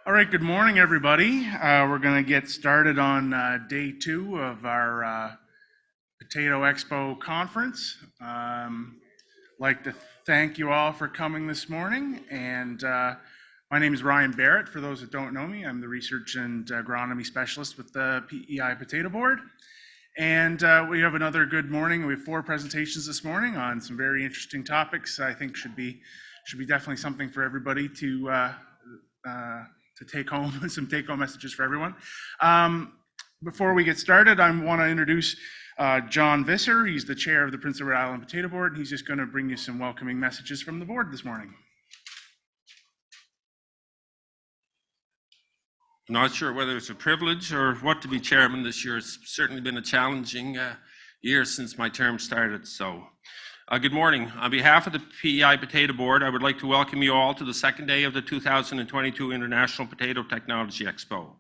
All right, good morning, everybody. We're going to get started on day 2 of our Potato Expo conference. Like to thank you all for coming this morning. And my name is Ryan Barrett. For those that don't know me, I'm the Research and Agronomy Specialist with the PEI Potato Board. And we have another good morning. We have 4 presentations this morning on some very interesting topics. I think should be definitely something for everybody to take home, some take-home messages for everyone. Before we get started, I want to introduce John Visser. He's the chair of the Prince Edward Island Potato Board. He's just going to bring you some welcoming messages from the board this morning. I'm not sure whether it's a privilege or what to be chairman this year. It's certainly been a challenging year since my term started. So, good morning. On behalf of the PEI Potato Board, I would like to welcome you all to the second day of the 2022 International Potato Technology Expo.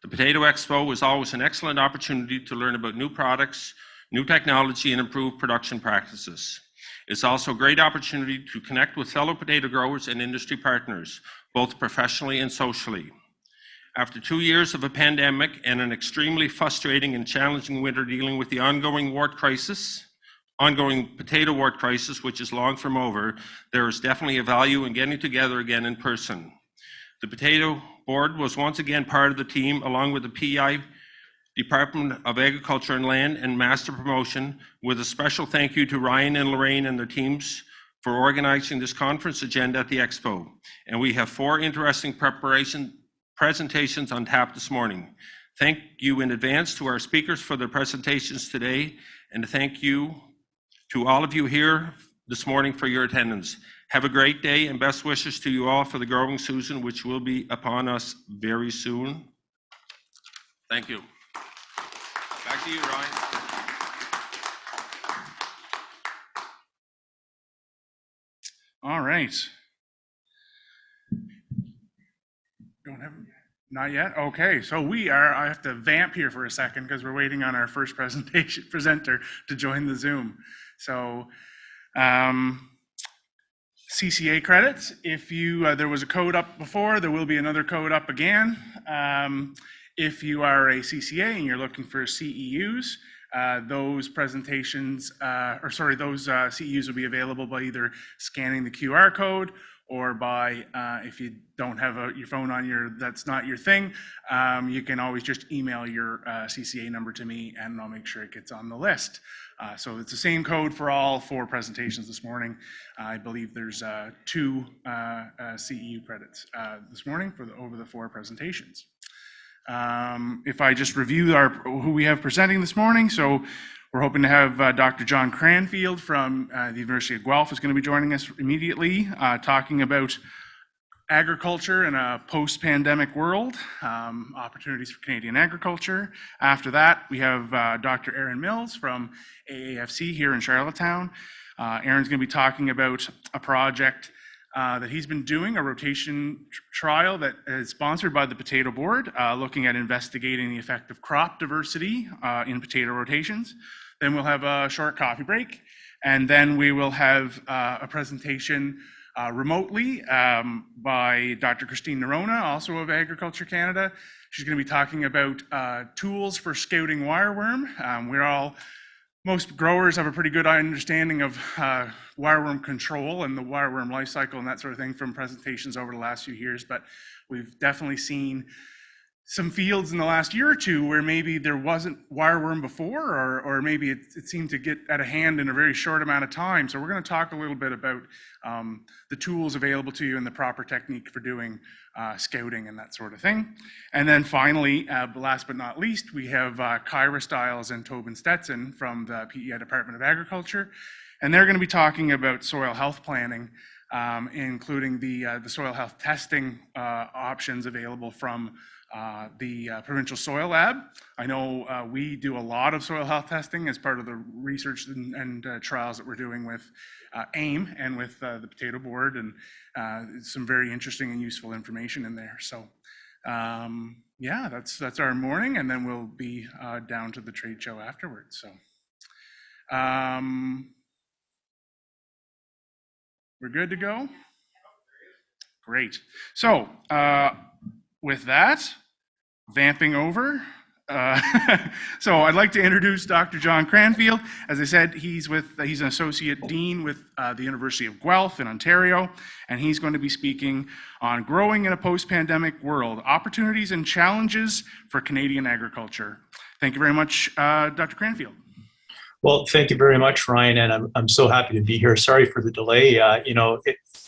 The Potato Expo is always an excellent opportunity to learn about new products, new technology, and improved production practices. It's also a great opportunity to connect with fellow potato growers and industry partners, both professionally and socially. After 2 years of a pandemic and an extremely frustrating and challenging winter dealing with the ongoing potato wart crisis, which is long from over, there is definitely a value in getting together again in person. The Potato Board was once again part of the team, along with the PEI Department of Agriculture and Land and Master Promotion, with a special thank you to Ryan and Lorraine and their teams for organizing this conference agenda at the Expo. And we have 4 interesting presentations on tap this morning. Thank you in advance to our speakers for their presentations today, and thank you to all of you here this morning for your attendance. Have a great day and best wishes to you all for the growing season, which will be upon us very soon. Thank you. Back to you, Ryan. All right. Don't have not yet. Okay, so I have to vamp here for a second because we're waiting on our first presenter to join the Zoom. So CCA credits. If you there was a code up before, there will be another code up again. If you are a CCA and you're looking for CEUs, those CEUs will be available by either scanning the QR code or by, if you don't have your phone on that's not your thing, you can always just email your CCA number to me and I'll make sure it gets on the list. So it's the same code for all 4 presentations this morning. I believe there's 2 CEU credits this morning over the 4 presentations. If I just review who we have presenting this morning, so we're hoping to have Dr. John Cranfield from the University of Guelph is going to be joining us immediately, talking about agriculture in a post-pandemic world, opportunities for Canadian agriculture. After that, we have Dr. Aaron Mills from AAFC here in Charlottetown. Aaron's going to be talking about a project that he's been doing, a rotation trial that is sponsored by the Potato Board, looking at investigating the effect of crop diversity in potato rotations. Then we'll have a short coffee break, and then we will have a presentation remotely by Dr. Christine Noronha, also of Agriculture Canada. She's going to be talking about tools for scouting wireworm. Most growers have a pretty good understanding of wireworm control and the wireworm life cycle and that sort of thing from presentations over the last few years, but we've definitely seen some fields in the last year or two where maybe there wasn't wireworm before, or maybe it seemed to get out of hand in a very short amount of time. So we're going to talk a little bit about the tools available to you and the proper technique for doing scouting and that sort of thing. And then finally, last but not least, we have Kyra, Stiles, and Tobin, Stetson from the PEI Department of Agriculture. And they're going to be talking about soil health planning, including the soil health testing options available from the Provincial Soil Lab. I know we do a lot of soil health testing as part of the research and trials that we're doing with AIM and with the Potato Board, and some very interesting and useful information in there. So yeah, that's our morning, and then we'll be down to the trade show afterwards. So we're good to go? Great. So with that, vamping over. So I'd like to introduce Dr. John Cranfield. As I said, he's an associate dean with the University of Guelph in Ontario, and he's going to be speaking on growing in a post-pandemic world, opportunities and challenges for Canadian agriculture. Thank you very much, Dr. Cranfield. Well, thank you very much, Ryan, and I'm so happy to be here. Sorry for the delay.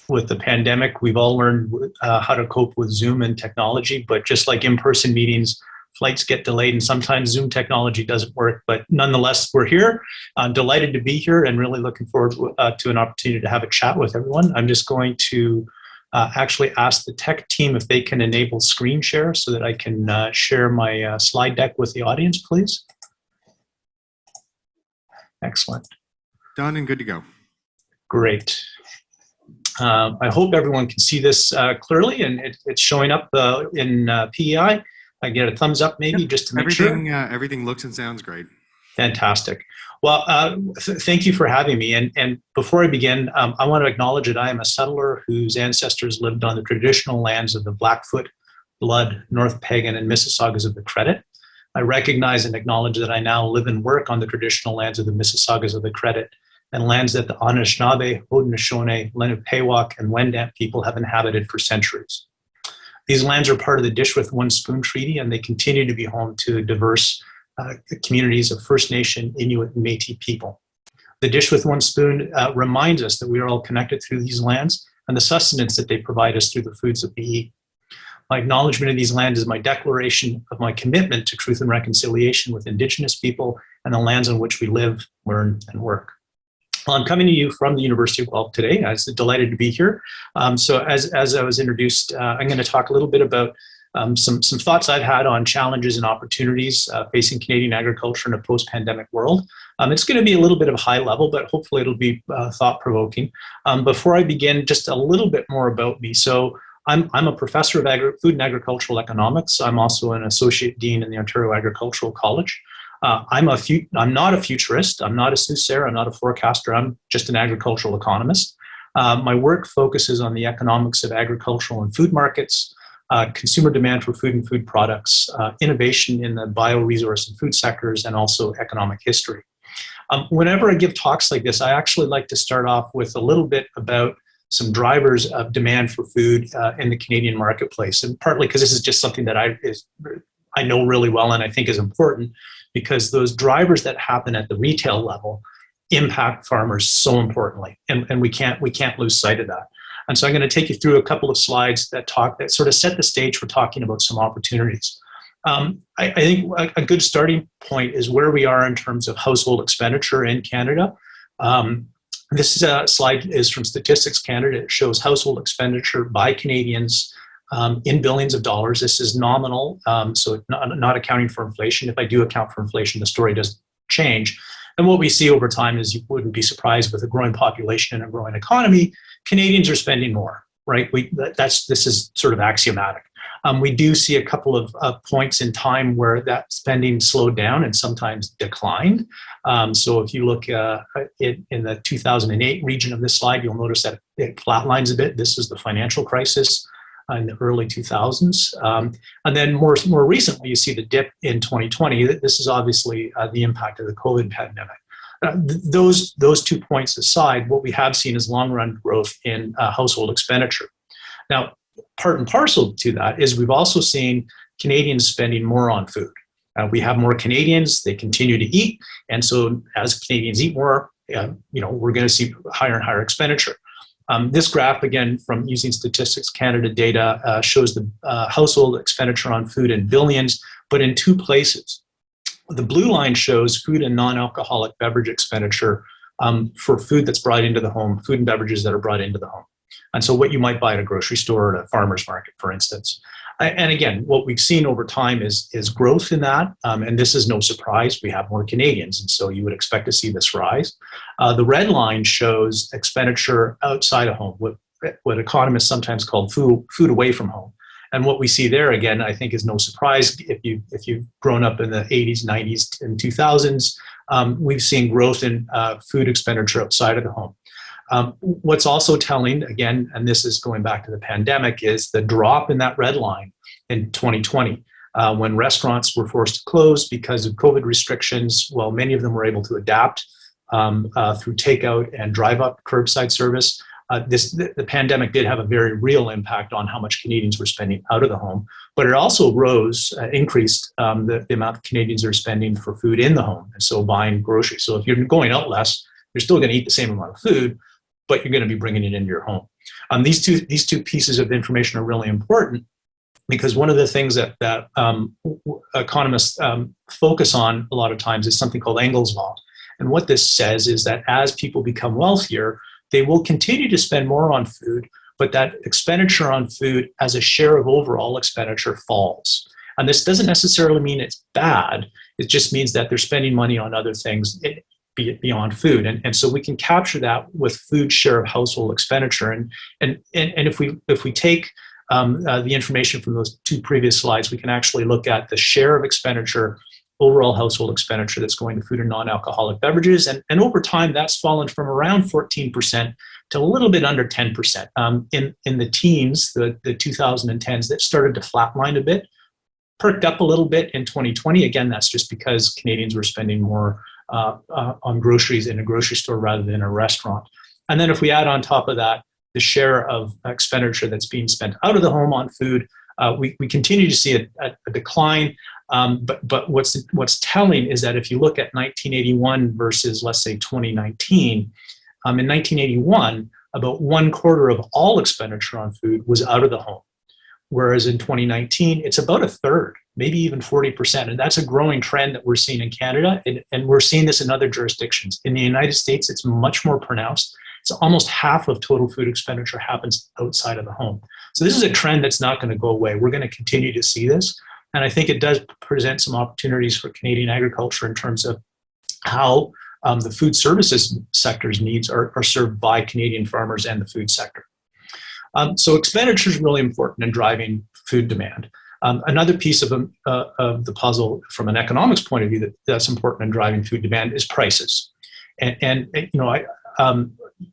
With the pandemic, we've all learned how to cope with Zoom and technology, but just like in-person meetings, flights get delayed and sometimes Zoom technology doesn't work, but nonetheless, we're here. I'm delighted to be here and really looking forward to an opportunity to have a chat with everyone. I'm just going to actually ask the tech team if they can enable screen share so that I can share my slide deck with the audience, please. Excellent. Done and good to go. Great. I hope everyone can see this clearly, and it's showing up in PEI. I get a thumbs up maybe just to make sure. Everything looks and sounds great. Fantastic. Well, thank you for having me. And before I begin, I want to acknowledge that I am a settler whose ancestors lived on the traditional lands of the Blackfoot, Blood, North Pagan, and Mississaugas of the Credit. I recognize and acknowledge that I now live and work on the traditional lands of the Mississaugas of the Credit and lands that the Anishinaabe, Haudenosaunee, Lenape-Pewak, and Wendat people have inhabited for centuries. These lands are part of the Dish with One Spoon Treaty, and they continue to be home to diverse communities of First Nation, Inuit, and Métis people. The Dish with One Spoon reminds us that we are all connected through these lands and the sustenance that they provide us through the foods that we eat. My acknowledgement of these lands is my declaration of my commitment to truth and reconciliation with Indigenous people and the lands on which we live, learn, and work. Well, I'm coming to you from the University of Guelph today. I'm delighted to be here. So as I was introduced, I'm going to talk a little bit about some thoughts I've had on challenges and opportunities facing Canadian agriculture in a post-pandemic world. It's going to be a little bit of high level, but hopefully it'll be thought-provoking. Before I begin, just a little bit more about me. So I'm a professor of food and agricultural economics. I'm also an associate dean in the Ontario Agricultural College. I'm not a futurist. I'm not a soothsayer. I'm not a forecaster. I'm just an agricultural economist. My work focuses on the economics of agricultural and food markets, consumer demand for food and food products, innovation in the bioresource and food sectors, and also economic history. Whenever I give talks like this, I actually like to start off with a little bit about some drivers of demand for food in the Canadian marketplace, and partly because this is just something that I know really well and I think is important, because those drivers that happen at the retail level impact farmers so importantly, and we can't lose sight of that. And so I'm going to take you through a couple of slides that sort of set the stage for talking about some opportunities. I think a good starting point is where we are in terms of household expenditure in Canada. This slide is from Statistics Canada. It shows household expenditure by Canadians in billions of dollars. This is nominal, so not accounting for inflation. If I do account for inflation, the story doesn't change. And what we see over time is, you wouldn't be surprised, with a growing population and a growing economy, Canadians are spending more, right? This is sort of axiomatic. We do see a couple of points in time where that spending slowed down and sometimes declined. So if you look in the 2008 region of this slide, you'll notice that it flatlines a bit. This is the financial crisis in the early 2000s. And then more recently, you see the dip in 2020. This is obviously the impact of the COVID pandemic. Those 2 points aside, what we have seen is long-run growth in household expenditure. Now, part and parcel to that is we've also seen Canadians spending more on food. We have more Canadians, they continue to eat, and so as Canadians eat more, we're going to see higher and higher expenditure. This graph, again, from using Statistics Canada data, shows the household expenditure on food in billions, but in two places. The blue line shows food and non-alcoholic beverage expenditure for food that's brought into the home, food and beverages that are brought into the home. And so what you might buy at a grocery store or at a farmer's market, for instance. And again, what we've seen over time is growth in that. And this is no surprise. We have more Canadians, and so you would expect to see this rise. The red line shows expenditure outside of home, what economists sometimes call food away from home. And what we see there, again, I think is no surprise. If you've grown up in the 80s, 90s, and 2000s, we've seen growth in food expenditure outside of the home. What's also telling, again, and this is going back to the pandemic, is the drop in that red line in 2020. When restaurants were forced to close because of COVID restrictions, well, many of them were able to adapt through takeout and drive-up curbside service. The pandemic did have a very real impact on how much Canadians were spending out of the home, but it also increased the amount Canadians are spending for food in the home, and so buying groceries. So if you're going out less, you're still going to eat the same amount of food, but you're going to be bringing it into your home. These two pieces of information are really important because one of the things that economists focus on a lot of times is something called Engel's law. And what this says is that as people become wealthier, they will continue to spend more on food, but that expenditure on food as a share of overall expenditure falls. And this doesn't necessarily mean it's bad. It just means that they're spending money on other things beyond food. And so we can capture that with food share of household expenditure. And if we take the information from those two previous slides, we can actually look at the share of expenditure, overall household expenditure that's going to food and non-alcoholic beverages. And over time, that's fallen from around 14% to a little bit under 10%. In the teens, the 2010s, that started to flatline a bit, perked up a little bit in 2020. Again, that's just because Canadians were spending more on groceries in a grocery store rather than a restaurant. And then if we add on top of that, the share of expenditure that's being spent out of the home on food, we continue to see a decline. But what's telling is that if you look at 1981 versus, let's say, 2019, in 1981, about 1/4 of all expenditure on food was out of the home. Whereas in 2019, it's about 1/3, maybe even 40%. And that's a growing trend that we're seeing in Canada. And we're seeing this in other jurisdictions. In the United States, it's much more pronounced. It's almost half of total food expenditure happens outside of the home. So this is a trend that's not going to go away. We're going to continue to see this. And I think it does present some opportunities for Canadian agriculture in terms of how the food services sector's needs are served by Canadian farmers and the food sector. So expenditure is really important in driving food demand. Another piece of the puzzle from an economics point of view that's important in driving food demand is prices. And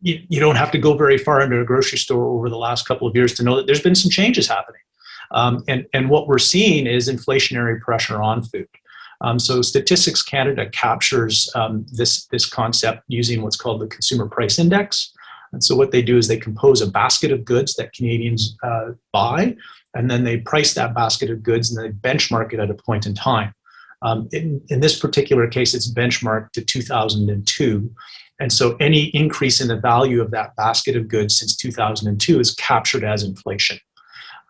you don't have to go very far into a grocery store over the last couple of years to know that there's been some changes happening. And what we're seeing is inflationary pressure on food. So Statistics Canada captures this concept using what's called the Consumer Price Index. And so what they do is they compose a basket of goods that Canadians buy, and then they price that basket of goods and they benchmark it at a point in time. In this particular case, it's benchmarked to 2002. And so any increase in the value of that basket of goods since 2002 is captured as inflation.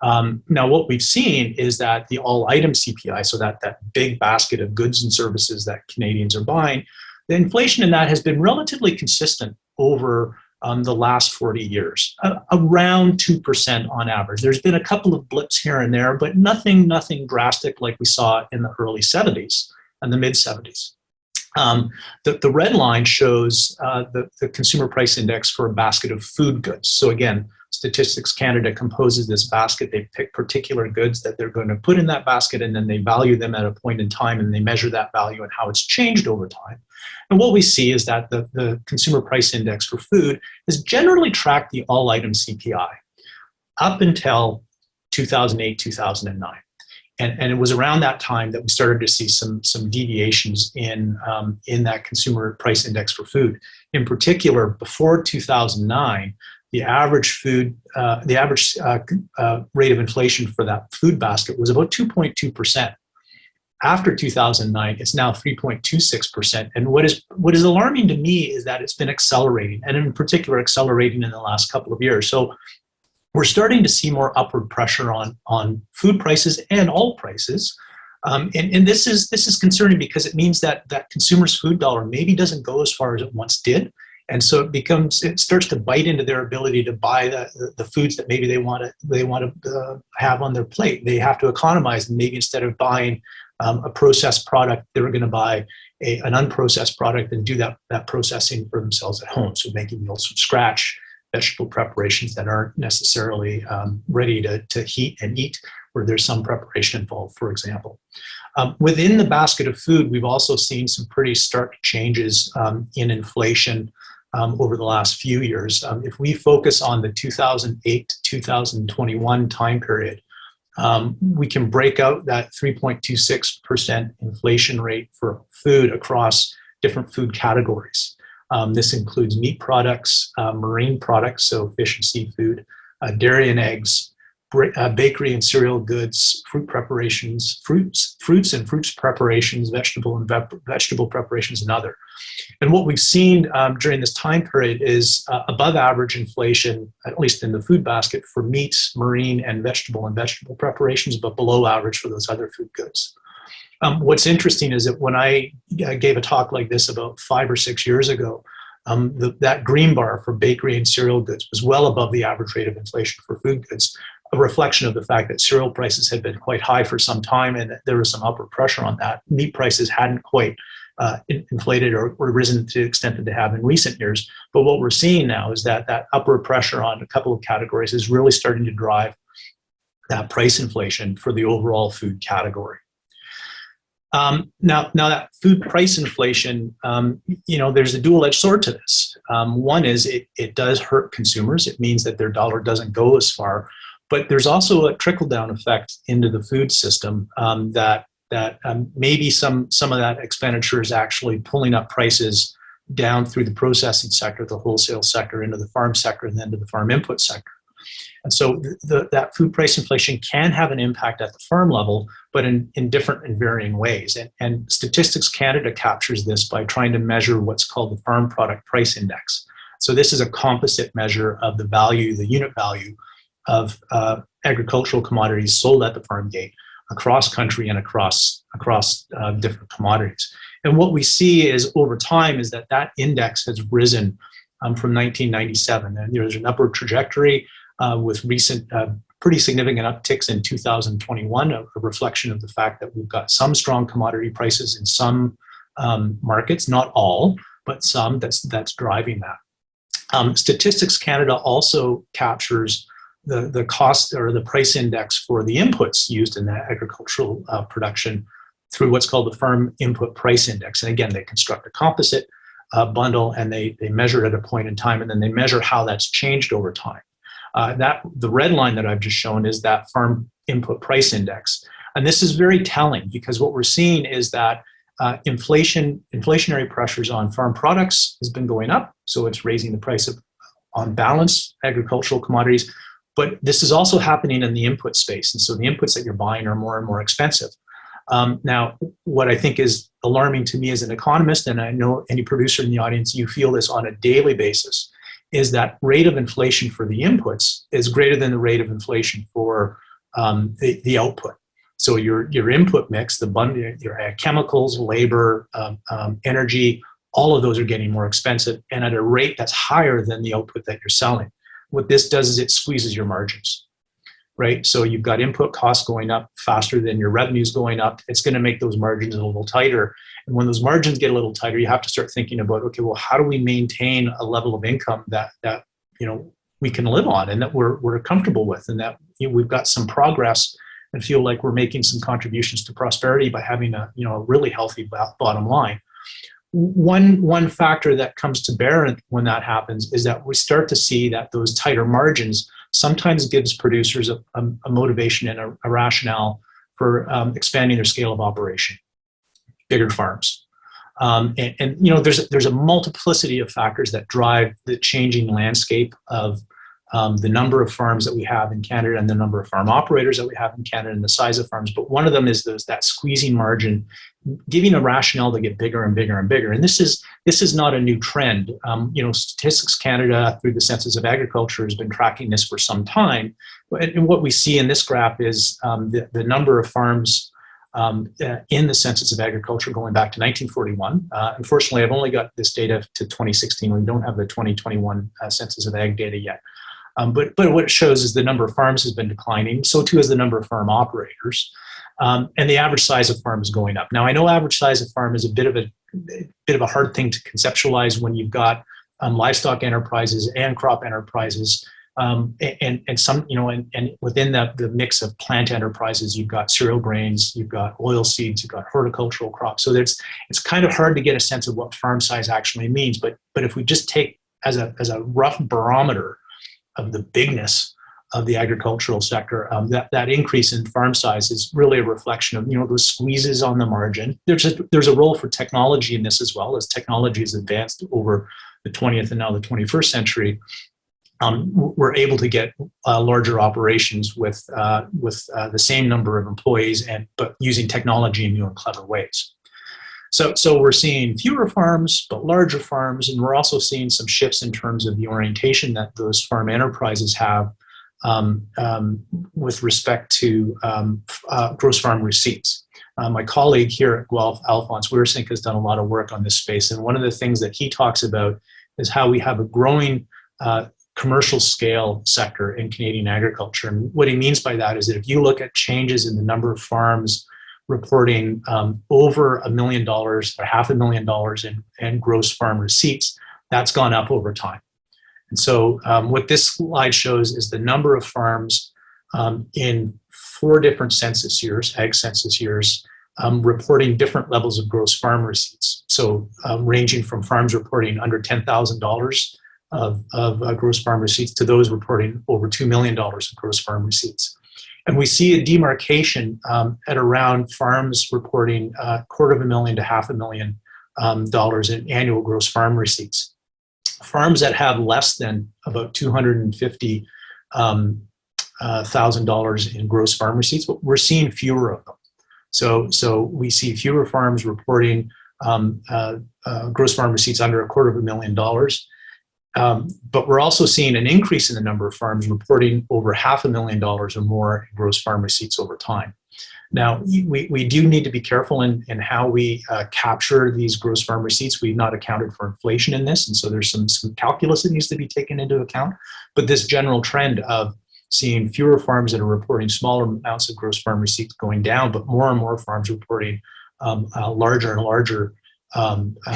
Now, what we've seen is that the all-item CPI, so that big basket of goods and services that Canadians are buying, the inflation in that has been relatively consistent over the last 40 years, around 2% on average. There's been a couple of blips here and there, but nothing drastic like we saw in the early 70s and the mid-70s. The red line shows the Consumer Price Index for a basket of food goods. So again, Statistics Canada composes this basket. They pick particular goods that they're going to put in that basket, and then they value them at a point in time, and they measure that value and how it's changed over time. And what we see is that the Consumer Price Index for food has generally tracked the all-item CPI up until 2008, 2009. And it was around that time that we started to see some deviations in that Consumer Price Index for food. In particular, before 2009, the average rate of inflation for that food basket was about 2.2%. After 2009, it's now 3.26%. And what is alarming to me is that it's been accelerating, and in particular accelerating in the last couple of years. So we're starting to see more upward pressure on food prices and all prices. And this is concerning because it means that consumers' food dollar maybe doesn't go as far as it once did. And so it starts to bite into their ability to buy the foods that maybe they want to have on their plate. They have to economize, and maybe instead of buying a processed product, they're going to buy an unprocessed product and do that processing for themselves at home. So making meals from scratch, vegetable preparations that aren't necessarily ready to heat and eat, where there's some preparation involved, for example. Within the basket of food, we've also seen some pretty stark changes in inflation over the last few years. If we focus on the 2008 to 2021 time period, We can break out that 3.26% inflation rate for food across different food categories. This includes meat products, marine products, so fish and seafood, dairy and eggs, bakery and cereal goods, fruit preparations, fruits and fruits preparations, vegetable preparations, and other. And what we've seen during this time period is above average inflation, at least in the food basket, for meats, marine, and vegetable preparations, but below average for those other food goods. What's interesting is that when I gave a talk like this about 5 or 6 years ago, that green bar for bakery and cereal goods was well above the average rate of inflation for food goods, a reflection of the fact that cereal prices had been quite high for some time and that there was some upward pressure on that. Meat prices hadn't quite inflated or risen to the extent that they have in recent years. But what we're seeing now is that that upward pressure on a couple of categories is really starting to drive that price inflation for the overall food category. Now that food price inflation, there's a dual-edged sword to this. One is it does hurt consumers. It means that their dollar doesn't go as far. But there's also a trickle-down effect into the food system that maybe some of that expenditure is actually pulling up prices down through the processing sector, the wholesale sector, into the farm sector, and then to the farm input sector. And so that food price inflation can have an impact at the farm level, but in different and varying ways. And Statistics Canada captures this by trying to measure what's called the Farm Product Price Index. So this is a composite measure of the value, the unit value of agricultural commodities sold at the farm gate across country and across different commodities. And what we see is over time is that index has risen from 1997. And there's an upward trajectory with recent pretty significant upticks in 2021, a reflection of the fact that we've got some strong commodity prices in some markets, not all, but some that's driving that. Statistics Canada also captures the cost or the price index for the inputs used in that agricultural production through what's called the Farm Input Price Index. And again, they construct a composite bundle and they measure it at a point in time, and then they measure how that's changed over time. The red line that I've just shown is that Farm Input Price Index. And this is very telling because what we're seeing is that inflationary pressures on farm products has been going up. So it's raising the price of, on balance, agricultural commodities. But this is also happening in the input space. And so the inputs that you're buying are more and more expensive. Now, what I think is alarming to me as an economist, and I know any producer in the audience, you feel this on a daily basis, is that rate of inflation for the inputs is greater than the rate of inflation for the output. So your input mix, the bundle, your chemicals, labor, energy, all of those are getting more expensive and at a rate that's higher than the output that you're selling. What this does is it squeezes your margins, right? So you've got input costs going up faster than your revenues going up. It's going to make those margins a little tighter. And when those margins get a little tighter, you have to start thinking about, okay, well, how do we maintain a level of income that we can live on and that we're comfortable with, and that we've got some progress and feel like we're making some contributions to prosperity by having a really healthy bottom line. One factor that comes to bear when that happens is that we start to see that those tighter margins sometimes gives producers a motivation and a rationale for expanding their scale of operation, bigger farms. There's a multiplicity of factors that drive the changing landscape of the number of farms that we have in Canada and the number of farm operators that we have in Canada and the size of farms. But one of them is that squeezing margin, giving a rationale to get bigger and bigger and bigger. And this is not a new trend. Statistics Canada, through the Census of Agriculture, has been tracking this for some time. And what we see in this graph is the number of farms in the Census of Agriculture going back to 1941. Unfortunately, I've only got this data to 2016. We don't have the 2021 Census of Ag data yet. But what it shows is the number of farms has been declining. So too is the number of farm operators. And the average size of farm is going up. Now, I know average size of farm is a bit of a hard thing to conceptualize when you've got livestock enterprises and crop enterprises, and within the mix of plant enterprises, you've got cereal grains, you've got oil seeds, you've got horticultural crops. So it's kind of hard to get a sense of what farm size actually means. But if we just take as a rough barometer of the bigness the agricultural sector. That increase in farm size is really a reflection of those squeezes on the margin. There's a role for technology in this as well. As technology has advanced over the 20th and now the 21st century. We're able to get larger operations with the same number of employees, but using technology in new and clever ways. So we're seeing fewer farms, but larger farms, and we're also seeing some shifts in terms of the orientation that those farm enterprises have with respect to gross farm receipts. My colleague here at Guelph, Alphonse Weersink, has done a lot of work on this space, and one of the things that he talks about is how we have a growing commercial scale sector in Canadian agriculture. And what he means by that is that if you look at changes in the number of farms reporting over $1 million or $500,000 in gross farm receipts, that's gone up over time. And so what this slide shows is the number of farms in 4 different census years, ag census years, reporting different levels of gross farm receipts. So ranging from farms reporting under $10,000 of gross farm receipts to those reporting over $2 million of gross farm receipts. And we see a demarcation at around farms reporting $250,000 to $500,000 in annual gross farm receipts. Farms that have less than about $250,000 in gross farm receipts, but we're seeing fewer of them. So we see fewer farms reporting gross farm receipts under $250,000. But we're also seeing an increase in the number of farms reporting over $500,000 or more in gross farm receipts over time. Now, we do need to be careful in how we capture these gross farm receipts. We've not accounted for inflation in this, and so there's some calculus that needs to be taken into account. But this general trend of seeing fewer farms that are reporting smaller amounts of gross farm receipts going down, but more and more farms reporting larger and larger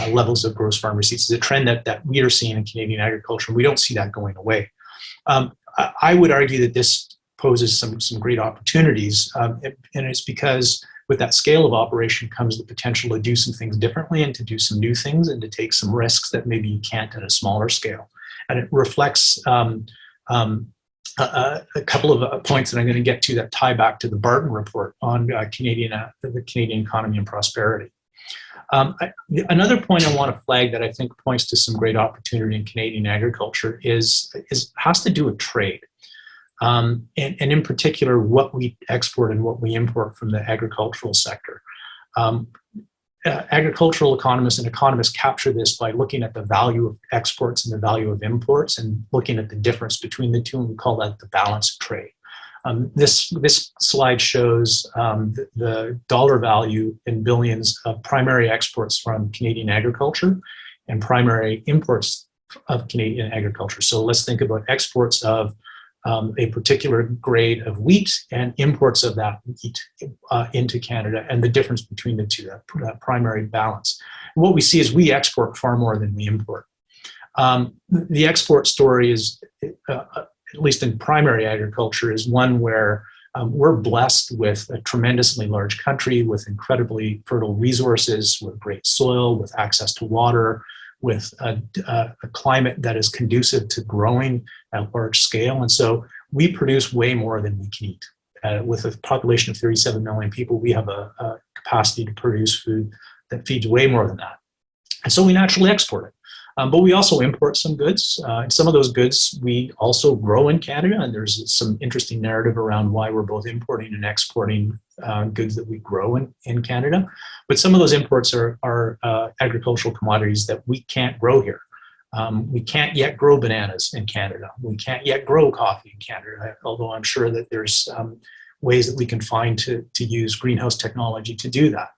levels of gross farm receipts is a trend that we are seeing in Canadian agriculture. We don't see that going away. I would argue that this poses some great opportunities, and it's because with that scale of operation comes the potential to do some things differently and to do some new things and to take some risks that maybe you can't at a smaller scale. And it reflects a couple of points that I'm going to get to that tie back to the Barton report on the Canadian economy and prosperity. Another point I want to flag that I think points to some great opportunity in Canadian agriculture has to do with trade. And in particular, what we export and what we import from the agricultural sector. Agricultural economists and economists capture this by looking at the value of exports and the value of imports and looking at the difference between the two, and we call that the balance of trade. This slide shows the dollar value in billions of primary exports from Canadian agriculture and primary imports of Canadian agriculture. So let's think about exports of a particular grade of wheat and imports of that wheat into Canada, and the difference between the two, that primary balance. And what we see is we export far more than we import. The export story is, at least in primary agriculture, is one where we're blessed with a tremendously large country with incredibly fertile resources, with great soil, with access to water, with a climate that is conducive to growing at large scale. And so we produce way more than we can eat. With a population of 37 million people, we have a capacity to produce food that feeds way more than that. And so we naturally export it. But we also import some goods. Some of those goods we also grow in Canada, and there's some interesting narrative around why we're both importing and exporting goods that we grow in Canada. But some of those imports are agricultural commodities that we can't grow here. We can't yet grow bananas in Canada. We can't yet grow coffee in Canada, although I'm sure that there's ways that we can find to use greenhouse technology to do that.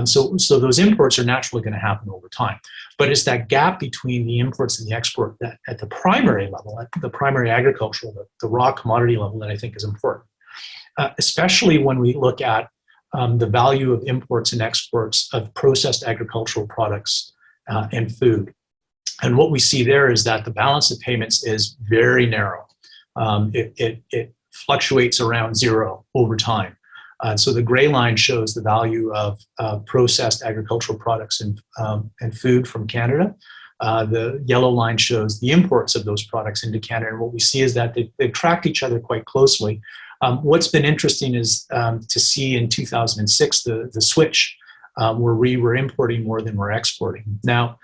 So those imports are naturally going to happen over time. But it's that gap between the imports and the export that at the primary level, at the primary agricultural, the raw commodity level, that I think is important. Especially when we look at the value of imports and exports of processed agricultural products and food. And what we see there is that the balance of payments is very narrow. It fluctuates around zero over time. So the gray line shows the value of processed agricultural products and food from Canada. The yellow line shows the imports of those products into Canada. And what we see is that they've tracked each other quite closely. What's been interesting is to see in 2006 the switch where we were importing more than we're exporting. Now,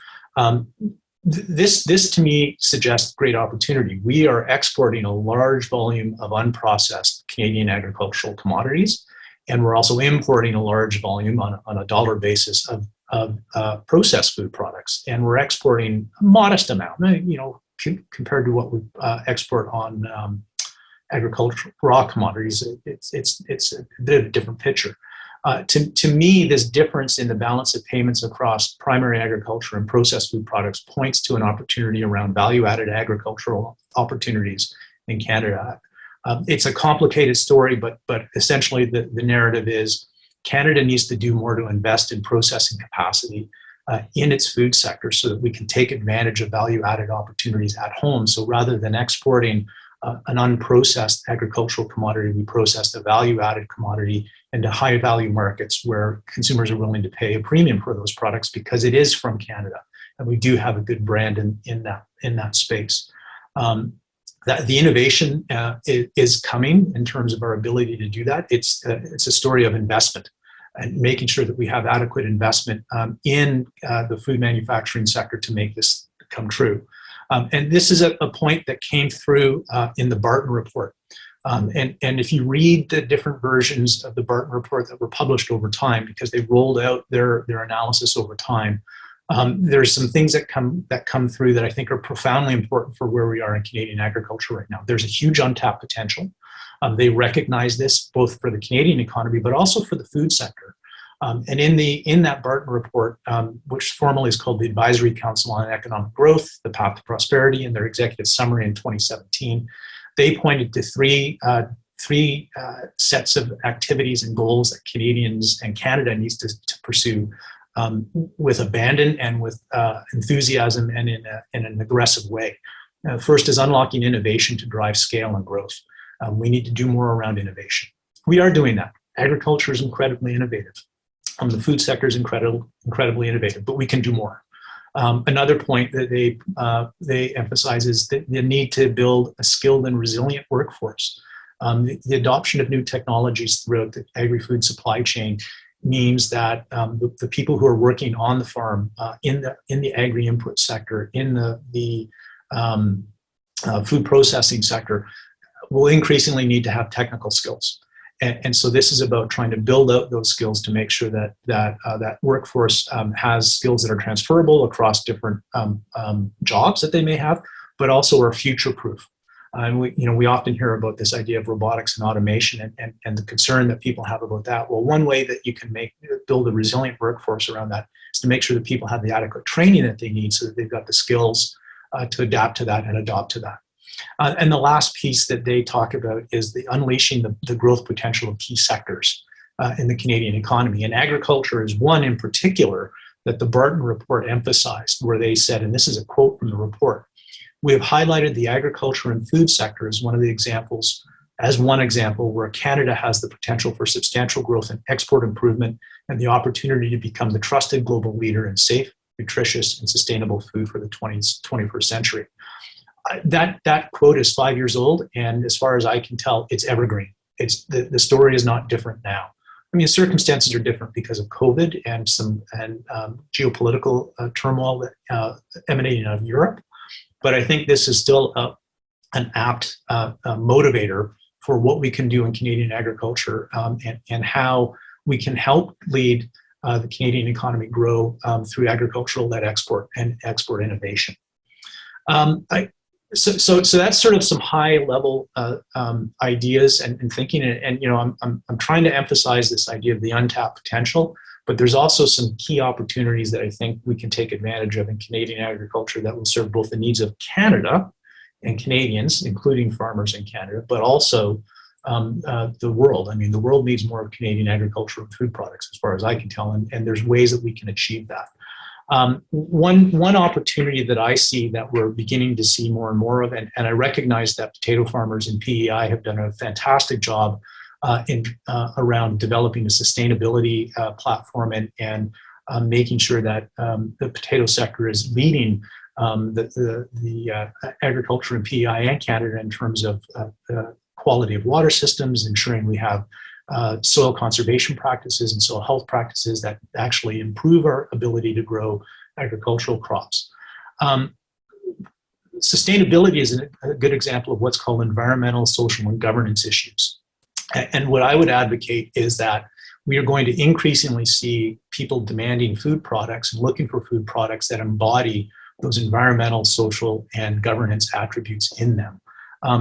this to me suggests great opportunity. We are exporting a large volume of unprocessed Canadian agricultural commodities, and we're also importing a large volume on a dollar basis of processed food products. And we're exporting a modest amount, compared to what we export on agricultural raw commodities. It's a bit of a different picture. To me, this difference in the balance of payments across primary agriculture and processed food products points to an opportunity around value-added agricultural opportunities in Canada. It's a complicated story, but essentially the narrative is Canada needs to do more to invest in processing capacity in its food sector so that we can take advantage of value-added opportunities at home. So rather than exporting an unprocessed agricultural commodity, we process a value-added commodity into high-value markets where consumers are willing to pay a premium for those products because it is from Canada, and we do have a good brand in that space. The innovation is coming in terms of our ability to do that. It's a story of investment and making sure that we have adequate investment in the food manufacturing sector to make this come true. And this is a point that came through in the Barton report. And if you read the different versions of the Barton report that were published over time, because they rolled out their analysis over time, there's some things that come through that I think are profoundly important for where we are in Canadian agriculture right now. There's a huge untapped potential. They recognize this both for the Canadian economy, but also for the food sector. And in that Barton report, which formally is called the Advisory Council on Economic Growth, the Path to Prosperity, in their executive summary in 2017, they pointed to three sets of activities and goals that Canadians and Canada needs to pursue with abandon and with enthusiasm and in an aggressive way. First is unlocking innovation to drive scale and growth. We need to do more around innovation. We are doing that. Agriculture is incredibly innovative. The food sector is incredibly innovative, but we can do more. Another point that they emphasize is the need to build a skilled and resilient workforce. The adoption of new technologies throughout the agri-food supply chain means that the people who are working on the farm, in the agri-input sector, in the food processing sector, will increasingly need to have technical skills. And so this is about trying to build out those skills to make sure that workforce has skills that are transferable across different jobs that they may have, but also are future-proof. And we often hear about this idea of robotics and automation and the concern that people have about that. Well, one way that you can build a resilient workforce around that is to make sure that people have the adequate training that they need so that they've got the skills to adapt to that and adopt to that. And the last piece that they talk about is the unleashing the growth potential of key sectors in the Canadian economy. And agriculture is one in particular that the Barton report emphasized, where they said, and this is a quote from the report, "We have highlighted the agriculture and food sector as one example where Canada has the potential for substantial growth and export improvement and the opportunity to become the trusted global leader in safe, nutritious, and sustainable food for the 21st century." That quote is 5 years old, and as far as I can tell, it's evergreen. The story is not different now. I mean, circumstances are different because of COVID and geopolitical turmoil emanating out of Europe. But I think this is still an apt motivator for what we can do in Canadian agriculture and how we can help lead the Canadian economy grow through agricultural-led export and export innovation. So that's sort of some high-level ideas and thinking, and I'm trying to emphasize this idea of the untapped potential, but there's also some key opportunities that I think we can take advantage of in Canadian agriculture that will serve both the needs of Canada and Canadians, including farmers in Canada, but also the world. I mean, the world needs more of Canadian agriculture and food products, as far as I can tell, and there's ways that we can achieve that. One opportunity that I see that we're beginning to see more and more of, and I recognize that potato farmers in PEI have done a fantastic job around developing a sustainability platform and making sure that the potato sector is leading agriculture in PEI and Canada in terms of quality of water systems, ensuring we have soil conservation practices and soil health practices that actually improve our ability to grow agricultural crops. Sustainability is a good example of what's called environmental, social, and governance issues. And what I would advocate is that we are going to increasingly see people demanding food products and looking for food products that embody those environmental, social, and governance attributes in them.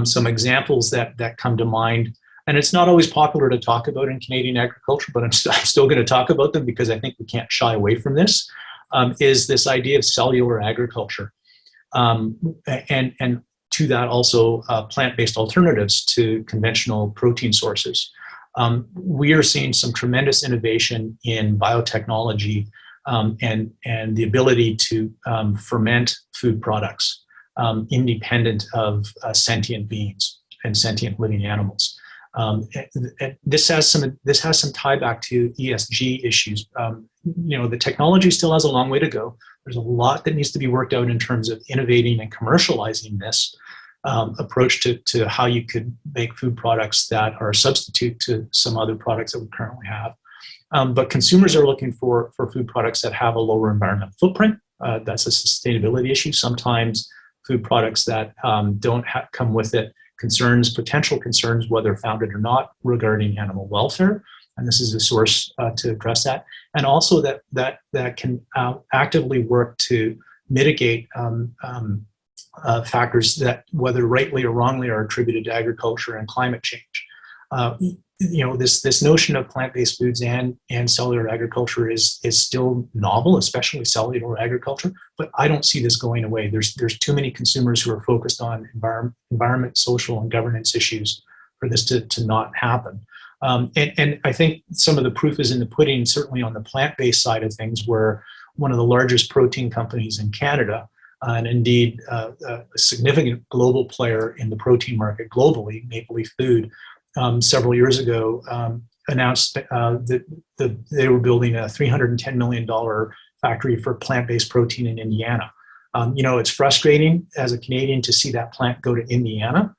Some examples that come to mind, and it's not always popular to talk about in Canadian agriculture, but I'm still going to talk about them because I think we can't shy away from this, is this idea of cellular agriculture. And to that also plant-based alternatives to conventional protein sources. We are seeing some tremendous innovation in biotechnology and the ability to ferment food products independent of sentient beings and sentient living animals. This has some tie back to ESG issues. The technology still has a long way to go. There's a lot that needs to be worked out in terms of innovating and commercializing this approach to how you could make food products that are a substitute to some other products that we currently have. But consumers are looking for food products that have a lower environmental footprint. That's a sustainability issue. Sometimes food products that don't come with it potential concerns, whether founded or not, regarding animal welfare. And this is a source to address that. And also that can actively work to mitigate factors that, whether rightly or wrongly, are attributed to agriculture and climate change. This notion of plant-based foods and cellular agriculture is still novel, especially cellular agriculture, but I don't see this going away. There's too many consumers who are focused on environment, social, and governance issues for this to not happen. And I think some of the proof is in the pudding, certainly on the plant-based side of things, where one of the largest protein companies in Canada, and indeed a significant global player in the protein market globally, Maple Leaf Food, several years ago announced that they were building a $310 million factory for plant-based protein in Indiana. It's frustrating as a Canadian to see that plant go to Indiana.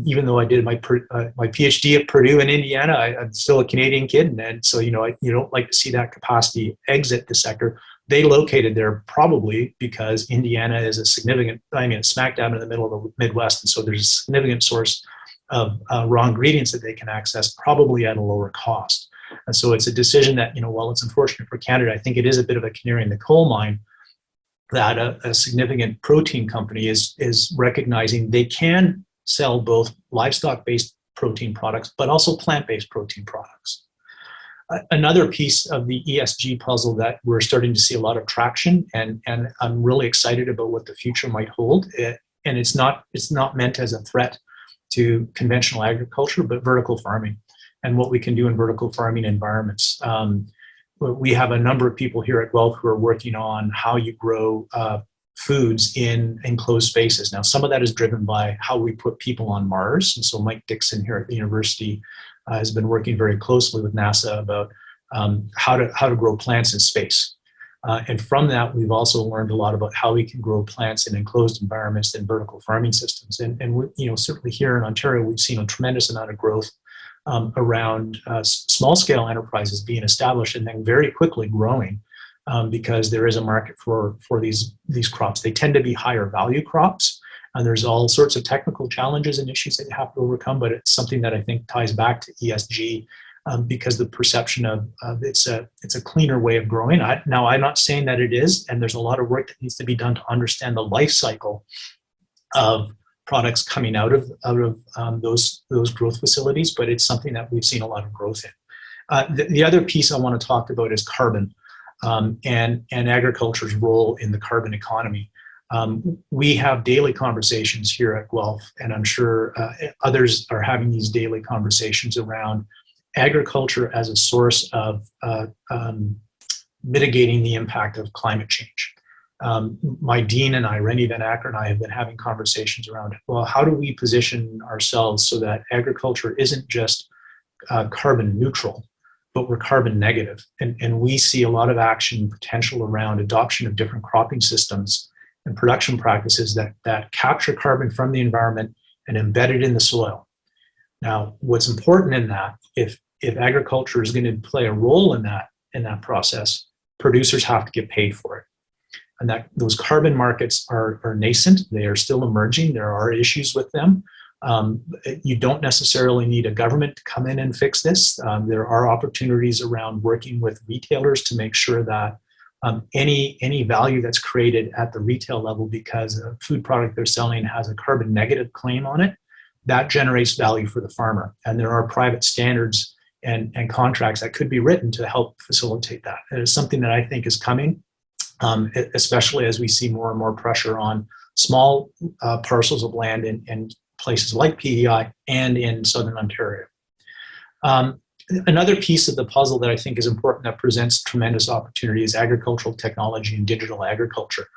Even though I did my PhD at Purdue in Indiana, I'm still a Canadian kid, and so you don't like to see that capacity exit the sector. They located there probably because Indiana is a significant, it's smack dab in the middle of the Midwest, and so there's a significant source of raw ingredients that they can access, probably at a lower cost. And so it's a decision that, while it's unfortunate for Canada, I think it is a bit of a canary in the coal mine that a significant protein company is recognizing they can sell both livestock-based protein products, but also plant-based protein products. Another piece of the ESG puzzle that we're starting to see a lot of traction, and I'm really excited about what the future might hold. And it's not meant as a threat to conventional agriculture, but vertical farming and what we can do in vertical farming environments. We have a number of people here at Guelph who are working on how you grow foods in enclosed spaces. Now, some of that is driven by how we put people on Mars. And so Mike Dixon here at the university has been working very closely with NASA about how to grow plants in space. And from that, we've also learned a lot about how we can grow plants in enclosed environments and vertical farming systems. And we, certainly here in Ontario, we've seen a tremendous amount of growth around small-scale enterprises being established and then very quickly growing because there is a market for these crops. They tend to be higher value crops, and there's all sorts of technical challenges and issues that you have to overcome, but it's something that I think ties back to ESG. Because the perception of it's a cleaner way of growing. Now, I'm not saying that it is, and there's a lot of work that needs to be done to understand the life cycle of products coming out of those growth facilities, but it's something that we've seen a lot of growth in. The other piece I want to talk about is carbon and agriculture's role in the carbon economy. We have daily conversations here at Guelph, and I'm sure others are having these daily conversations around agriculture as a source of mitigating the impact of climate change. My dean and I, Rennie Van Acker and I, have been having conversations around, well, how do we position ourselves so that agriculture isn't just carbon neutral, but we're carbon negative? And we see a lot of action potential around adoption of different cropping systems and production practices that capture carbon from the environment and embed it in the soil. Now, what's important in that, if agriculture is going to play a role in that process, producers have to get paid for it. And that those carbon markets are nascent. They are still emerging. There are issues with them. You don't necessarily need a government to come in and fix this. There are opportunities around working with retailers to make sure that any value that's created at the retail level because a food product they're selling has a carbon negative claim on it, that generates value for the farmer. And there are private standards and contracts that could be written to help facilitate that. It is something that I think is coming, especially as we see more and more pressure on small parcels of land in places like PEI and in Southern Ontario. Another piece of the puzzle that I think is important that presents tremendous opportunity is agricultural technology and digital agriculture.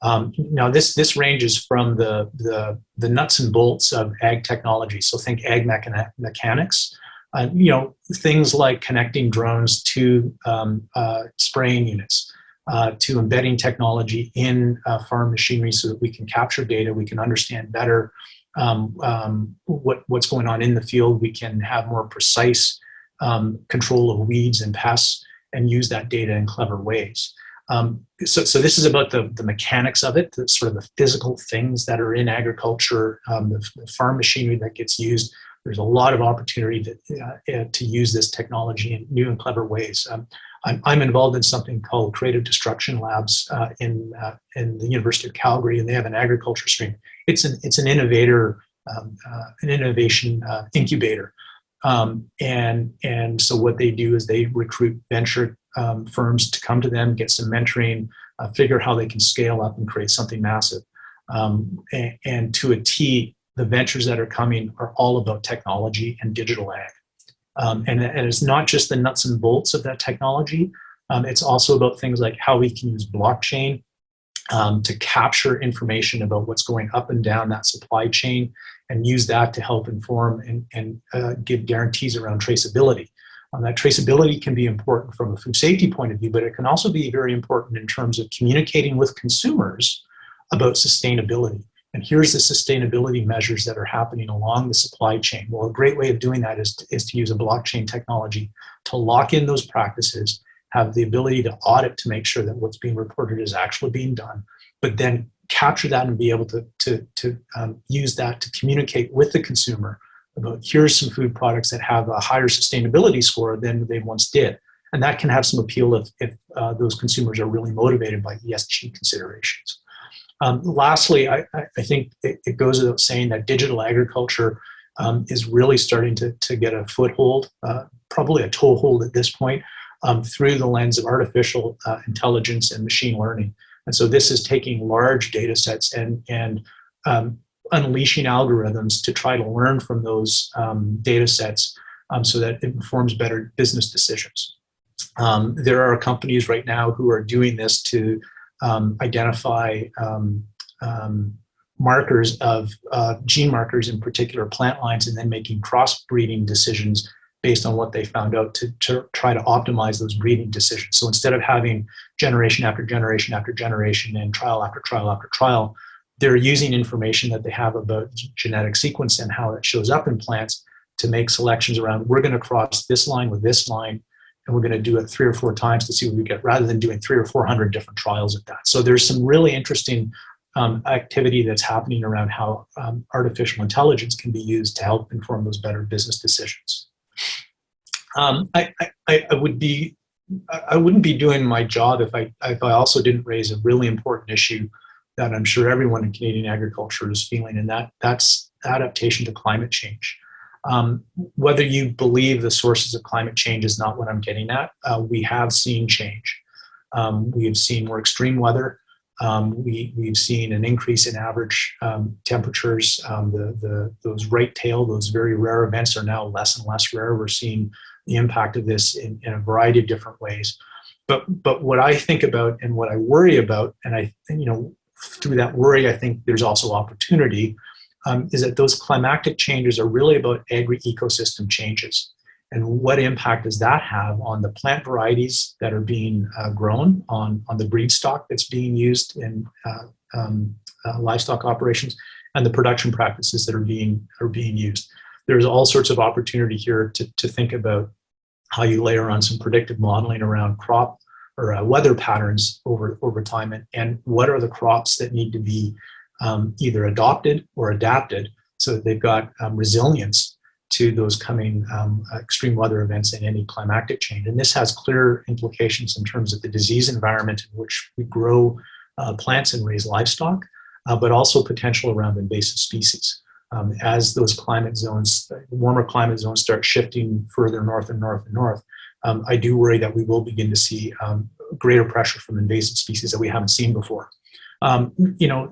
Now, this ranges from the nuts and bolts of ag technology. So think ag mechanics. Things like connecting drones to spraying units, to embedding technology in farm machinery so that we can capture data, we can understand better what's going on in the field, we can have more precise control of weeds and pests and use that data in clever ways. So this is about the mechanics of it, the sort of the physical things that are in agriculture, the farm machinery that gets used. There's a lot of opportunity to use this technology in new and clever ways. I'm involved in something called Creative Destruction Labs in the University of Calgary, and they have an agriculture stream. It's an innovator, an innovation incubator, and so what they do is they recruit venture firms to come to them, get some mentoring, figure how they can scale up and create something massive. And to a T, the ventures that are coming are all about technology and digital ag. And it's not just the nuts and bolts of that technology. It's also about things like how we can use blockchain to capture information about what's going up and down that supply chain and use that to help inform and give guarantees around traceability. That traceability can be important from a food safety point of view, but it can also be very important in terms of communicating with consumers about sustainability. And here's the sustainability measures that are happening along the supply chain. Well, a great way of doing that is to use a blockchain technology to lock in those practices, have the ability to audit to make sure that what's being reported is actually being done, but then capture that and be able to use that to communicate with the consumer about here's some food products that have a higher sustainability score than they once did. And that can have some appeal if those consumers are really motivated by ESG considerations. Lastly, I think it goes without saying that digital agriculture is really starting to get a foothold, probably a toehold at this point, through the lens of artificial intelligence and machine learning. And so this is taking large data sets and unleashing algorithms to try to learn from those data sets so that it informs better business decisions. There are companies right now who are doing this to identify markers of gene markers in particular plant lines and then making crossbreeding decisions based on what they found out to try to optimize those breeding decisions. So instead of having generation after generation after generation and trial after trial after trial, they're using information that they have about genetic sequence and how it shows up in plants to make selections around, we're going to cross this line with this line, and we're going to do it 3 or 4 times to see what we get, rather than doing 300 or 400 different trials at that. So there's some really interesting activity that's happening around how artificial intelligence can be used to help inform those better business decisions. I wouldn't be doing my job if I also didn't raise a really important issue that I'm sure everyone in Canadian agriculture is feeling, and that's adaptation to climate change. Whether you believe the sources of climate change is not what I'm getting at. We have seen change. We have seen more extreme weather. We've seen an increase in average temperatures. Those right tail, those very rare events are now less and less rare. We're seeing the impact of this in a variety of different ways. But what I think about and what I worry about, and through that worry, I think there's also opportunity, is that those climatic changes are really about agri-ecosystem changes. And what impact does that have on the plant varieties that are being grown, on the breed stock that's being used in livestock operations, and the production practices that are being used. There's all sorts of opportunity here to think about how you layer on some predictive modeling around crop or weather patterns over time, and what are the crops that need to be either adopted or adapted so that they've got resilience to those coming extreme weather events and any climatic change. And this has clear implications in terms of the disease environment in which we grow plants and raise livestock, but also potential around invasive species. As those climate zones, warmer climate zones start shifting further north and north and north, I do worry that we will begin to see greater pressure from invasive species that we haven't seen before. You know,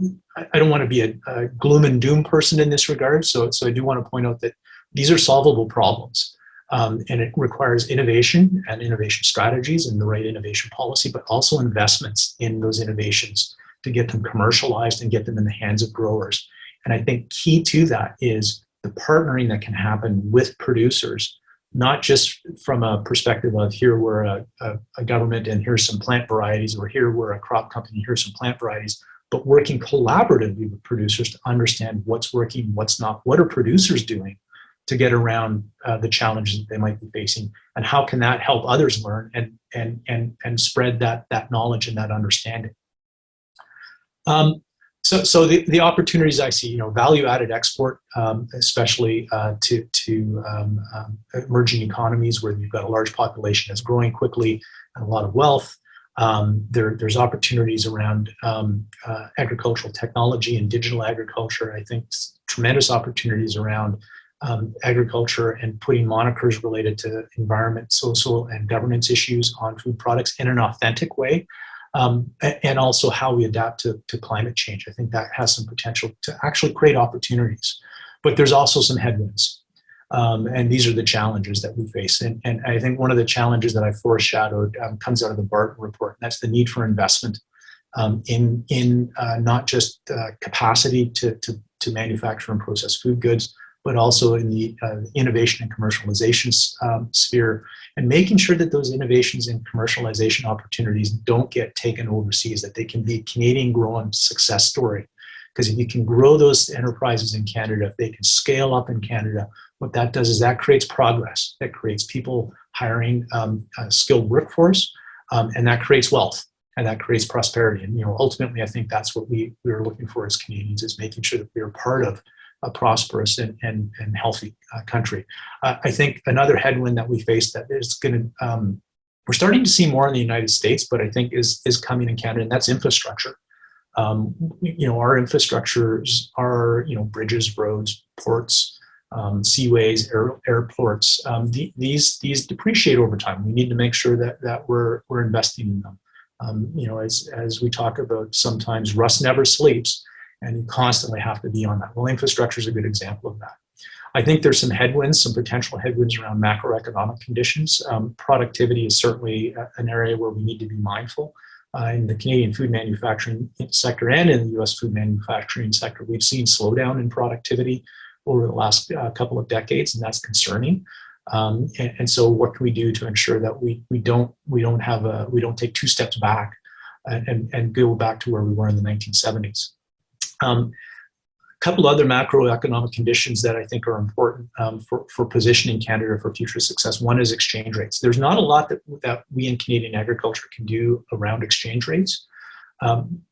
I don't want to be a gloom and doom person in this regard, so I do want to point out that these are solvable problems, and it requires innovation and innovation strategies and the right innovation policy, but also investments in those innovations to get them commercialized and get them in the hands of growers. And I think key to that is the partnering that can happen with producers, not just from a perspective of here we're a government and here's some plant varieties, or here we're a crop company, here's some plant varieties, but working collaboratively with producers to understand what's working, what's not, what are producers doing to get around the challenges that they might be facing, and how can that help others learn and spread that knowledge and that understanding. So the opportunities I see, you know, value-added export, especially to emerging economies where you've got a large population that's growing quickly and a lot of wealth. There's opportunities around agricultural technology and digital agriculture. I think tremendous opportunities around agriculture and putting monikers related to environment, social, and governance issues on food products in an authentic way. And also how we adapt to climate change. I think that has some potential to actually create opportunities. But there's also some headwinds. And these are the challenges that we face. And I think one of the challenges that I foreshadowed comes out of the Barton report. And that's the need for investment in not just capacity to manufacture and process food goods, but also in the innovation and commercialization sphere, and making sure that those innovations and commercialization opportunities don't get taken overseas, that they can be Canadian grown success story. Because if you can grow those enterprises in Canada, if they can scale up in Canada, what that does is that creates progress, that creates people hiring a skilled workforce, and that creates wealth, and that creates prosperity. And, you know, ultimately, I think that's what we are looking for as Canadians, is making sure that we are part of a prosperous and healthy country. I think another headwind that we face that is going to, we're starting to see more in the United States, but I think is coming in Canada, and that's infrastructure. You know, our infrastructures are, you know, bridges, roads, ports, seaways, airports. These depreciate over time. We need to make sure that we're investing in them. You know, as we talk about, sometimes rust never sleeps, and you constantly have to be on that. Well, infrastructure is a good example of that. I think there's some headwinds, some potential headwinds around macroeconomic conditions. Productivity is certainly an area where we need to be mindful. In the Canadian food manufacturing sector and in the US food manufacturing sector, we've seen slowdown in productivity over the last couple of decades, and that's concerning. And so what can we do to ensure that we don't take two steps back and go back to where we were in the 1970s? A couple other macroeconomic conditions that I think are important for positioning Canada for future success. One is exchange rates. There's not a lot that we in Canadian agriculture can do around exchange rates,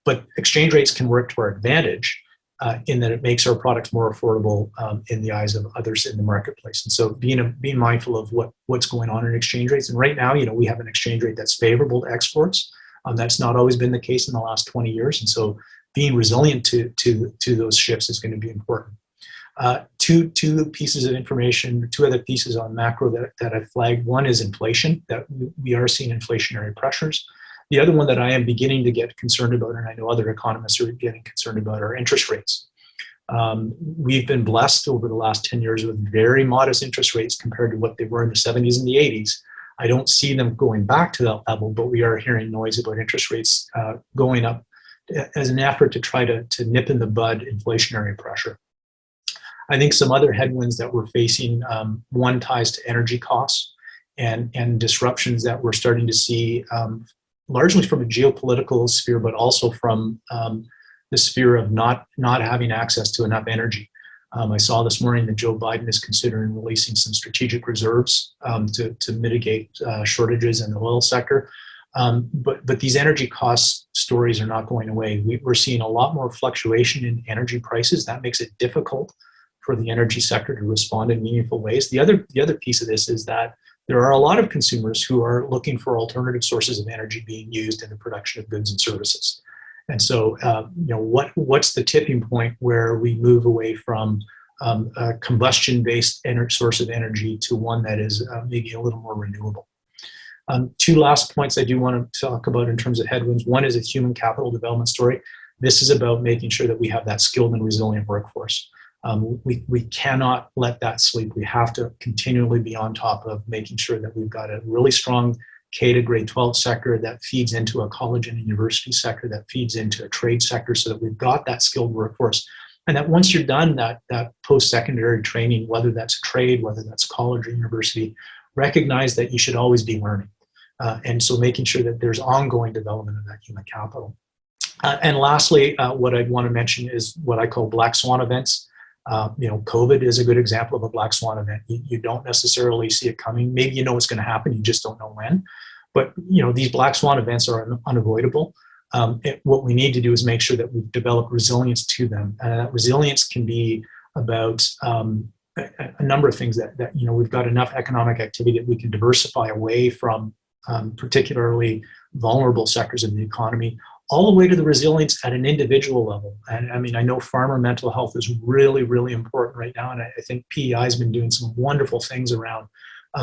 but exchange rates can work to our advantage in that it makes our products more affordable in the eyes of others in the marketplace. And so being mindful of what's going on in exchange rates. And right now, you know, we have an exchange rate that's favorable to exports. That's not always been the case in the last 20 years. And so being resilient to those shifts is going to be important. Two pieces of information, two other pieces on macro that I flagged. One is inflation, that we are seeing inflationary pressures. The other one that I am beginning to get concerned about, and I know other economists are getting concerned about, are interest rates. We've been blessed over the last 10 years with very modest interest rates compared to what they were in the 70s and the 80s. I don't see them going back to that level, but we are hearing noise about interest rates going up as an effort to try to nip in the bud inflationary pressure. I think some other headwinds that we're facing, one ties to energy costs and disruptions that we're starting to see largely from a geopolitical sphere, but also from this fear of not having access to enough energy. I saw this morning that Joe Biden is considering releasing some strategic reserves to mitigate shortages in the oil sector. But these energy cost stories are not going away. We're seeing a lot more fluctuation in energy prices. That makes it difficult for the energy sector to respond in meaningful ways. The other piece of this is that there are a lot of consumers who are looking for alternative sources of energy being used in the production of goods and services. And so, what's the tipping point where we move away from a combustion-based source of energy to one that is maybe a little more renewable? Two last points I do want to talk about in terms of headwinds. One is a human capital development story. This is about making sure that we have that skilled and resilient workforce. We cannot let that sleep. We have to continually be on top of making sure that we've got a really strong K to grade 12 sector that feeds into a college and university sector, that feeds into a trade sector, so that we've got that skilled workforce. And that once you're done that post-secondary training, whether that's a trade, whether that's college or university, recognize that you should always be learning. And so making sure that there's ongoing development of that human capital. And lastly, what I'd want to mention is what I call black swan events. COVID is a good example of a black swan event. You don't necessarily see it coming. Maybe you know what's going to happen, you just don't know when. But these black swan events are unavoidable. What we need to do is make sure that we develop resilience to them. And that resilience can be about a number of things that we've got enough economic activity that we can diversify away from particularly vulnerable sectors of the economy, all the way to the resilience at an individual level. And I mean, I know farmer mental health is really, really important right now. And I think PEI has been doing some wonderful things around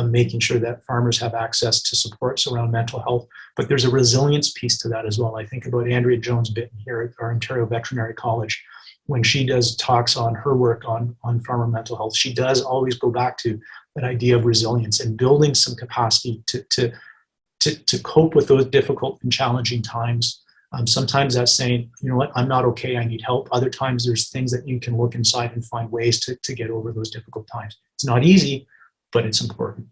making sure that farmers have access to supports around mental health. But there's a resilience piece to that as well. I think about Andrea Jones-Bitten here at our Ontario Veterinary College. When she does talks on her work on farmer mental health, she does always go back to that idea of resilience and building some capacity to cope with those difficult and challenging times. Sometimes that's saying, you know what, I'm not okay, I need help. Other times there's things that you can look inside and find ways to get over those difficult times. It's not easy, but it's important.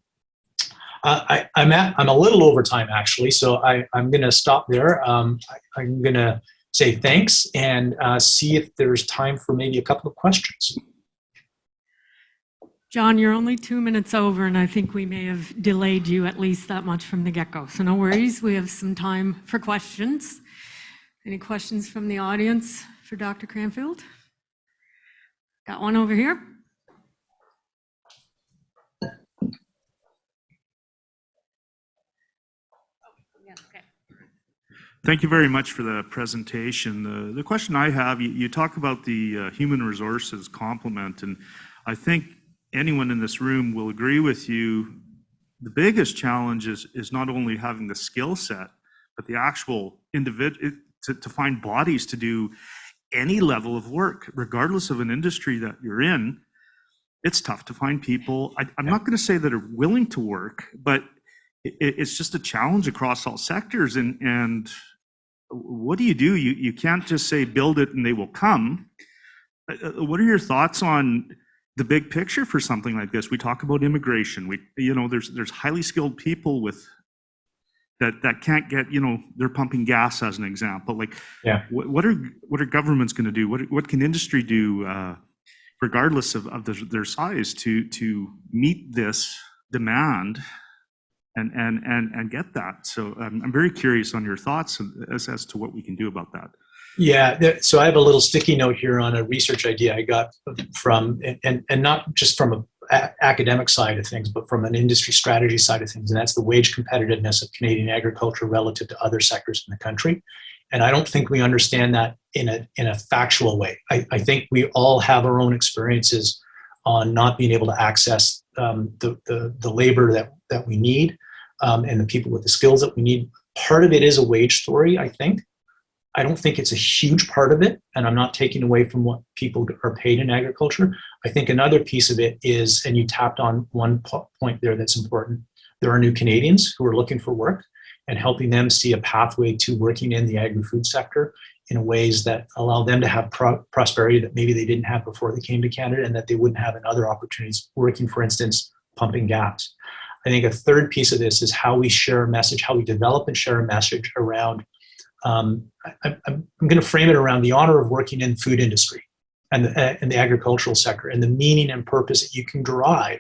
I'm a little over time actually, so I'm going to stop there. I'm going to say thanks and see if there's time for maybe a couple of questions. John, you're only 2 minutes over, and I think we may have delayed you at least that much from the get-go. So no worries, we have some time for questions. Any questions from the audience for Dr. Cranfield? Got one over here. Thank you very much for the presentation. The question I have, you talk about the human resources complement, and I think anyone in this room will agree with you. The biggest challenge is not only having the skill set, but the actual individual, to find bodies to do any level of work, regardless of an industry that you're in. It's tough to find people. I'm not going to say that are willing to work, but it's just a challenge across all sectors. And what do? You can't just say build it and they will come. What are your thoughts on the big picture for something like this? We talk about immigration. There's highly skilled people with that can't get, they're pumping gas as an example. Like, yeah. What are governments going to do? What can industry do, regardless of their size, to meet this demand and get that? So I'm very curious on your thoughts as to what we can do about that. Yeah, so I have a little sticky note here on a research idea I got from, and not just from an academic side of things, but from an industry strategy side of things, and that's the wage competitiveness of Canadian agriculture relative to other sectors in the country. And I don't think we understand that in a factual way. I think we all have our own experiences on not being able to access the labor that we need and the people with the skills that we need. Part of it is a wage story, I think. I don't think it's a huge part of it, and I'm not taking away from what people are paid in agriculture. I think another piece of it is, and you tapped on one point there that's important, there are new Canadians who are looking for work and helping them see a pathway to working in the agri-food sector in ways that allow them to have prosperity that maybe they didn't have before they came to Canada and that they wouldn't have in other opportunities, working, for instance, pumping gas. I think a third piece of this is how we share a message, how we develop and share a message around I'm going to frame it around the honor of working in the food industry and the agricultural sector, and the meaning and purpose that you can derive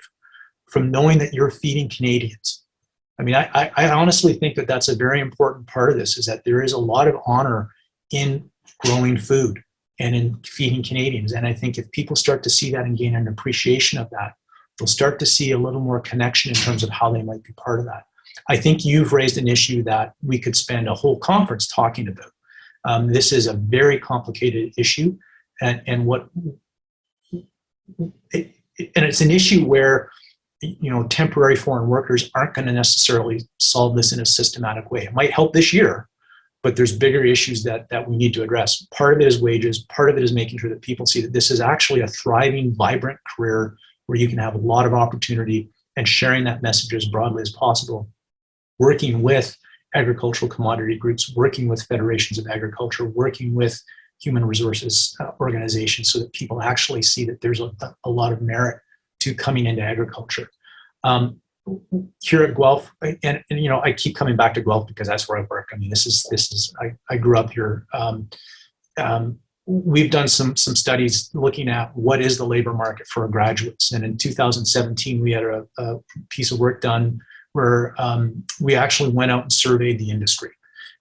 from knowing that you're feeding Canadians. I mean, I honestly think that that's a very important part of this, is that there is a lot of honor in growing food and in feeding Canadians. And I think if people start to see that and gain an appreciation of that, they'll start to see a little more connection in terms of how they might be part of that. I think you've raised an issue that we could spend a whole conference talking about. This is a very complicated issue, and it's an issue where, you know, temporary foreign workers aren't going to necessarily solve this in a systematic way. It might help this year, but there's bigger issues that we need to address. Part of it is wages. Part of it is making sure that people see that this is actually a thriving, vibrant career where you can have a lot of opportunity, and sharing that message as broadly as possible. Working with agricultural commodity groups, working with federations of agriculture, working with human resources organizations, so that people actually see that there's a lot of merit to coming into agriculture. Here at Guelph, and you know, I keep coming back to Guelph because that's where I work. I mean, I grew up here. We've done some studies looking at what is the labor market for graduates. And in 2017, we had a piece of work done where we actually went out and surveyed the industry.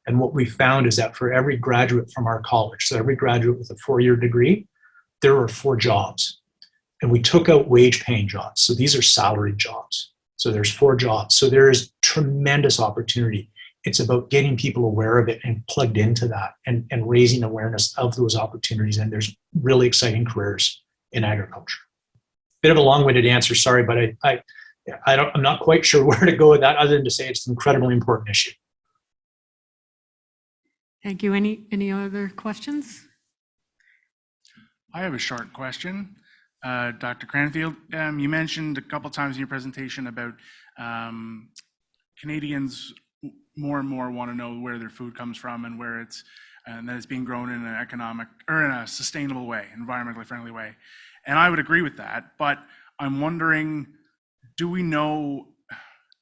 And what we found is that for every graduate from our college, so every graduate with a 4-year degree, there were 4 jobs. And we took out wage-paying jobs. So these are salaried jobs. So there's 4 jobs. So there is tremendous opportunity. It's about getting people aware of it and plugged into that, and raising awareness of those opportunities. And there's really exciting careers in agriculture. Bit of a long-winded answer, sorry, but I'm not quite sure where to go with that, other than to say it's an incredibly important issue. Thank you. Any other questions? I have a short question. Dr. Cranfield, you mentioned a couple times in your presentation about Canadians more and more want to know where their food comes from, and that it's being grown in an economic or in a sustainable way, environmentally friendly way. And I would agree with that, but I'm wondering, do we know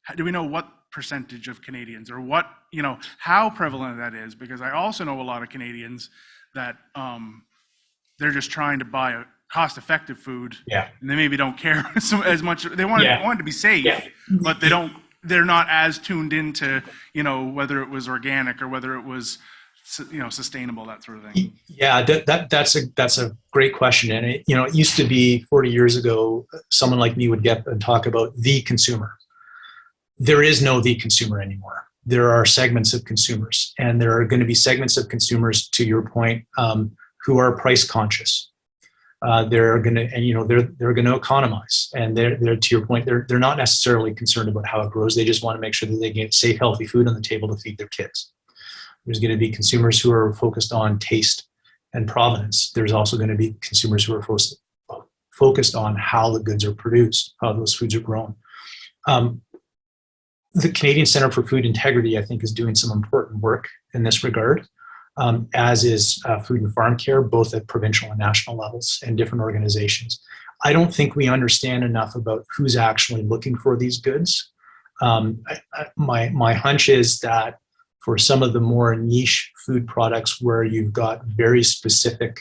what percentage of Canadians, or what, you know, how prevalent that is? Because I also know a lot of Canadians that they're just trying to buy a cost-effective food, Yeah. and they maybe don't care as much. They want it to be safe, but they're not as tuned into, you know, whether it was organic or whether it was, you know, sustainable, that sort of thing. Yeah, that's a great question. And it used to be 40 years ago, someone like me would get and talk about the consumer. There is no the consumer anymore. There are segments of consumers, and there are going to be segments of consumers, to your point, who are price conscious. They're going to economize, and they're to your point, they're not necessarily concerned about how it grows. They just want to make sure that they get safe, healthy food on the table to feed their kids. There's going to be consumers who are focused on taste and provenance. There's also going to be consumers who are focused on how the goods are produced, how those foods are grown. The Canadian Centre for Food Integrity, I think, is doing some important work in this regard, as is Food and Farm Care, both at provincial and national levels, and different organizations. I don't think we understand enough about who's actually looking for these goods. My hunch is that for some of the more niche food products where you've got very specific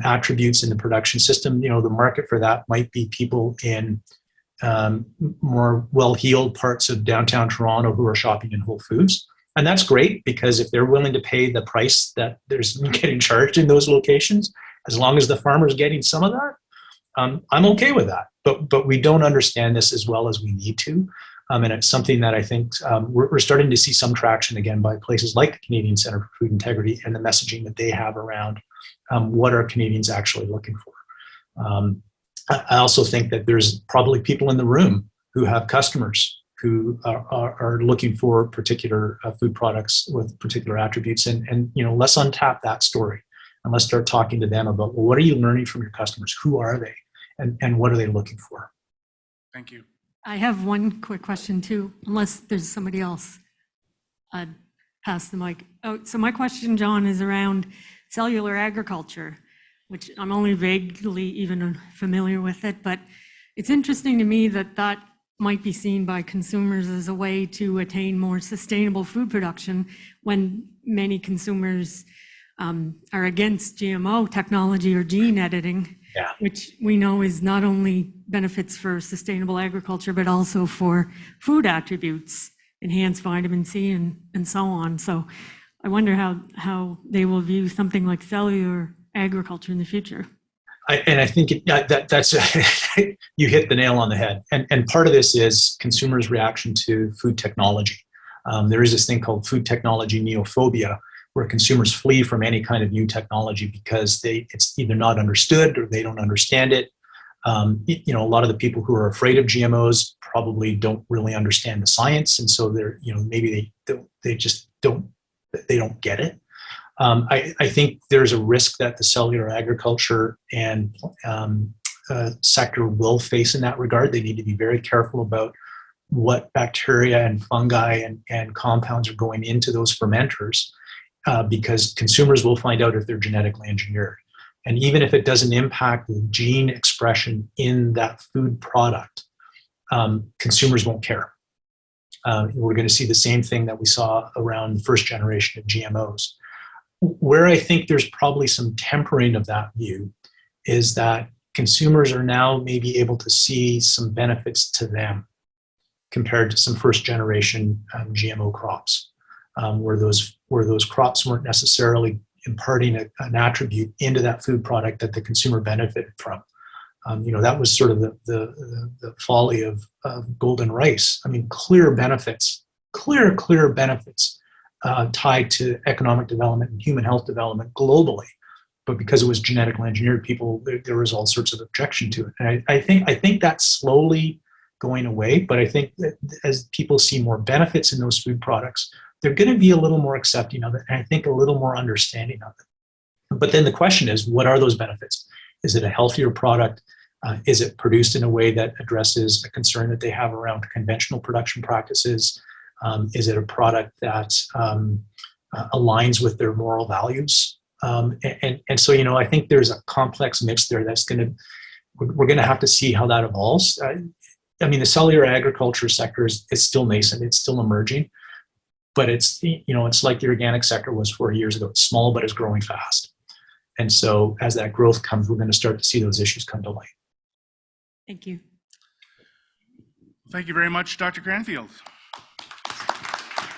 attributes in the production system, you know, the market for that might be people in more well-heeled parts of downtown Toronto who are shopping in Whole Foods. And that's great, because if they're willing to pay the price that there's getting charged in those locations, as long as the farmer's getting some of that, I'm okay with that. But we don't understand this as well as we need to. And it's something that I think we're starting to see some traction again by places like the Canadian Centre for Food Integrity, and the messaging that they have around what are Canadians actually looking for. I also think that there's probably people in the room who have customers who are looking for particular food products with particular attributes, and you know, let's untap that story, and let's start talking to them about, well, what are you learning from your customers? Who are they, and what are they looking for? Thank you. I have one quick question too, unless there's somebody else. I'd pass the mic. Oh, so my question, John, is around cellular agriculture, which I'm only vaguely even familiar with it, but it's interesting to me that might be seen by consumers as a way to attain more sustainable food production when many consumers are against GMO technology or gene editing, Yeah. which we know is not only benefits for sustainable agriculture, but also for food attributes, enhanced vitamin C and so on. So I wonder how they will view something like cellular agriculture in the future. I think that's you hit the nail on the head. And part of this is consumers' reaction to food technology. There is this thing called food technology neophobia, where consumers flee from any kind of new technology because it's either not understood or they don't understand it. A lot of the people who are afraid of GMOs probably don't really understand the science, and so they're maybe they just don't get it. I think there's a risk that the cellular agriculture and sector will face in that regard. They need to be very careful about what bacteria and fungi and compounds are going into those fermenters, because consumers will find out if they're genetically engineered. And even if it doesn't impact the gene expression in that food product, consumers won't care. We're going to see the same thing that we saw around the first generation of GMOs. Where I think there's probably some tempering of that view is that consumers are now maybe able to see some benefits to them compared to some first generation GMO crops, where those crops weren't necessarily imparting an attribute into that food product that the consumer benefited from. That was sort of the folly of golden rice. I mean, clear benefits tied to economic development and human health development globally. But because it was genetically engineered, there was all sorts of objection to it. And I think that's slowly going away. But I think that as people see more benefits in those food products, they're going to be a little more accepting of it, and I think a little more understanding of it. But then the question is, what are those benefits? Is it a healthier product? Is it produced in a way that addresses a concern that they have around conventional production practices? Is it a product that aligns with their moral values? And so, I think there's a complex mix there we're going to have to see how that evolves. I mean, the cellular agriculture sector is still nascent. It's still emerging. But it's like the organic sector was 4 years ago. It's small, but it's growing fast. And so as that growth comes, we're going to start to see those issues come to light. Thank you. Thank you very much, Dr. Cranfield.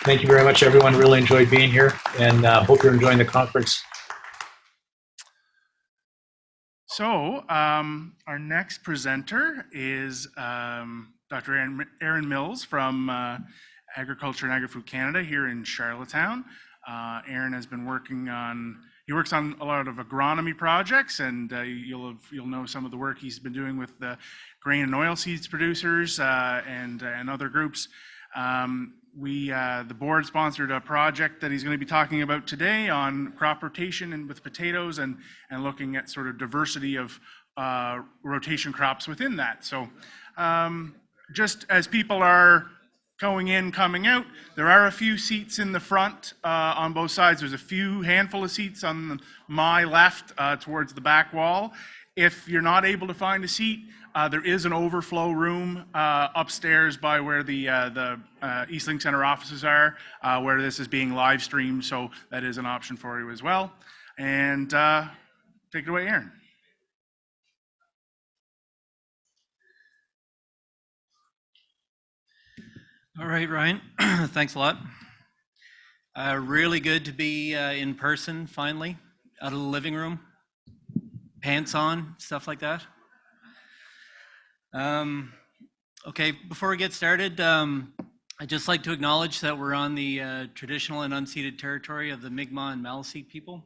Thank you very much, everyone. Really enjoyed being here, and hope you're enjoying the conference. So our next presenter is Dr. Aaron Mills from Agriculture and Agri-Food Canada here in Charlottetown. Aaron has been he works on a lot of agronomy projects, and you'll know some of the work he's been doing with the grain and oilseeds producers and other groups. The board sponsored a project that he's going to be talking about today on crop rotation and with potatoes and looking at sort of diversity of rotation crops within that. So just as people are going in, coming out, there are a few seats in the front on both sides. There's a handful of seats on my left towards the back wall. If you're not able to find a seat, there is an overflow room upstairs by where the Eastlink Center offices are, where this is being live streamed, so that is an option for you as well. And take it away, Aaron. All right, Ryan, thanks a lot. Really good to be in person, finally, out of the living room, pants on, stuff like that. Okay, before we get started, I'd just like to acknowledge that we're on the traditional and unceded territory of the Mi'kmaq and Maliseet people.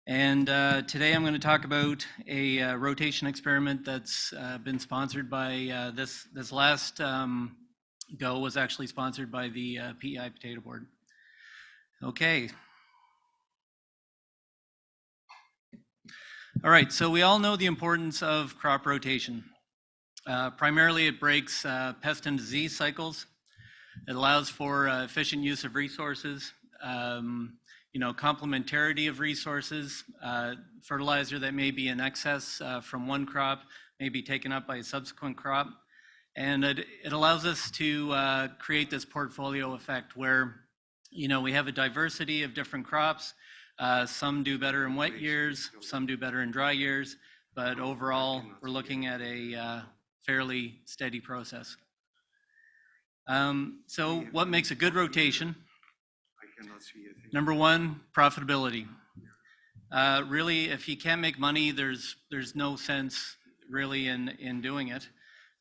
And today I'm going to talk about a rotation experiment that's been sponsored by this last go was actually sponsored by the PEI Potato Board. Okay. All right, so we all know the importance of crop rotation. Primarily, it breaks pest and disease cycles. It allows for efficient use of resources, complementarity of resources, fertilizer that may be in excess from one crop may be taken up by a subsequent crop. And it allows us to create this portfolio effect where, we have a diversity of different crops. Some do better in wet years, some do better in dry years, but overall, we're looking at a fairly steady process. So what makes a good rotation? Number one, profitability. Really, if you can't make money, there's no sense really in doing it.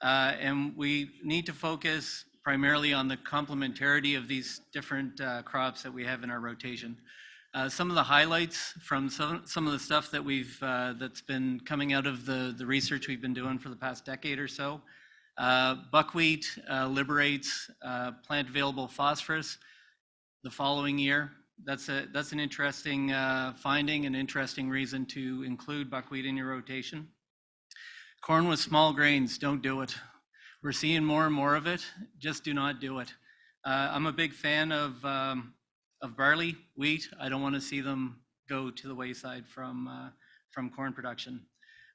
And we need to focus primarily on the complementarity of these different crops that we have in our rotation. Some of the highlights from some of the stuff that that's been coming out of the research we've been doing for the past decade or so. Buckwheat liberates plant available phosphorus the following year. That's an interesting finding, an interesting reason to include buckwheat in your rotation. Corn with small grains, don't do it. We're seeing more and more of it. Just do not do it. I'm a big fan of barley, wheat. I don't want to see them go to the wayside from corn production.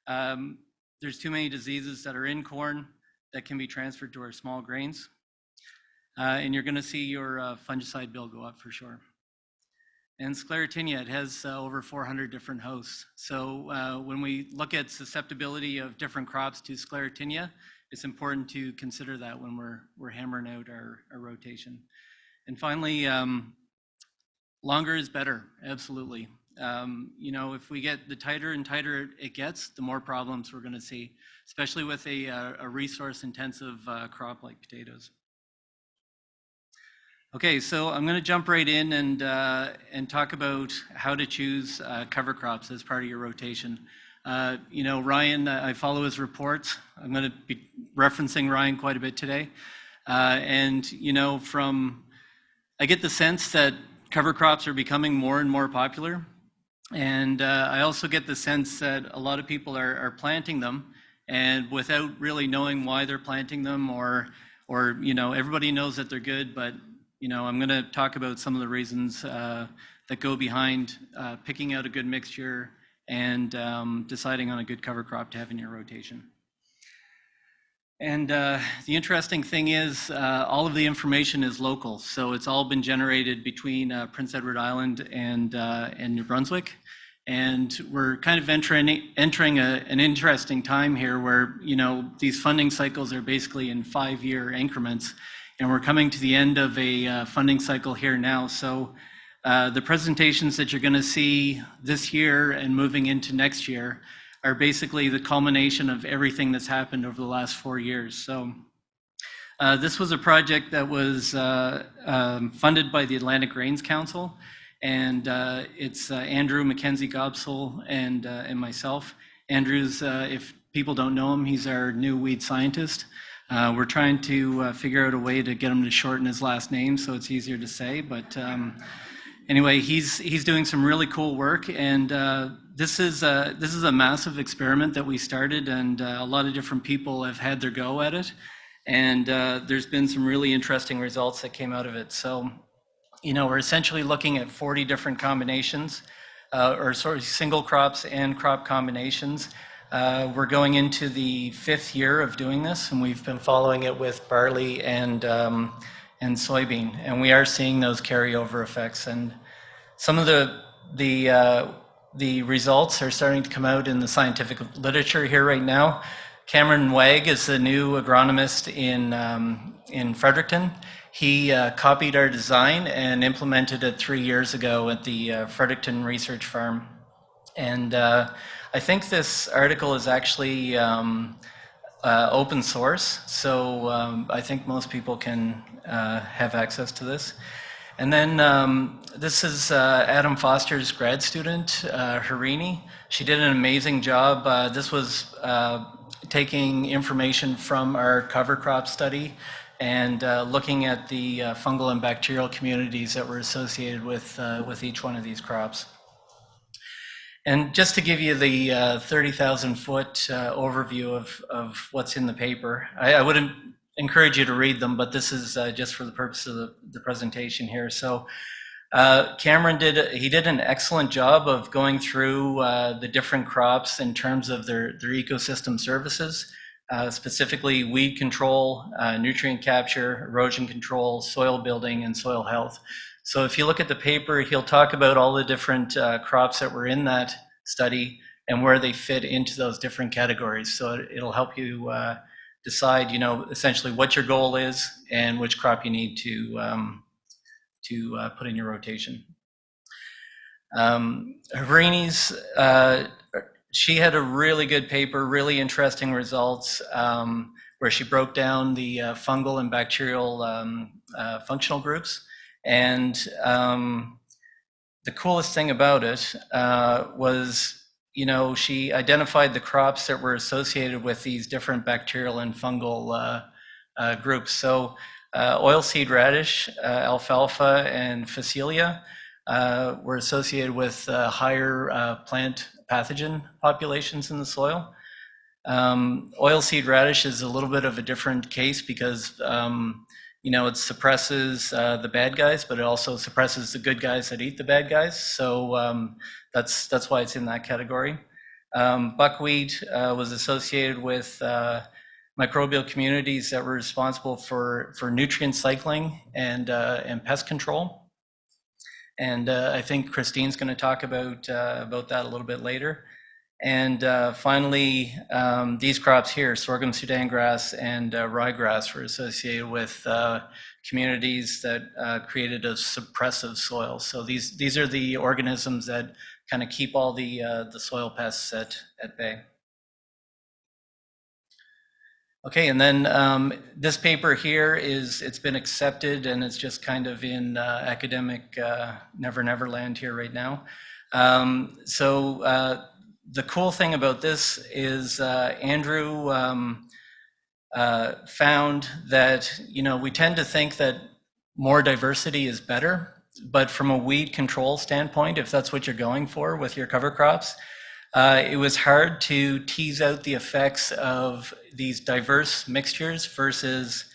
There's too many diseases that are in corn that can be transferred to our small grains. And you're going to see your fungicide bill go up for sure. And Sclerotinia, it has over 400 different hosts. So when we look at susceptibility of different crops to Sclerotinia, it's important to consider that when we're hammering out our rotation. And finally, longer is better, absolutely. If we get the tighter and tighter it gets, the more problems we're going to see, especially with a resource-intensive crop like potatoes. Okay, so I'm going to jump right in and talk about how to choose cover crops as part of your rotation. Ryan, I follow his reports. I'm going to be referencing Ryan quite a bit today. I get the sense that cover crops are becoming more and more popular. And I also get the sense that a lot of people are planting them and without really knowing why they're planting them or everybody knows that they're good, but I'm going to talk about some of the reasons that go behind picking out a good mixture and deciding on a good cover crop to have in your rotation. And the interesting thing is all of the information is local. So it's all been generated between Prince Edward Island and New Brunswick. And we're kind of entering an interesting time here where, these funding cycles are basically in 5-year increments. And we're coming to the end of a funding cycle here now. So the presentations that you're going to see this year and moving into next year are basically the culmination of everything that's happened over the last 4 years. So this was a project that was funded by the Atlantic Grains Council, and it's Andrew Mackenzie Gobsel and myself. Andrew's, if people don't know him, he's our new weed scientist. We're trying to figure out a way to get him to shorten his last name so it's easier to say, but anyway, he's doing some really cool work, and this is a massive experiment that we started, and a lot of different people have had their go at it, and there's been some really interesting results that came out of it. So, we're essentially looking at 40 different combinations, single crops and crop combinations. We're going into the 5th year of doing this, and we've been following it with barley and soybean, and we are seeing those carryover effects. And some of the results are starting to come out in the scientific literature here right now. Cameron Wagg is the new agronomist in Fredericton. He copied our design and implemented it 3 years ago at the Fredericton Research Farm. And I think this article is actually open source, so I think most people can have access to this. And then this is Adam Foster's grad student, Harini. She did an amazing job. This was taking information from our cover crop study and looking at the fungal and bacterial communities that were associated with each one of these crops. And just to give you the 30,000-foot overview of what's in the paper, I wouldn't encourage you to read them, but this is just for the purpose of the presentation here. So Cameron did an excellent job of going through the different crops in terms of their ecosystem services. specifically weed control, nutrient capture, erosion control, soil building, and soil health. So if you look at the paper, he'll talk about all the different crops that were in that study and where they fit into those different categories. So it'll help you decide, essentially what your goal is and which crop you need to put in your rotation. Harini's, she had a really good paper, really interesting results, where she broke down the fungal and bacterial functional groups. And the coolest thing about it was, she identified the crops that were associated with these different bacterial and fungal groups. So oilseed radish, alfalfa, and phacelia were associated with higher plant pathogen populations in the soil. Oilseed radish is a little bit of a different case because it suppresses the bad guys, but it also suppresses the good guys that eat the bad guys. So that's why it's in that category. Buckwheat was associated with microbial communities that were responsible for nutrient cycling and pest control. And I think Christine's going to talk about that a little bit later. And finally, these crops here, sorghum, Sudan grass, and ryegrass, were associated with communities that created a suppressive soil. So these are the organisms that kind of keep all the soil pests at bay. Okay, and then this paper here it's been accepted and it's just kind of in academic never land here right now. The cool thing about this is Andrew found that, we tend to think that more diversity is better, but from a weed control standpoint, if that's what you're going for with your cover crops, it was hard to tease out the effects of these diverse mixtures versus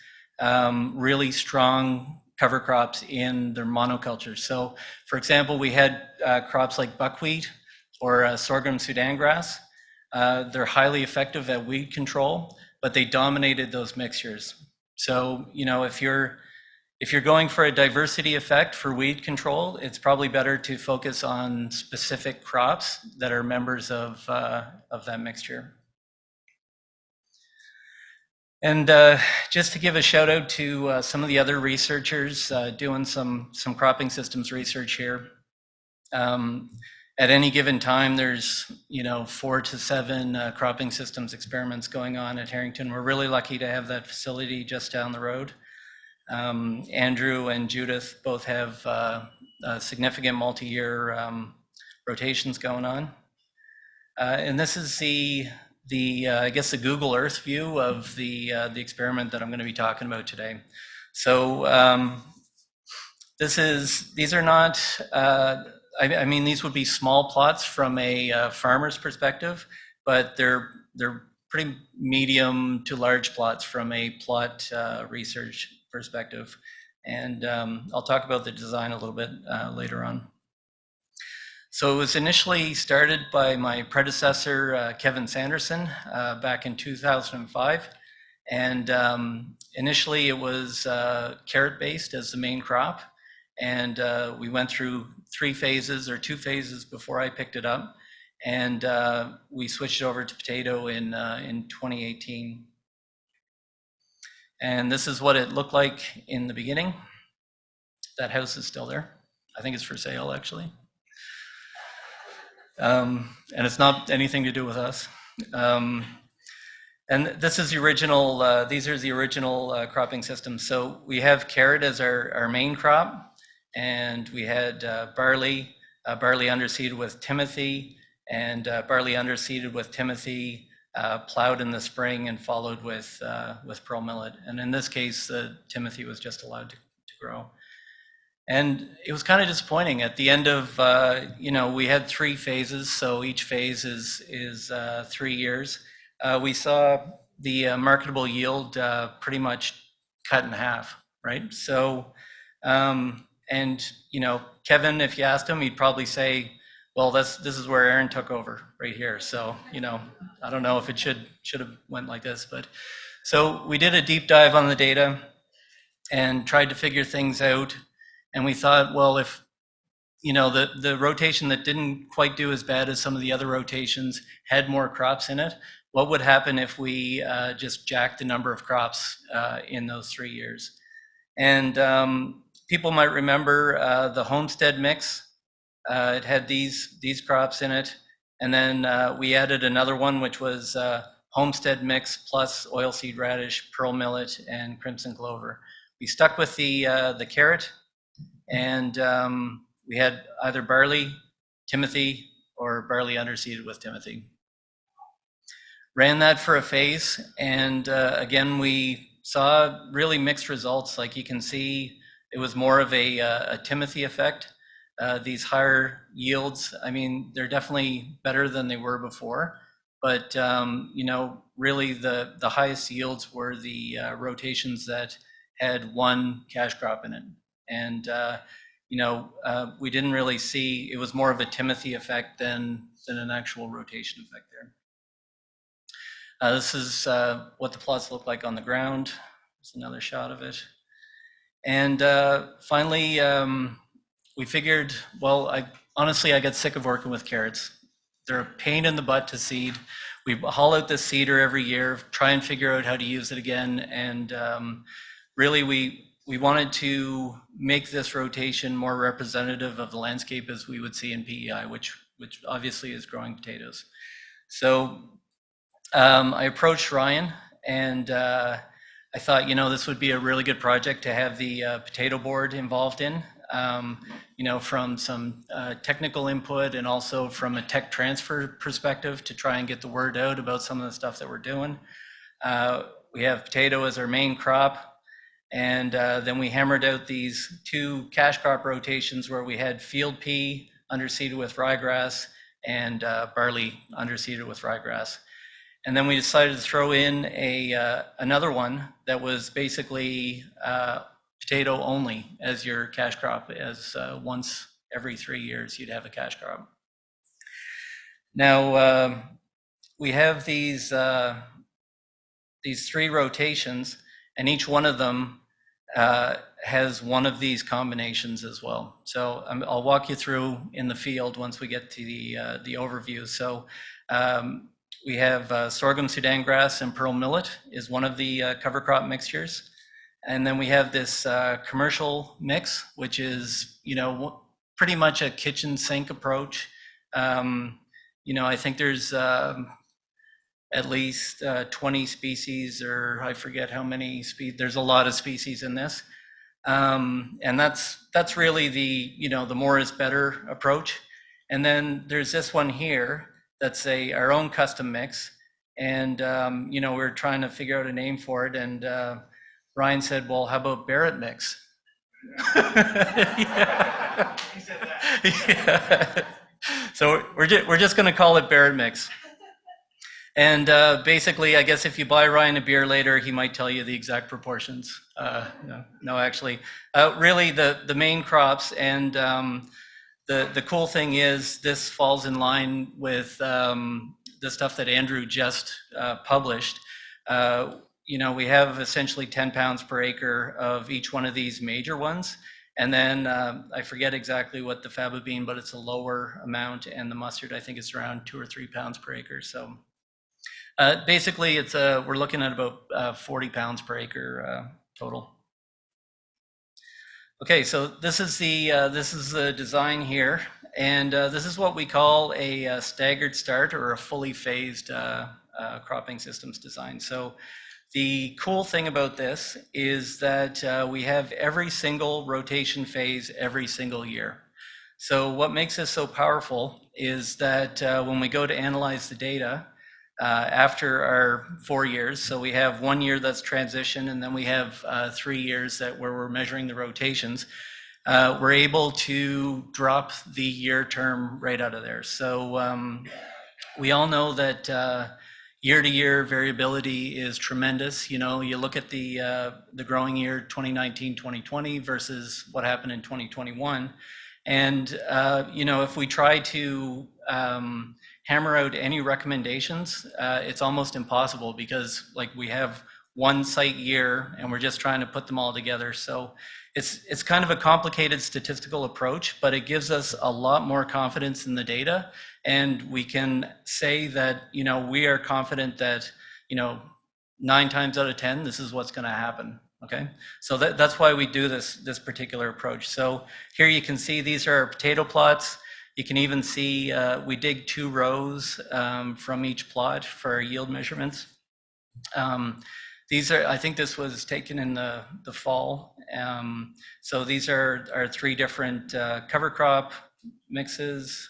really strong cover crops in their monocultures. So, for example, we had crops like buckwheat or sorghum Sudan grass. They're highly effective at weed control, but they dominated those mixtures. So, if you're going for a diversity effect for weed control, it's probably better to focus on specific crops that are members of that mixture. And just to give a shout out to some of the other researchers doing some cropping systems research here. At any given time, there's 4 to 7 cropping systems experiments going on at Harrington. We're really lucky to have that facility just down the road. Andrew and Judith both have significant multi-year rotations going on. And this is the I guess the Google Earth view of the experiment that I'm going to be talking about today. So these are not, I mean, these would be small plots from a farmer's perspective, but they're pretty medium to large plots from a plot research perspective. And I'll talk about the design a little bit later on. So it was initially started by my predecessor, Kevin Sanderson, back in 2005. And initially it was carrot-based as the main crop. And we went through 2 phases before I picked it up. And we switched over to potato in 2018. And this is what it looked like in the beginning. That house is still there. I think it's for sale, actually. And it's not anything to do with us. And this is the original, these are the original cropping systems. So we have carrot as our main crop, and we had barley underseeded with Timothy, and barley underseeded with Timothy, plowed in the spring and followed with pearl millet. And in this case, the Timothy was just allowed to grow. And it was kind of disappointing. At the end of, we had 3 phases, so each phase is 3 years. We saw the marketable yield pretty much cut in half, right? So, Kevin, if you asked him, he'd probably say, Well, this is where Aaron took over right here. So, I don't know if it should have went like this, but so we did a deep dive on the data and tried to figure things out. And we thought, well, if, the rotation that didn't quite do as bad as some of the other rotations had more crops in it, what would happen if we just jacked the number of crops in those 3 years? And people might remember the homestead mix. It had these crops in it. And then we added another one, which was homestead mix plus oilseed radish, pearl millet, and crimson clover. We stuck with the carrot, and we had either barley, timothy, or barley underseeded with timothy. Ran that for a phase, and again, we saw really mixed results. Like you can see, it was more of a timothy effect. These higher yields, I mean, they're definitely better than they were before, but really the highest yields were the rotations that had one cash crop in it. And we didn't really see, it was more of a timothy effect than an actual rotation effect there. This is what the plots look like on the ground. There's another shot of it. And finally, we figured, well, I got sick of working with carrots. They're a pain in the butt to seed. We haul out the seeder every year, try and figure out how to use it again. And really, we wanted to make this rotation more representative of the landscape as we would see in PEI, which obviously is growing potatoes. So I approached Ryan, and I thought, this would be a really good project to have the potato board involved in, from some technical input and also from a tech transfer perspective to try and get the word out about some of the stuff that we're doing. We have potato as our main crop. And then we hammered out these 2 cash crop rotations where we had field pea underseeded with ryegrass and barley underseeded with ryegrass. And then we decided to throw in another one that was basically potato only as your cash crop, as once every 3 years you'd have a cash crop. Now we have these 3 rotations, and each one of them has one of these combinations as well. So I'll walk you through in the field once we get to the overview. So we have sorghum Sudan grass and pearl millet is one of the cover crop mixtures. And then we have this commercial mix, which is, pretty much a kitchen sink approach. I think there's at least 20 species, or I forget how many species. There's a lot of species in this. And that's really the more is better approach. And then there's this one here that's our own custom mix. And, we're trying to figure out a name for it. And Ryan said, well, how about Barrett mix? Yeah. He said that. Yeah. So we're just going to call it Barrett mix. And basically, I guess if you buy Ryan a beer later, he might tell you the exact proportions. No, actually, really the main crops. And the cool thing is this falls in line with the stuff that Andrew just published. We have essentially 10 pounds per acre of each one of these major ones. And then I forget exactly what the faba bean, but it's a lower amount. And the mustard, I think it's around 2 or 3 pounds per acre. So basically, we're looking at about 40 pounds per acre total. Okay, so this is the design here, and this is what we call a staggered start or a fully phased cropping systems design. So the cool thing about this is that we have every single rotation phase every single year. So what makes this so powerful is that when we go to analyze the data, after our 4 years, so we have 1 year that's transition, and then we have 3 years where we're measuring the rotations, we're able to drop the year term right out of there. So we all know that year-to-year variability is tremendous. You look at the growing year 2019-2020 versus what happened in 2021, And, if we try to hammer out any recommendations, it's almost impossible because we have one site year and we're just trying to put them all together. So it's kind of a complicated statistical approach, but it gives us a lot more confidence in the data. And we can say that, we are confident that, 9 times out of 10, this is what's going to happen. Okay, so that's why we do this particular approach. So here you can see these are our potato plots. You can even see we dig 2 rows from each plot for our yield measurements. These are, I think this was taken in the fall. So these are our 3 different cover crop mixes.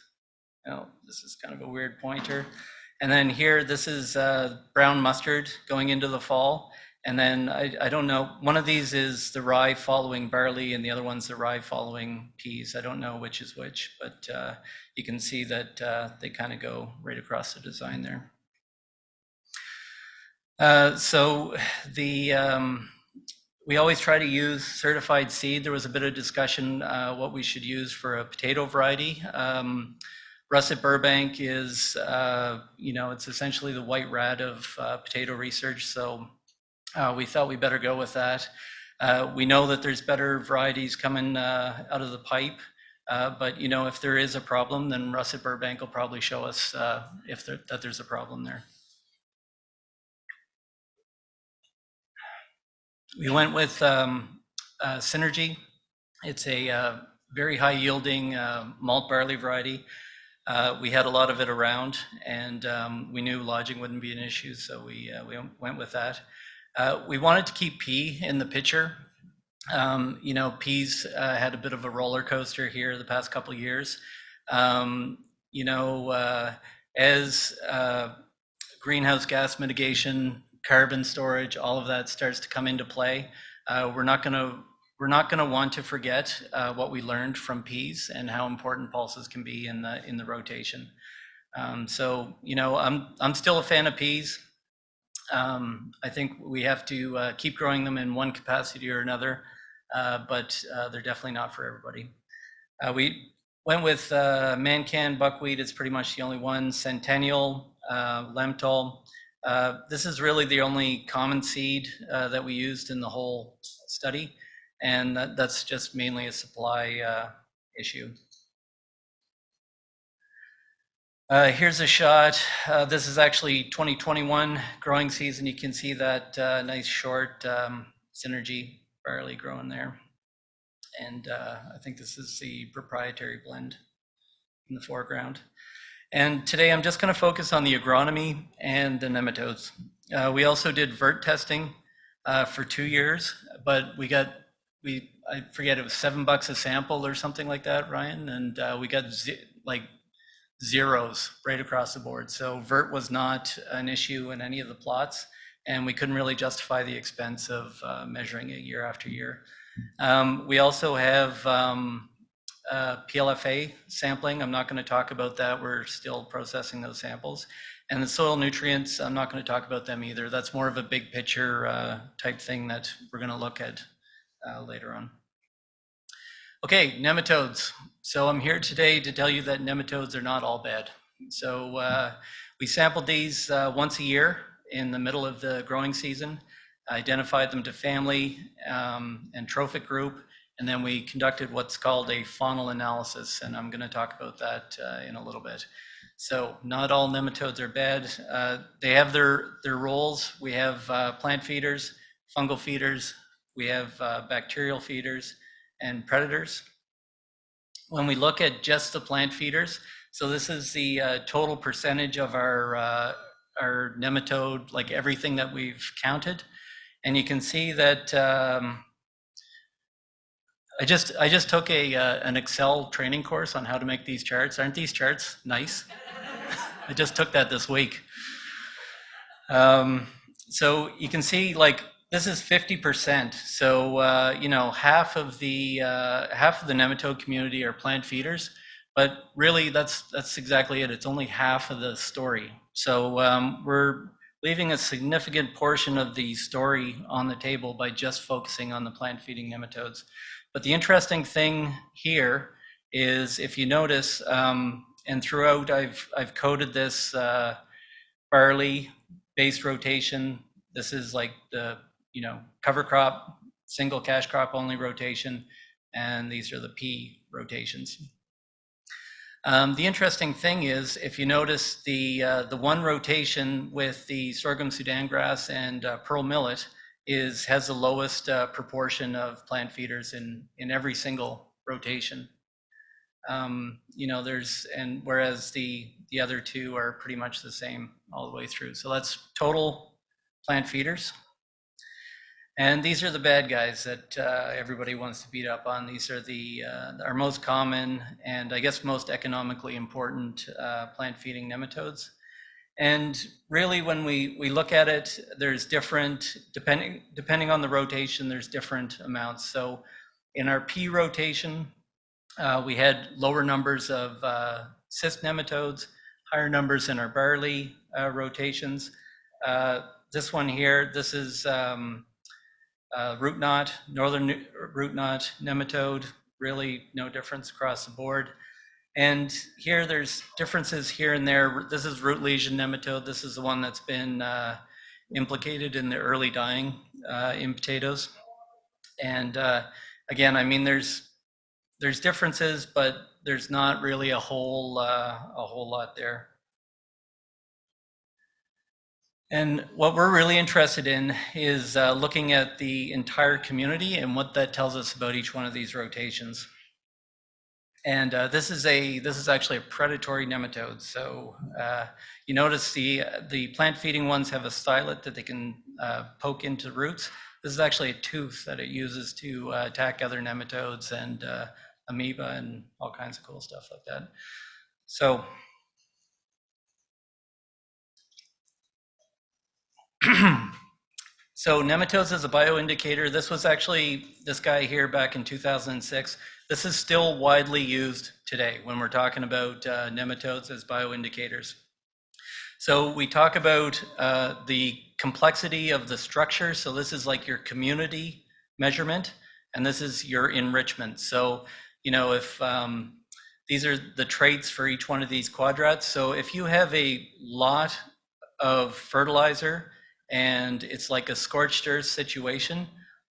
Oh, this is kind of a weird pointer. And then here, this is brown mustard going into the fall. And then I don't know, one of these is the rye following barley and the other one's the rye following peas. I don't know which is which, but you can see that they kind of go right across the design there. So we always try to use certified seed. There was a bit of discussion what we should use for a potato variety. Russet Burbank is, it's essentially the white rat of potato research. So we thought we better go with that. We know that there's better varieties coming out of the pipe, but if there is a problem, then Russet Burbank will probably show us that there's a problem there. We went with Synergy. It's a very high yielding malt barley variety. We had a lot of it around, and we knew lodging wouldn't be an issue, so we went with that. We wanted to keep pea in the picture. Peas had a bit of a roller coaster here the past couple of years. As greenhouse gas mitigation, carbon storage, all of that starts to come into play, we're not going to want to forget what we learned from peas and how important pulses can be in the rotation. I'm still a fan of peas. I think we have to keep growing them in one capacity or another, but they're definitely not for everybody. We went with Mancan buckwheat. It's pretty much the only one. Centennial, Lemtol. This is really the only common seed that we used in the whole study, and that's just mainly a supply issue. Here's a shot. This is actually 2021 growing season. You can see that nice short Synergy barley growing there. And I think this is the proprietary blend in the foreground. And today I'm just going to focus on the agronomy and the nematodes. We also did vert testing for 2 years, but I forget, it was $7 a sample or something like that, Ryan, and we got zeros right across the board. So vert was not an issue in any of the plots, and we couldn't really justify the expense of measuring it year after year. We also have PLFA sampling. I'm not going to talk about that. We're still processing those samples. And the soil nutrients, I'm not going to talk about them either. That's more of a big picture type thing that we're going to look at later on. Okay, nematodes. So I'm here today to tell you that nematodes are not all bad. So we sampled these once a year in the middle of the growing season, identified them to family and trophic group, and then we conducted what's called a faunal analysis, and I'm going to talk about that in a little bit. So not all nematodes are bad. They have their roles. We have plant feeders, fungal feeders, we have bacterial feeders, and predators. When we look at just the plant feeders, so this is the total percentage of our nematode, like everything that we've counted. And you can see that I just took an Excel training course on how to make these charts. Aren't these charts nice? I just took that this week. So you can see, like, this is 50%. So half of the nematode community are plant feeders, but really that's exactly it. It's only half of the story. So we're leaving a significant portion of the story on the table by just focusing on the plant feeding nematodes. But the interesting thing here is if you notice, and throughout I've coded this barley-based rotation. This is like the cover crop, single cash crop only rotation, and these are the pea rotations. The interesting thing is, if you notice the one rotation with the sorghum Sudan grass and pearl millet has the lowest proportion of plant feeders in every single rotation. Whereas the other two are pretty much the same all the way through. So that's total plant feeders. And these are the bad guys that everybody wants to beat up on. These are our most common and I guess most economically important plant feeding nematodes. And really, when we look at it, there's different, depending on the rotation, there's different amounts. So in our pea rotation, we had lower numbers of cyst nematodes, higher numbers in our barley rotations. This one here, this is root knot, northern root knot nematode, really no difference across the board. And here there's differences here and there. This is root lesion nematode. This is the one that's been implicated in the early dying in potatoes. And again, I mean, there's differences, but there's not really a whole lot there. And what we're really interested in is looking at the entire community and what that tells us about each one of these rotations. And this is actually a predatory nematode. So you notice the plant feeding ones have a stylet that they can poke into roots. This is actually a tooth that it uses to attack other nematodes and amoeba and all kinds of cool stuff like that. So so nematodes as a bioindicator, this was actually this guy here back in 2006. This is still widely used today when we're talking about nematodes as bioindicators. So we talk about the complexity of the structure. So this is like your community measurement, and this is your enrichment. So, if these are the traits for each one of these quadrats. So if you have a lot of fertilizer and it's like a scorched earth situation,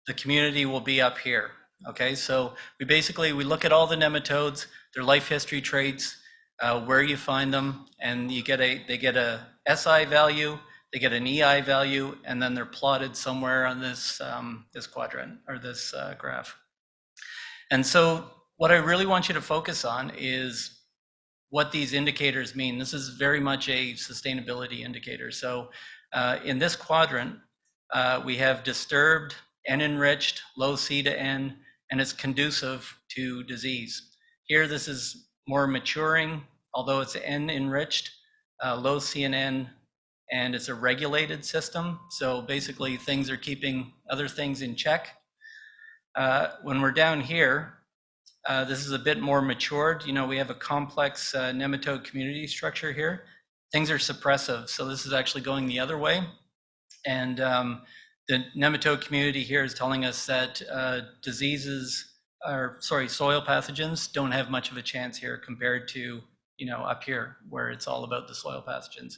the community will be up here. Okay, so we look at all the nematodes, their life history traits, where you find them, and they get a SI value, they get an EI value, and then they're plotted somewhere on this quadrant or this graph. And so what I really want you to focus on is what these indicators mean. This is very much a sustainability indicator. So in this quadrant, we have disturbed and enriched, low C to N, and it's conducive to disease. Here, this is more maturing, although it's N enriched, low C and N, and it's a regulated system. So basically, things are keeping other things in check. When we're down here, this is a bit more matured. We have a complex nematode community structure here. Things are suppressive, so this is actually going the other way. And the nematode community here is telling us that soil pathogens don't have much of a chance here compared to, up here where it's all about the soil pathogens.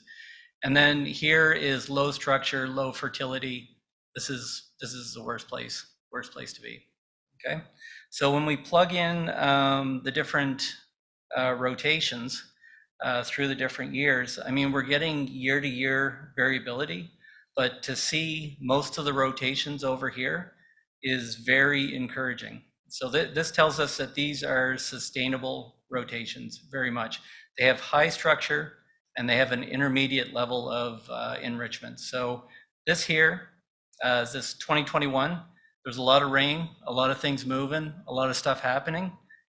And then here is low structure, low fertility. This is the worst place to be. Okay, so when we plug in the different rotations through the different years, I mean, we're getting year-to-year variability. But to see most of the rotations over here is very encouraging. So this tells us that these are sustainable rotations, very much. They have high structure and they have an intermediate level of enrichment. So this here, this 2021, there's a lot of rain, a lot of things moving, a lot of stuff happening,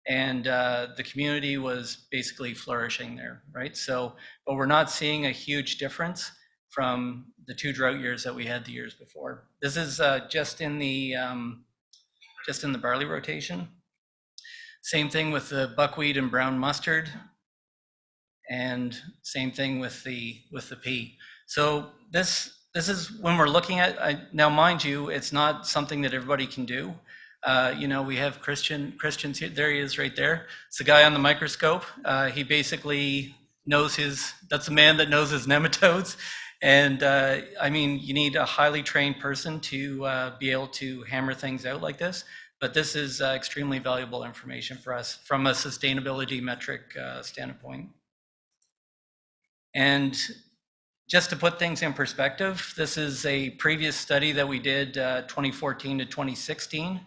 and the community was basically flourishing there, right? So, but we're not seeing a huge difference from the 2 drought years that we had the years before. This is just in the barley rotation. Same thing with the buckwheat and brown mustard, and same thing with the pea. So this is when we're looking at now, mind you, it's not something that everybody can do. We have Christian's here. There he is right there. It's the guy on the microscope. He basically that's a man that knows his nematodes. And you need a highly trained person to be able to hammer things out like this. But this is extremely valuable information for us from a sustainability metric standpoint. And just to put things in perspective, this is a previous study that we did 2014 to 2016.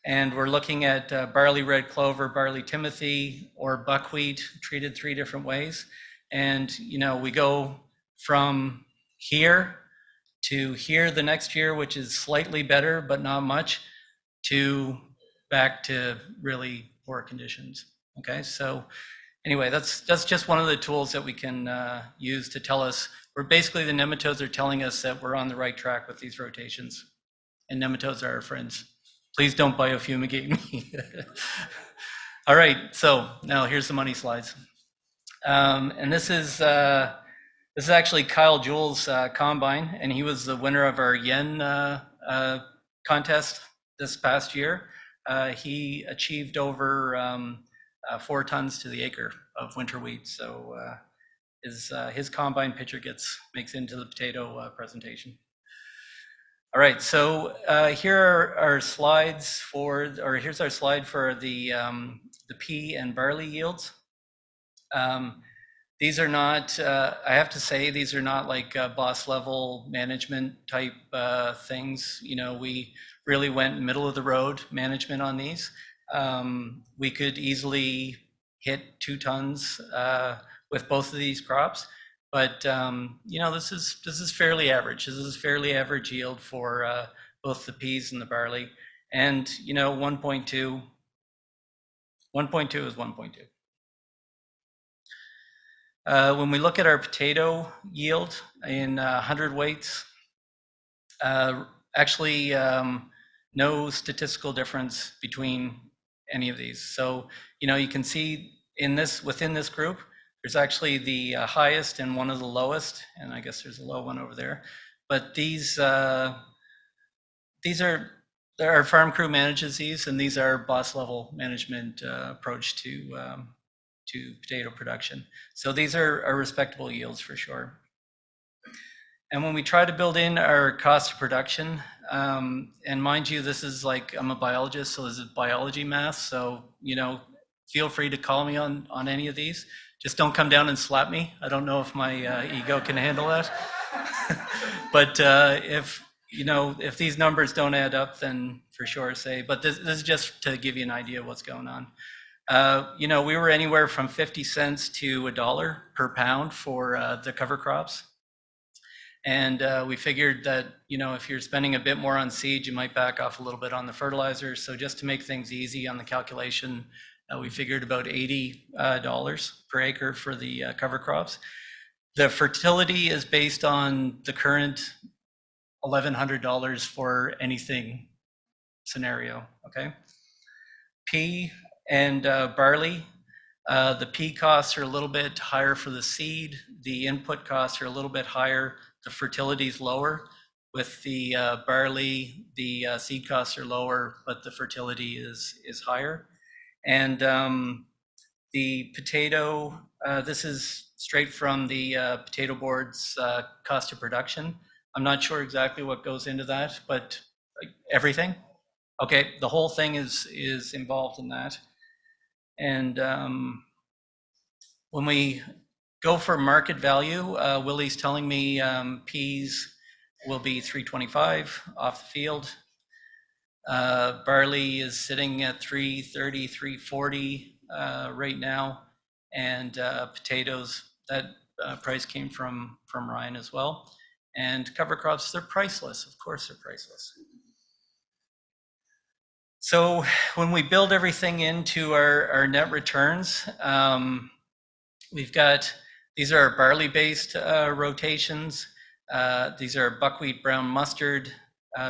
And we're looking at barley red clover, barley timothy, or buckwheat treated 3 different ways. And, we go from here to here the next year, which is slightly better, but not much, to back to really poor conditions. Okay, so anyway, that's just one of the tools that we can use to tell us, where basically the nematodes are telling us that we're on the right track with these rotations. And nematodes are our friends. Please don't biofumigate me. All right, so now here's the money slides. And this is actually Kyle Jewell's combine, and he was the winner of our yen contest this past year. He achieved over 4 tons to the acre of winter wheat. So his combine picture makes into the potato presentation. All right, so here are our slides here's our slide for the pea and barley yields. These are not, I have to say, these are not like boss level management type things. We really went middle of the road management on these. We could easily hit 2 tons with both of these crops, but this is fairly average. This is fairly average yield for both the peas and the barley. And 1.2 is 1.2. When we look at our potato yield in 100 weights, actually no statistical difference between any of these. So, you can see within this group, there's actually the highest and one of the lowest, and I guess there's a low one over there. But these are, our farm crew manages these, and these are boss level management approach to potato production. So these are respectable yields for sure. And when we try to build in our cost of production, and mind you, this is like, I'm a biologist, so this is biology math. So, feel free to call me on any of these. Just don't come down and slap me. I don't know if my ego can handle that. But if these numbers don't add up, then for sure say, but this is just to give you an idea of what's going on. We were anywhere from 50 cents to $1 per pound for the cover crops. And we figured that, if you're spending a bit more on seed, you might back off a little bit on the fertilizer. So just to make things easy on the calculation, we figured about $80 per acre for the cover crops. The fertility is based on the current $1,100 for anything scenario, okay? Pea and barley, the pea costs are a little bit higher for the seed. The input costs are a little bit higher. The fertility is lower. With the barley, the seed costs are lower, but the fertility is higher. And the potato, this is straight from the potato board's cost of production. I'm not sure exactly what goes into that, but everything. Okay, the whole thing is involved in that. And when we go for market value, Willie's telling me peas will be $325 off the field. Barley is sitting at $330, $340 right now, and potatoes, that price came from Ryan as well. And cover crops, they're priceless. Of course, they're priceless. So when we build everything into our net returns, we've got, these are our barley-based rotations. These are buckwheat brown mustard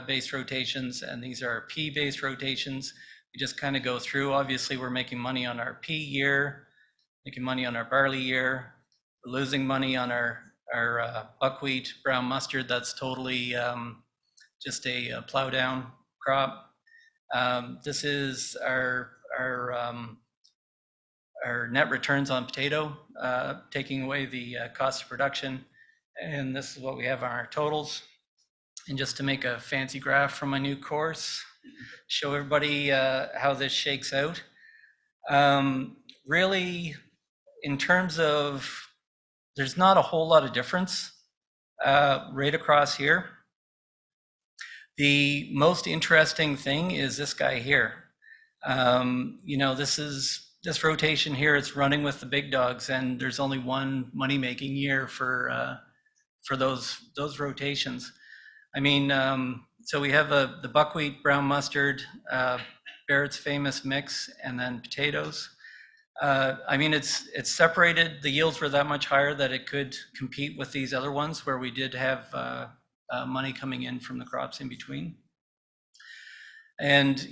based rotations, and these are our pea-based rotations. We just kind of go through. Obviously, we're making money on our pea year, making money on our barley year. We're losing money on our buckwheat brown mustard. That's totally just a plow down crop. This is our net returns on potato, taking away the cost of production. And this is what we have on our totals. And just to make a fancy graph from my new course, show everybody how this shakes out. Really, in terms of, there's not a whole lot of difference right across here. The most interesting thing is this guy here. This rotation here, it's running with the big dogs, and there's only one money-making year for those rotations. I mean, so we have the buckwheat, brown mustard, Barrett's famous mix, and then potatoes. I mean, it's separated. The yields were that much higher that it could compete with these other ones where we did have money coming in from the crops in between. And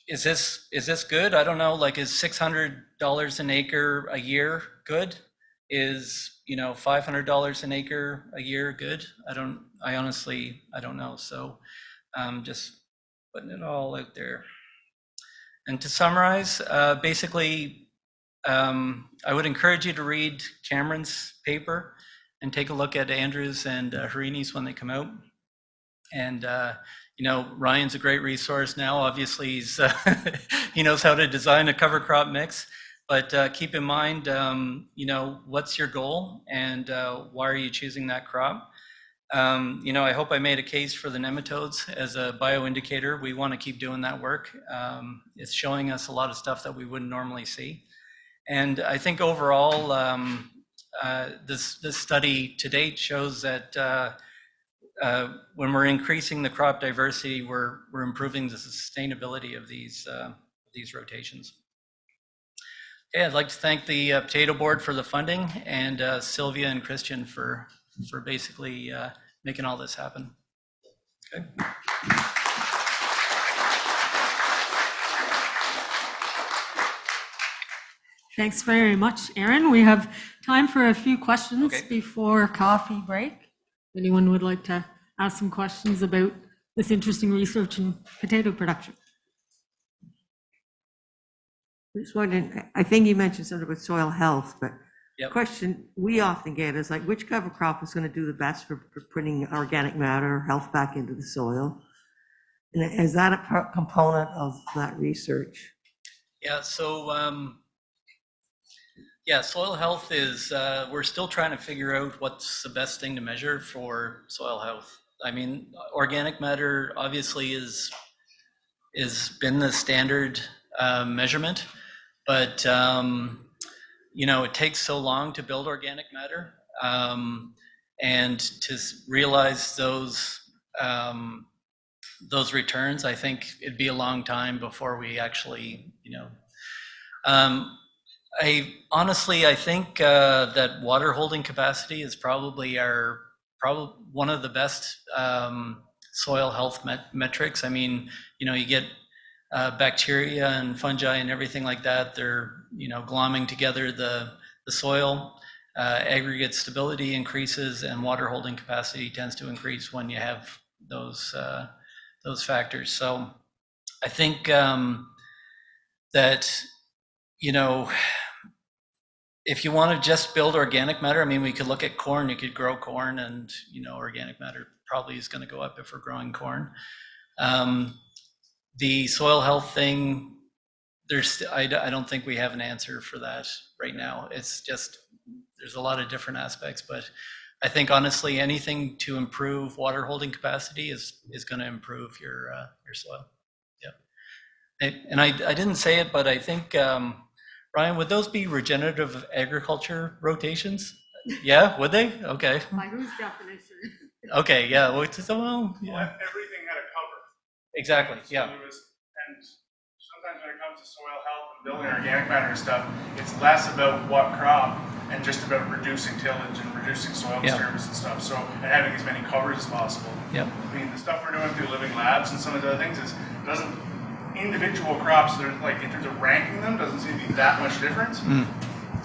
is this good? I don't know. Like, is $600 an acre a year good? Is $500 an acre a year good? I honestly don't know. So just putting it all out there. And to summarize, basically, I would encourage you to read Cameron's paper and take a look at Andrew's and Harini's when they come out. And Ryan's a great resource now. Obviously, he's he knows how to design a cover crop mix. But keep in mind, what's your goal and why are you choosing that crop? I hope I made a case for the nematodes as a bioindicator. We want to keep doing that work. It's showing us a lot of stuff that we wouldn't normally see. And I think overall, this study to date shows that when we're increasing the crop diversity, we're improving the sustainability of these rotations. Okay, I'd like to thank the Potato Board for the funding and Sylvia and Christian for basically making all this happen. Okay. Thanks very much, Aaron. We have time for a few questions before coffee break. Anyone would like to ask some questions about this interesting research in potato production? Just wondering, I think you mentioned something about soil health, but Yep. question we often get is like, which cover crop is going to do the best for putting organic matter, health back into the soil? And is that a component of that research? Yeah, so soil health is, we're still trying to figure out what's the best thing to measure for soil health. I mean, organic matter obviously is been the standard measurement, but it takes so long to build organic matter, and to realize those returns, I think it'd be a long time before we actually, I think that water holding capacity is probably one of the best soil health metrics. I mean, you get bacteria and fungi and everything like that. They're glomming together the soil. Aggregate stability increases, and water holding capacity tends to increase when you have those factors. So I think that if you want to just build organic matter, I mean, we could look at corn. You could grow corn, and organic matter probably is going to go up if we're growing corn. The soil health thing, I don't think we have an answer for that right now. It's just, there's a lot of different aspects, but I think honestly, anything to improve water holding capacity is going to improve your soil. Yeah. And I didn't say it, but I think, Ryan, would those be regenerative agriculture rotations? Yeah, would they? Okay. By whose definition? Okay, yeah. Well, Everything had a cover. Exactly, So yeah. and sometimes when it comes to soil health and building organic matter and stuff, it's less about what crop and just about reducing tillage and reducing soil disturbance and stuff. So, and having as many covers as possible. Yeah. I mean, the stuff we're doing through living labs and some of the other things doesn't individual crops, they're like in terms of ranking them, doesn't seem to be that much difference.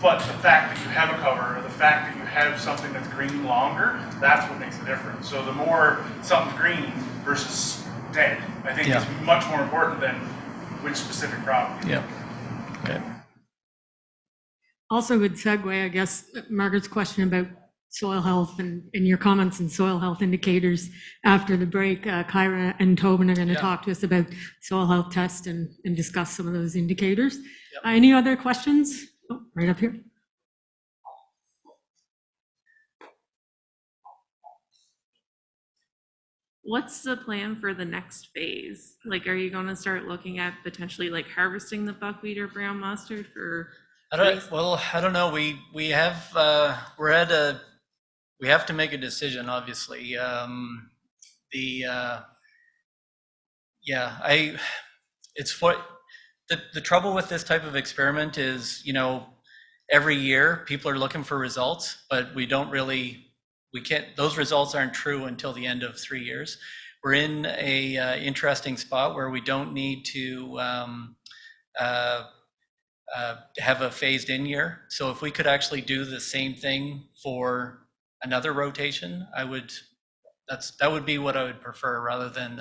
But the fact that you have a cover, or the fact that you have something that's green longer, that's what makes the difference. So the more something's green versus dead, I think Yeah. is much more important than which specific crop. Yeah. Okay. Also, good segue, I guess, Margaret's question about soil health and your comments and soil health indicators after the break. Kyra and Tobin are going to Yeah. talk to us about soil health tests and discuss some of those indicators. Yep. Any other questions? Oh, right up here. What's the plan for the next phase? Like, are you going to start looking at potentially like harvesting the buckwheat or brown mustard for? I don't know. We have we have to make a decision, obviously. It's for the trouble with this type of experiment is, every year people are looking for results, but we can't, those results aren't true until the end of 3 years. We're in a interesting spot where we don't need to have a phased in year. So if we could actually do the same thing for another rotation, that would be what I would prefer rather than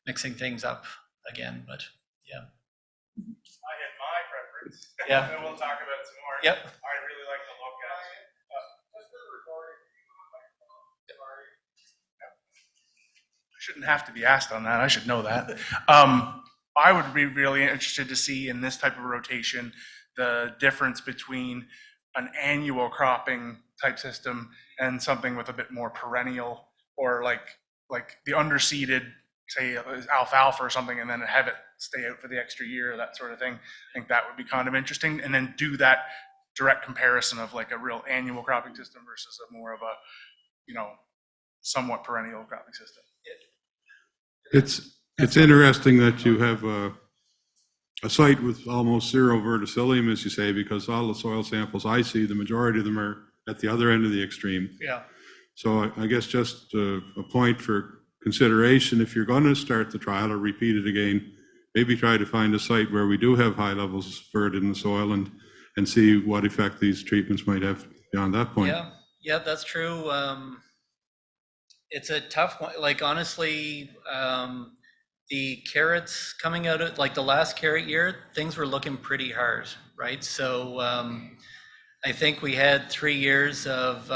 mixing things up again. But yeah. I had my preference. Yeah. And then we'll talk about it some more. Yep. I really like to look at. I shouldn't have to be asked on that. I should know that. I would be really interested to see in this type of rotation the difference between an annual cropping type system and something with a bit more perennial, or like the underseeded, say alfalfa or something, and then have it stay out for the extra year, that sort of thing. I think that would be kind of interesting, and then do that direct comparison of like a real annual cropping system versus a more of a, somewhat perennial cropping system. It's interesting that you have a site with almost zero verticillium, as you say, because all the soil samples I see, the majority of them are at the other end of the extreme. Yeah. So I guess just a point for consideration, if you're going to start the trial or repeat it again, maybe try to find a site where we do have high levels of vert in the soil and see what effect these treatments might have beyond that point. Yeah, that's true. It's a tough one. Like, honestly, the carrots coming out of like the last carrot year, things were looking pretty hard, right? So I think we had 3 years of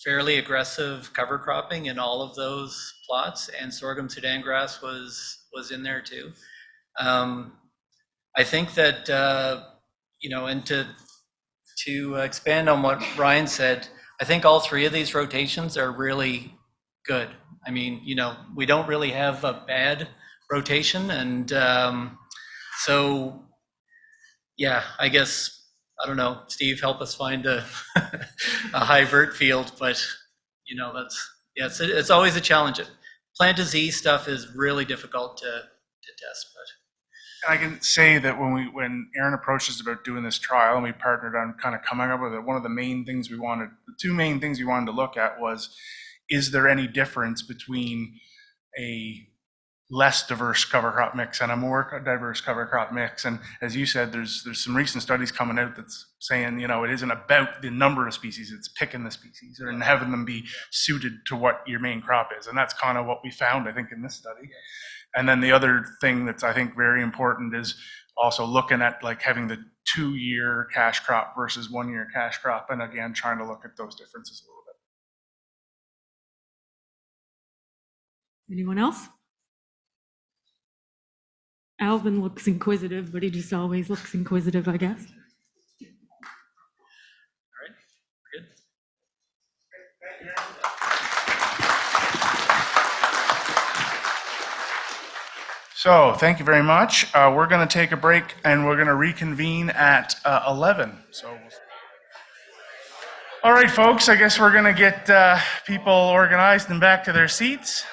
fairly aggressive cover cropping in all of those plots, and sorghum Sudan grass was in there too. I think that and to expand on what Ryan said, I think all 3 of these rotations are really good. I mean, we don't really have a bad rotation, and so yeah, I guess, I don't know, Steve, help us find a high vert field, but it's always a challenge. Plant disease stuff is really difficult to test, but I can say that when Aaron approached us about doing this trial and we partnered on kind of coming up with it, one of the two main things we wanted to look at was, is there any difference between a less diverse cover crop mix and a more diverse cover crop mix? And as you said, there's some recent studies coming out that's saying, it isn't about the number of species, it's picking the species and having them be suited to what your main crop is. And that's kind of what we found, I think, in this study. And then the other thing that's, I think, very important is also looking at like having the 2-year cash crop versus 1-year cash crop. And again, trying to look at those differences a little bit. Anyone else? Alvin looks inquisitive, but he just always looks inquisitive, I guess. all right, good. So thank you very much. We're going to take a break and we're going to reconvene at 11. So, all right, folks, I guess we're going to get people organized and back to their seats.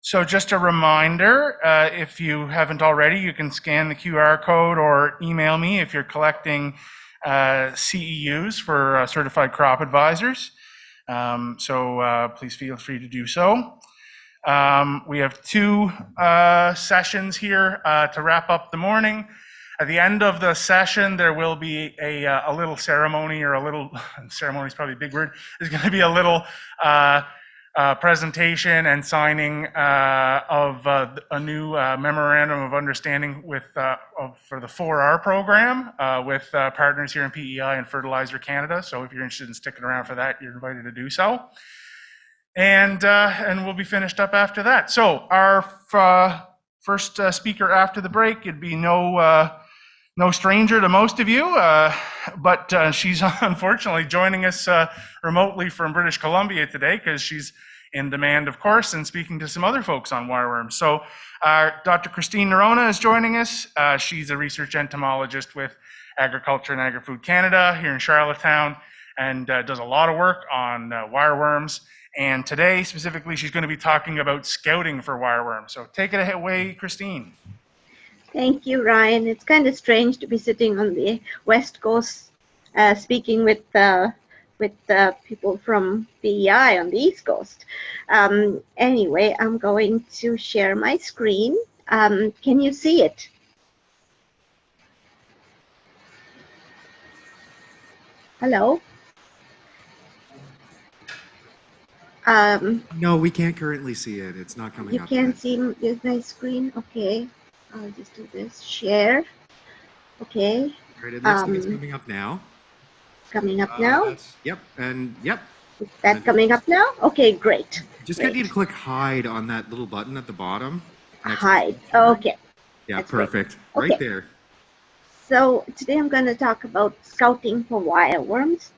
So just a reminder, if you haven't already, you can scan the QR code or email me if you're collecting CEUs for certified crop advisors. So please feel free to do so. We have 2 sessions here to wrap up the morning. At the end of the session, there will be a little ceremony, or a little ceremony is probably a big word. There's going to be a little presentation and signing of a new memorandum of understanding with for the 4R program with partners here in PEI and Fertilizer Canada. So if you're interested in sticking around for that, you're invited to do so. And we'll be finished up after that. So our first speaker after the break, it'd be no stranger to most of you, but she's unfortunately joining us remotely from British Columbia today because she's in demand, of course, and speaking to some other folks on wireworms. So Dr. Christine Noronha is joining us. She's a research entomologist with Agriculture and Agri-Food Canada here in Charlottetown and does a lot of work on wireworms. And today, specifically, she's going to be talking about scouting for wireworms. So take it away, Christine. Thank you, Ryan. It's kind of strange to be sitting on the West Coast speaking with people from PEI on the East Coast. Anyway, I'm going to share my screen. Can you see it? Hello? No, we can't currently see it. It's not coming You up. can't yet. see my screen? Okay. I'll just do this. Share. Okay. Right, it looks like it's coming up now. Coming up now? Yep, and yep. Is that coming up now? Okay, great. Just Great. get you to click hide on that little button at the bottom. next to the Hide. picture. Okay. Yeah, That's great. perfect. Okay. Right there. So today I'm going to talk about scouting for wireworms.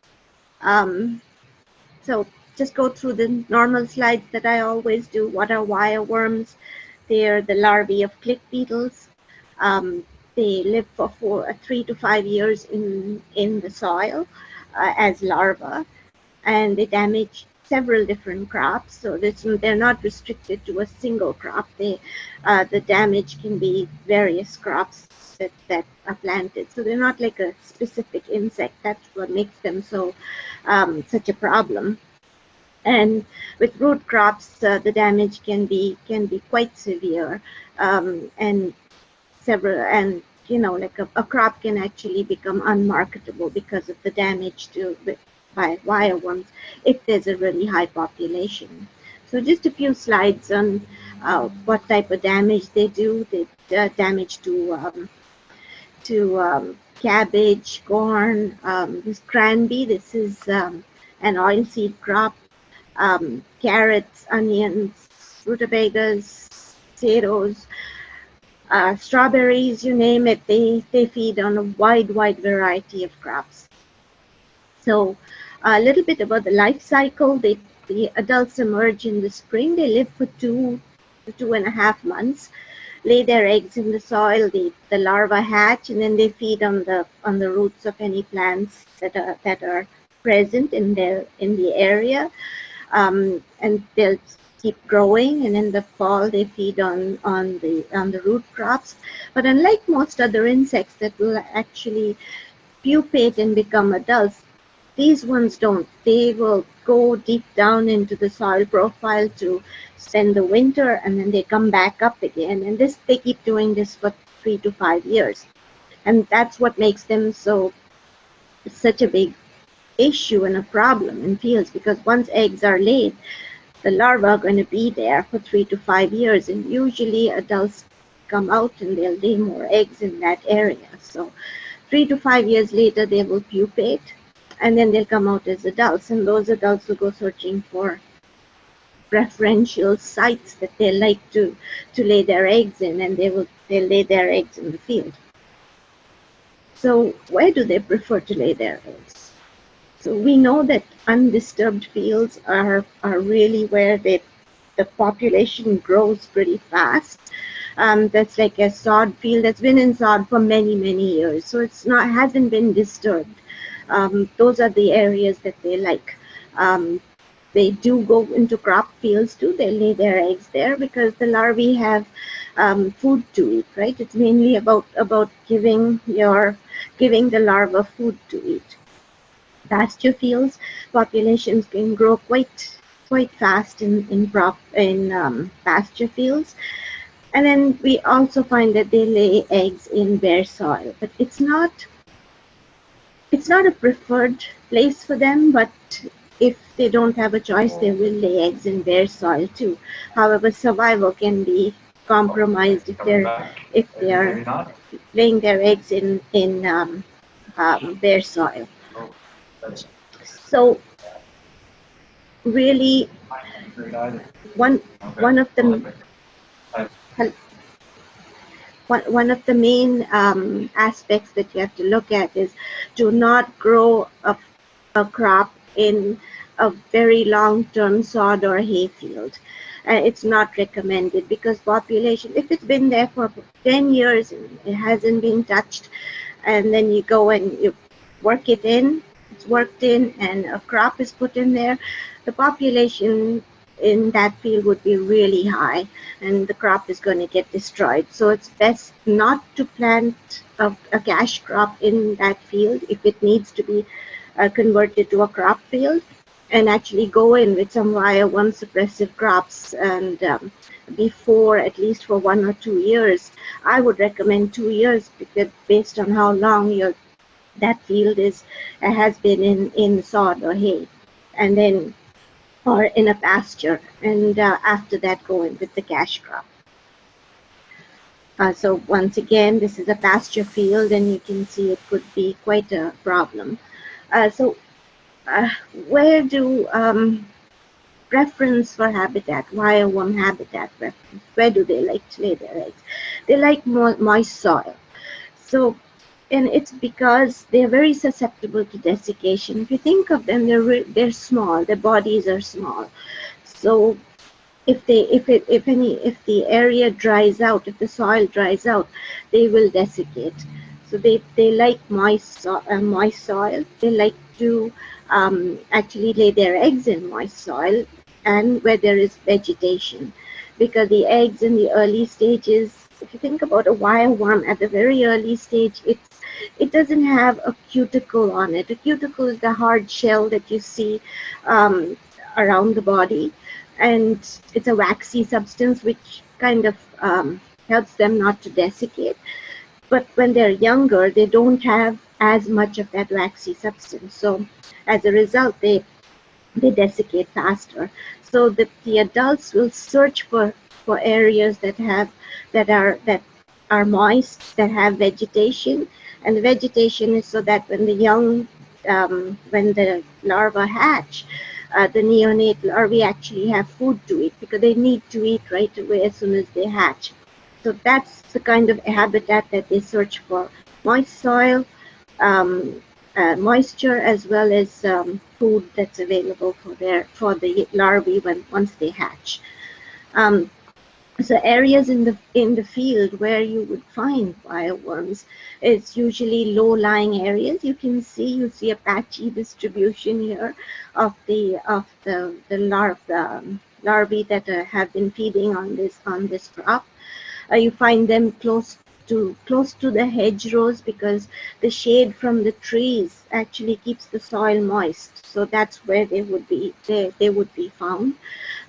So just go through the normal slides that I always do. What are wireworms? They're the larvae of click beetles. They live for 3 to 5 years in the soil as larvae, and they damage several different crops. So they're not restricted to a single crop. The damage can be various crops that are planted. So they're not like a specific insect. That's what makes them so such a problem. And with root crops, the damage can be quite severe, and like a crop can actually become unmarketable because of the damage by wireworms if there's a really high population. So just a few slides on what type of damage they do. They damage to cabbage, corn, this cranberry. This is an oilseed crop. Carrots, onions, rutabagas, potatoes, strawberries, you name it. They feed on a wide variety of crops. So a little bit about the life cycle. The adults emerge in the spring. They live for 2 to 2.5 months, lay their eggs in the soil. The larvae hatch, and then they feed on the roots of any plants that are present in the area. And they'll keep growing, and in the fall they feed on the root crops. But unlike most other insects that will actually pupate and become adults, these ones don't. They will go deep down into the soil profile to spend the winter, and then they come back up again. And they keep doing this for 3 to 5 years, and that's what makes them such a big issue and a problem in fields, because once eggs are laid, the larvae are going to be there for 3 to 5 years, and usually adults come out and they'll lay more eggs in that area. So 3 to 5 years later, they will pupate, and then they'll come out as adults, and those adults will go searching for preferential sites that they like to lay their eggs in, and they'll lay their eggs in the field. So where do they prefer to lay their eggs? So we know that undisturbed fields are really where the population grows pretty fast. That's like a sod field that's been in sod for many years, so hasn't been disturbed. Those are the areas that they like. They do go into crop fields too. They lay their eggs there because the larvae have food to eat, right? It's mainly about giving the larva food to eat. Pasture fields, populations can grow quite fast in pasture fields. And then we also find that they lay eggs in bare soil, but it's not a preferred place for them, but if they don't have a choice, they will lay eggs in bare soil too. However, survival can be compromised if they are laying their eggs in bare soil. So really, one one of the one of the main aspects that you have to look at is to not grow a crop in a very long-term sod or hay field. It's not recommended because population, if it's been there for 10 years and it hasn't been touched, and then you go and you work it in, it's worked in, and a crop is put in there, the population in that field would be really high and the crop is going to get destroyed. So it's best not to plant a cash crop in that field if it needs to be converted to a crop field, and actually go in with some wire-worm suppressive crops. And before, at least for 1 or 2 years, I would recommend 2 years, because based on how long that field has been in sod or hay, and then or in a pasture, and after that go in with the cash crop. So once again, this is a pasture field, and you can see it could be quite a problem. Where do preference for habitat, wireworm habitat preference, where do they like to lay their eggs? They like moist soil. So, and it's because they're very susceptible to desiccation. If you think of them, they're small, their bodies are small. So if the area dries out, if the soil dries out, they will desiccate. So they like moist soil. They like to actually lay their eggs in moist soil and where there is vegetation, because the eggs in the early stages, if you think about a wireworm at the very early stage, it doesn't have a cuticle on it. A cuticle is the hard shell that you see around the body, and it's a waxy substance which kind of helps them not to desiccate. But when they're younger, they don't have as much of that waxy substance. So as a result, they desiccate faster. So that the adults will search for areas that are moist, that have vegetation, and the vegetation is so that when when the larvae hatch, the neonate larvae actually have food to eat, because they need to eat right away as soon as they hatch. So that's the kind of habitat that they search for: moist soil, moisture, as well as food that's available for the larvae once they hatch. So areas in the field where you would find wireworms, it's usually low-lying areas. You see a patchy distribution here of the larvae that have been feeding on this crop. You find them close to the hedgerows, because the shade from the trees actually keeps the soil moist. So that's where they would be found.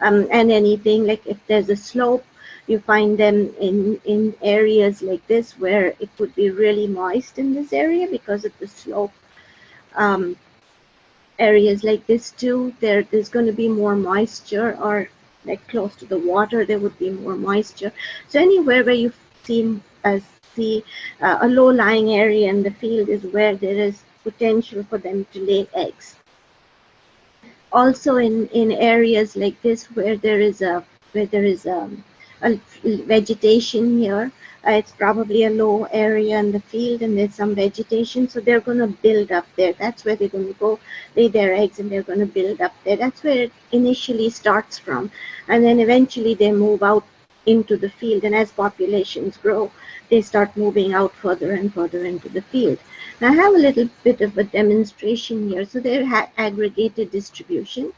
And anything like, if there's a slope, you find them in areas like this where it would be really moist in this area because of the slope. Areas like this too, there's going to be more moisture, or like close to the water, there would be more moisture. So anywhere where you see a low-lying area in the field is where there is potential for them to lay eggs. Also in areas like this where there is a vegetation here, it's probably a low area in the field and there's some vegetation, so they're going to build up there. That's where they're going to go lay their eggs, and they're going to build up there. That's where it initially starts from, and then eventually they move out into the field, and as populations grow, they start moving out further and further into the field. Now I have a little bit of a demonstration here. So they have aggregated distribution.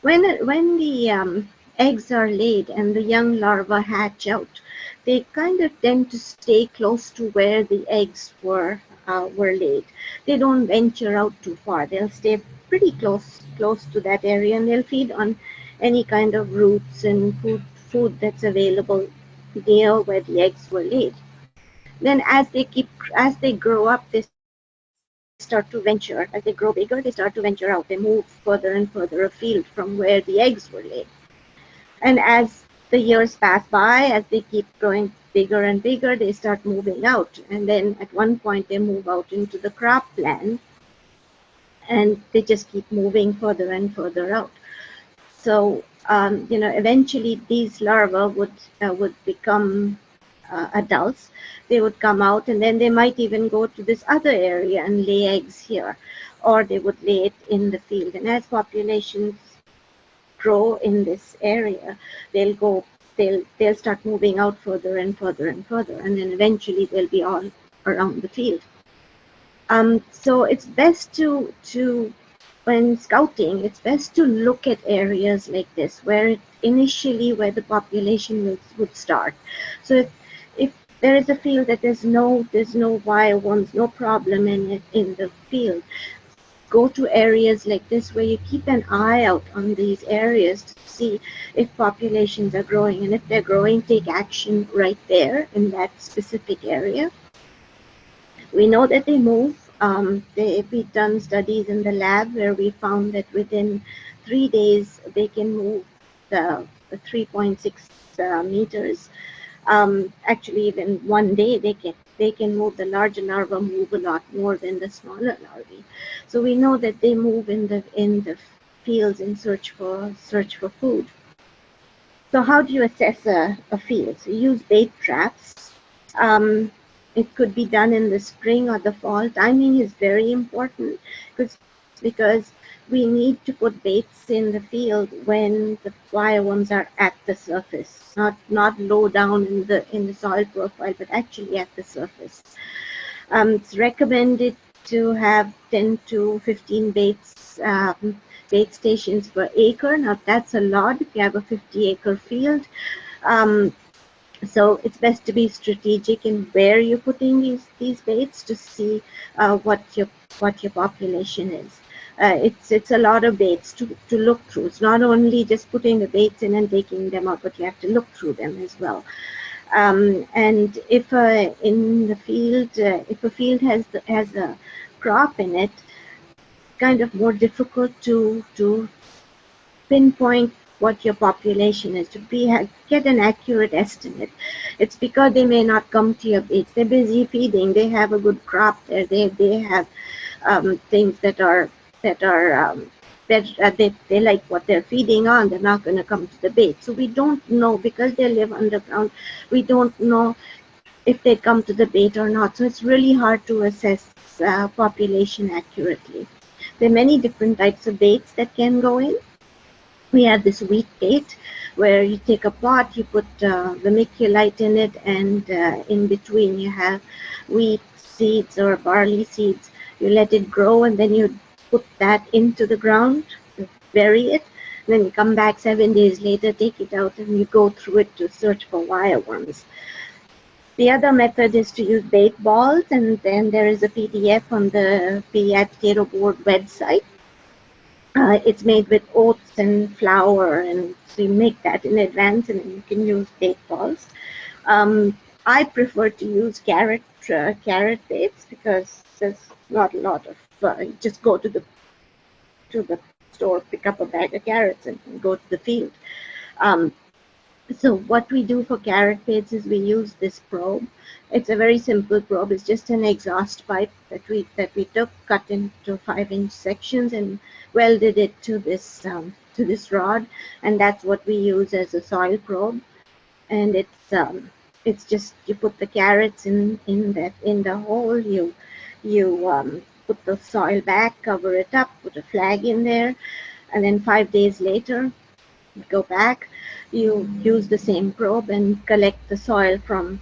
When the eggs are laid and the young larvae hatch out, they kind of tend to stay close to where the eggs were laid. They don't venture out too far. They'll stay pretty close to that area, and they'll feed on any kind of roots and food that's available near where the eggs were laid. Then as they grow up, they start to venture, as they grow bigger, they start to venture out. They move further and further afield from where the eggs were laid. And as the years pass by, as they keep growing bigger and bigger, they start moving out. And then at one point, they move out into the cropland, and they just keep moving further and further out. So, eventually these larvae would become adults. They would come out, and then they might even go to this other area and lay eggs here, or they would lay it in the field. And as populations grow in this area, they'll start moving out further and further and further, and then eventually they'll be all around the field. So it's best to when scouting, it's best to look at areas like this where initially where the population would start. So if there is a field that there's no wireworms, no problem in the field, go to areas like this where you keep an eye out on these areas to see if populations are growing, and if they're growing, take action right there in that specific area. We know that they move. We've done studies in the lab where we found that within 3 days they can move the 3.6 meters. Actually, even 1 day they can move. The larger larvae move a lot more than the smaller larvae. So we know that they move in the fields in search for food. So how do you assess a field? So you use bait traps. It could be done in the spring or the fall. Timing is very important because we need to put baits in the field when the wireworms are at the surface, not low down in the soil profile, but actually at the surface. It's recommended to have 10 to 15 bait stations per acre. Now that's a lot if you have a 50-acre field. So it's best to be strategic in where you're putting these baits to see what your population is. It's a lot of baits to look through. It's not only just putting the baits in and taking them out, but you have to look through them as well. And if in the field, if a field has a crop in it, kind of more difficult to pinpoint what your population is, to get an accurate estimate. It's because they may not come to your baits. They're busy feeding. They have a good crop there. They have things that they like what they're feeding on. They're not going to come to the bait. So we don't know, because they live underground, we don't know if they come to the bait or not. So it's really hard to assess population accurately. There are many different types of baits that can go in. We have this wheat bait where you take a pot, you put vermiculite in it, and in between you have wheat seeds or barley seeds. You let it grow, and then you put that into the ground, bury it, and then you come back 7 days later, take it out, and you go through it to search for wireworms. The other method is to use bait balls, and then there is a PDF on the PEI Potato Board website. It's made with oats and flour, and so you make that in advance, and then you can use bait balls. I prefer to use carrot baits because there's not a lot of. You just go to the store, pick up a bag of carrots, and go to the field. So what we do for carrot baits is we use this probe. It's a very simple probe. It's just an exhaust pipe that we took, cut into 5-inch sections, and welded it to this rod, and that's what we use as a soil probe. And it's just, you put the carrots in the hole. You put the soil back, cover it up, put a flag in there, and then 5 days later, you go back. You use the same probe and collect the soil from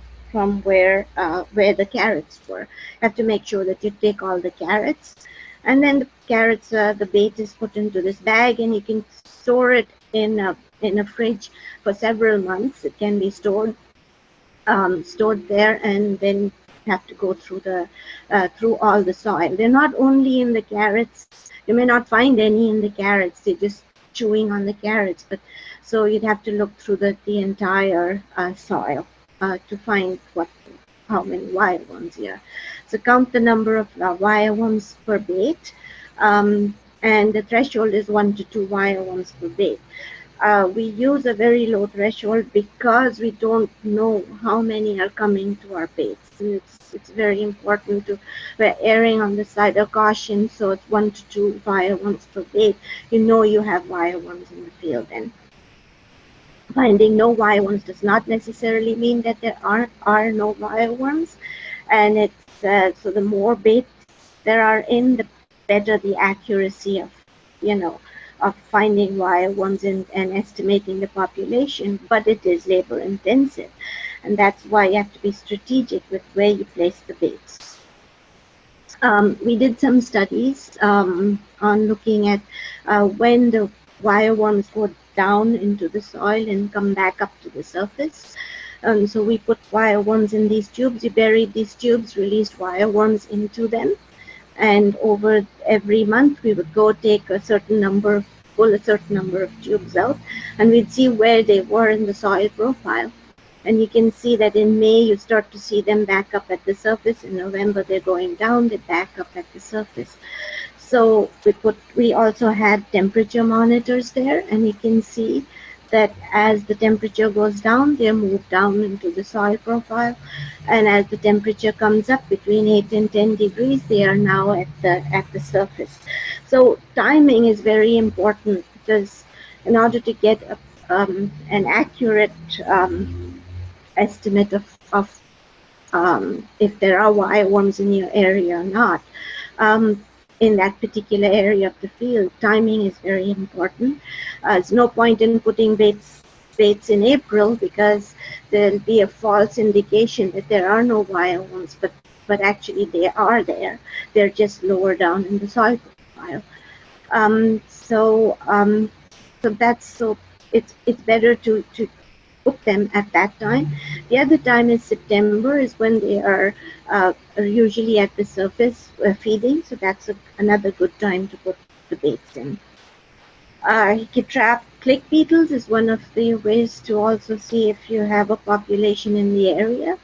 where the carrots were. You have to make sure that you take all the carrots, and then the carrots, the bait is put into this bag, and you can store it in a fridge for several months. It can be stored there, and then you have to go through all the soil. They're not only in the carrots. You may not find any in the carrots. They're just chewing on the carrots, but so you'd have to look through the entire soil to find how many wireworms here. So count the number of wireworms per bait, and the threshold is 1 to 2 wireworms per bait. We use a very low threshold because we don't know how many are coming to our baits. And it's very important we're erring on the side of caution, so it's 1 to 2 wireworms per bait. You know you have wireworms in the field, and finding no wireworms does not necessarily mean that there are no wireworms. And it's so the more baits there are in, the better the accuracy of, of finding wireworms and estimating the population. But it is labor intensive, and that's why you have to be strategic with where you place the baits. We did some studies on looking at when the wireworms go down into the soil and come back up to the surface. So we put wireworms in these tubes. We buried these tubes, released wireworms into them, and over every month we would go take pull a certain number of tubes out, and we'd see where they were in the soil profile. And you can see that in May you start to see them back up at the surface. In November they're going down, they're back up at the surface. So we also had temperature monitors there, and you can see that as the temperature goes down, they move down into the soil profile, and as the temperature comes up between 8 and 10 degrees, they are now at the surface. So timing is very important, because in order to get an accurate estimate of if there are wireworms in your area or not, in that particular area of the field, timing is very important. There's no point in putting baits in April, because there'll be a false indication that there are no wireworms, but actually they are there. They're just lower down in the soil profile. So it's better to put them at that time. The other time is September, is when they are usually at the surface feeding, so that's another good time to put the baits in. You can trap click beetles is one of the ways to also see if you have a population in the area.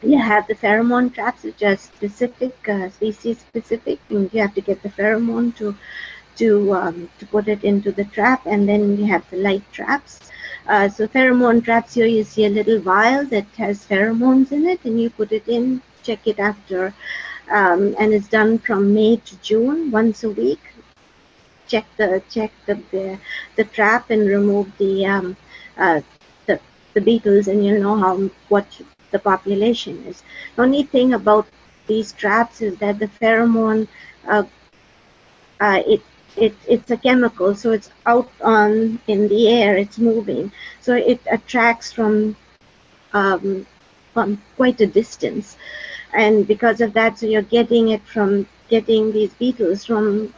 You have the pheromone traps, which are specific, species specific, and you have to get the pheromone to put it into the trap, and then you have the light traps. So pheromone traps, here you see a little vial that has pheromones in it, and you put it in, check it after, and it's done from May to June, once a week. Check the trap and remove the beetles, and you'll know what the population is. The only thing about these traps is that the pheromone, it's a chemical, so it's out in the air, it's moving, so it attracts from quite a distance, and because of that, so you're getting these beetles from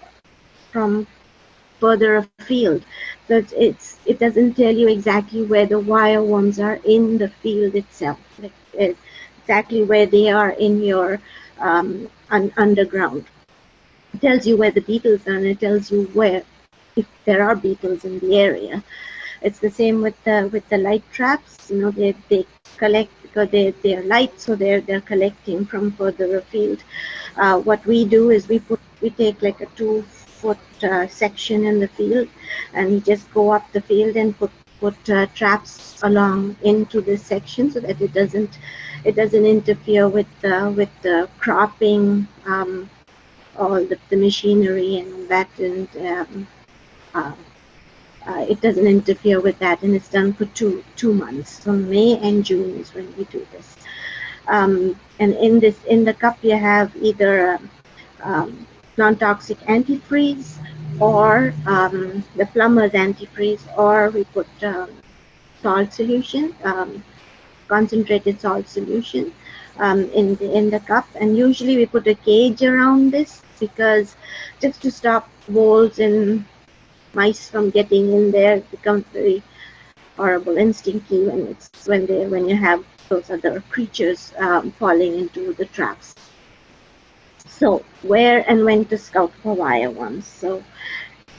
further afield. So it doesn't tell you exactly where the wireworms are in the field itself, exactly where they are in your underground. It tells you where the beetles are, and it tells you if there are beetles in the area. It's the same with the light traps. They collect because they're light, so they're collecting from further afield. What we do is we take like a 2-foot section in the field, and we just go up the field and put traps along into this section, so that it doesn't interfere with the cropping, all the machinery and all that, and it doesn't interfere with that, and it's done for two months. So May and June is when we do this. And in the cup you have either non-toxic antifreeze, or the plumber's antifreeze, or we put salt solution, concentrated salt solution in the cup, and usually we put a cage around this, because just to stop voles and mice from getting in there. It becomes very horrible and stinky when you have those other creatures falling into the traps. So where and when to scout for wireworms? So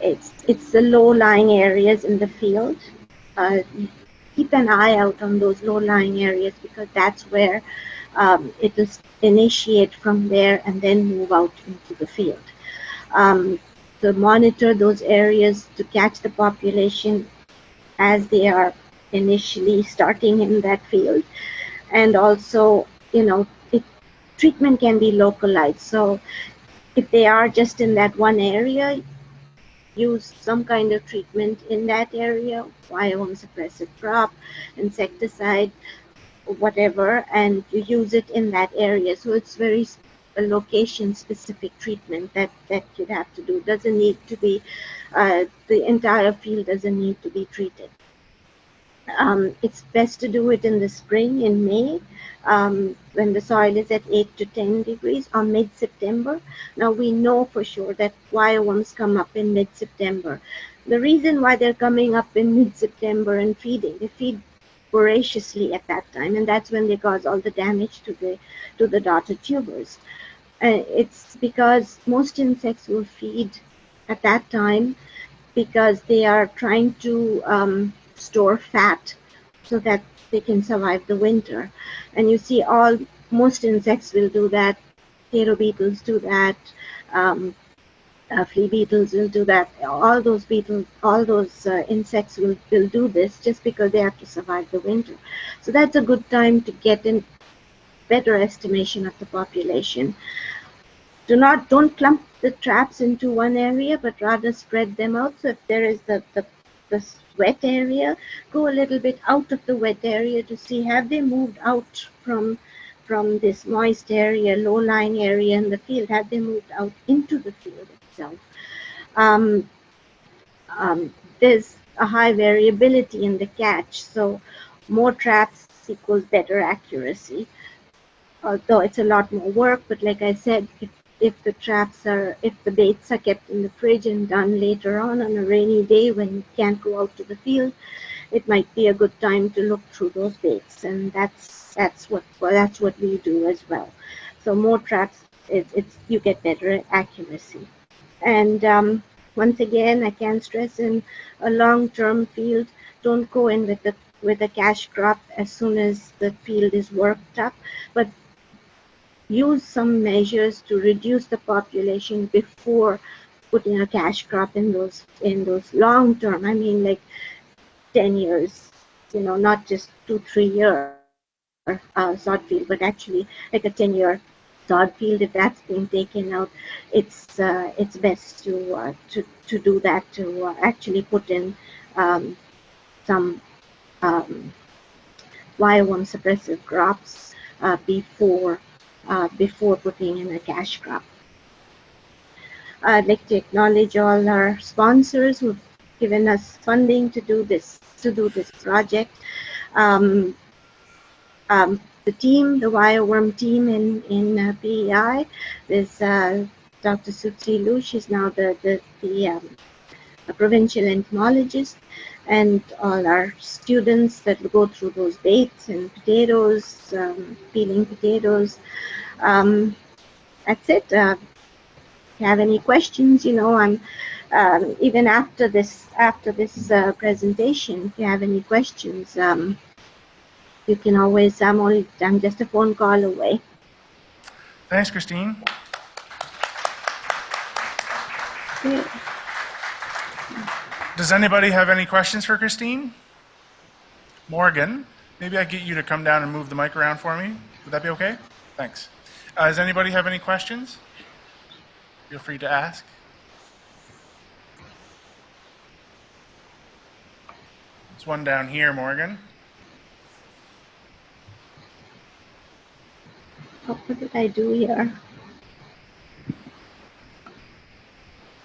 it's the low-lying areas in the field. keep an eye out on those low-lying areas, because that's where it will initiate from there and then move out into the field. To monitor those areas to catch the population as they are initially starting in that field. And also, treatment can be localized. So if they are just in that one area, use some kind of treatment in that area, wireworm suppressive crop, insecticide, whatever, and you use it in that area. So it's very location specific treatment that you'd have to do. Doesn't need to be, the entire field doesn't need to be treated. It's best to do it in the spring, in May, when the soil is at 8 to 10 degrees, or mid-September. Now we know for sure that wireworms come up in mid-September. The reason why they're coming up in mid-September and feeding, they feed voraciously at that time, and that's when they cause all the damage to the daughter tubers. It's because most insects will feed at that time because they are trying to store fat so that they can survive the winter. And you see most insects will do that. Potato beetles do that. Flea beetles will do that. All those insects will do this just because they have to survive the winter. So that's a good time to get a better estimation of the population. Don't clump the traps into one area, but rather spread them out. So if there is the wet area, go a little bit out of the wet area to see have they moved out from this moist area, low-lying area in the field, have they moved out into the field itself. There's a high variability in the catch, so more traps equals better accuracy. Although it's a lot more work, but like I said, if the baits are kept in the fridge and done later on a rainy day when you can't go out to the field, it might be a good time to look through those baits, and that's what we do as well. So more traps, you get better accuracy. And once again, I can't stress, in a long-term field, don't go in with a cash crop as soon as the field is worked up, but use some measures to reduce the population before putting a cash crop in those long term. I mean, like 10 years, not just 2-3 year sod field, but actually like a 10-year sod field. If that's being taken out, it's best to do that, to actually put in some wireworm suppressive crops before putting in a cash crop. I'd like to acknowledge all our sponsors who've given us funding to do this project. The team, the wireworm team in PEI, there's Dr. Sutsi Lu. She's now the provincial entomologist, and all our students that will go through those baits and potatoes, peeling potatoes. That's it. If you have any questions, I'm even after this presentation. If you have any questions, you can always. I'm just a phone call away. Thanks, Christine. Yeah. Does anybody have any questions for Christine? Morgan, maybe I get you to come down and move the mic around for me. Would that be okay? Thanks. Does anybody have any questions? Feel free to ask. There's one down here, Morgan. What did I do here?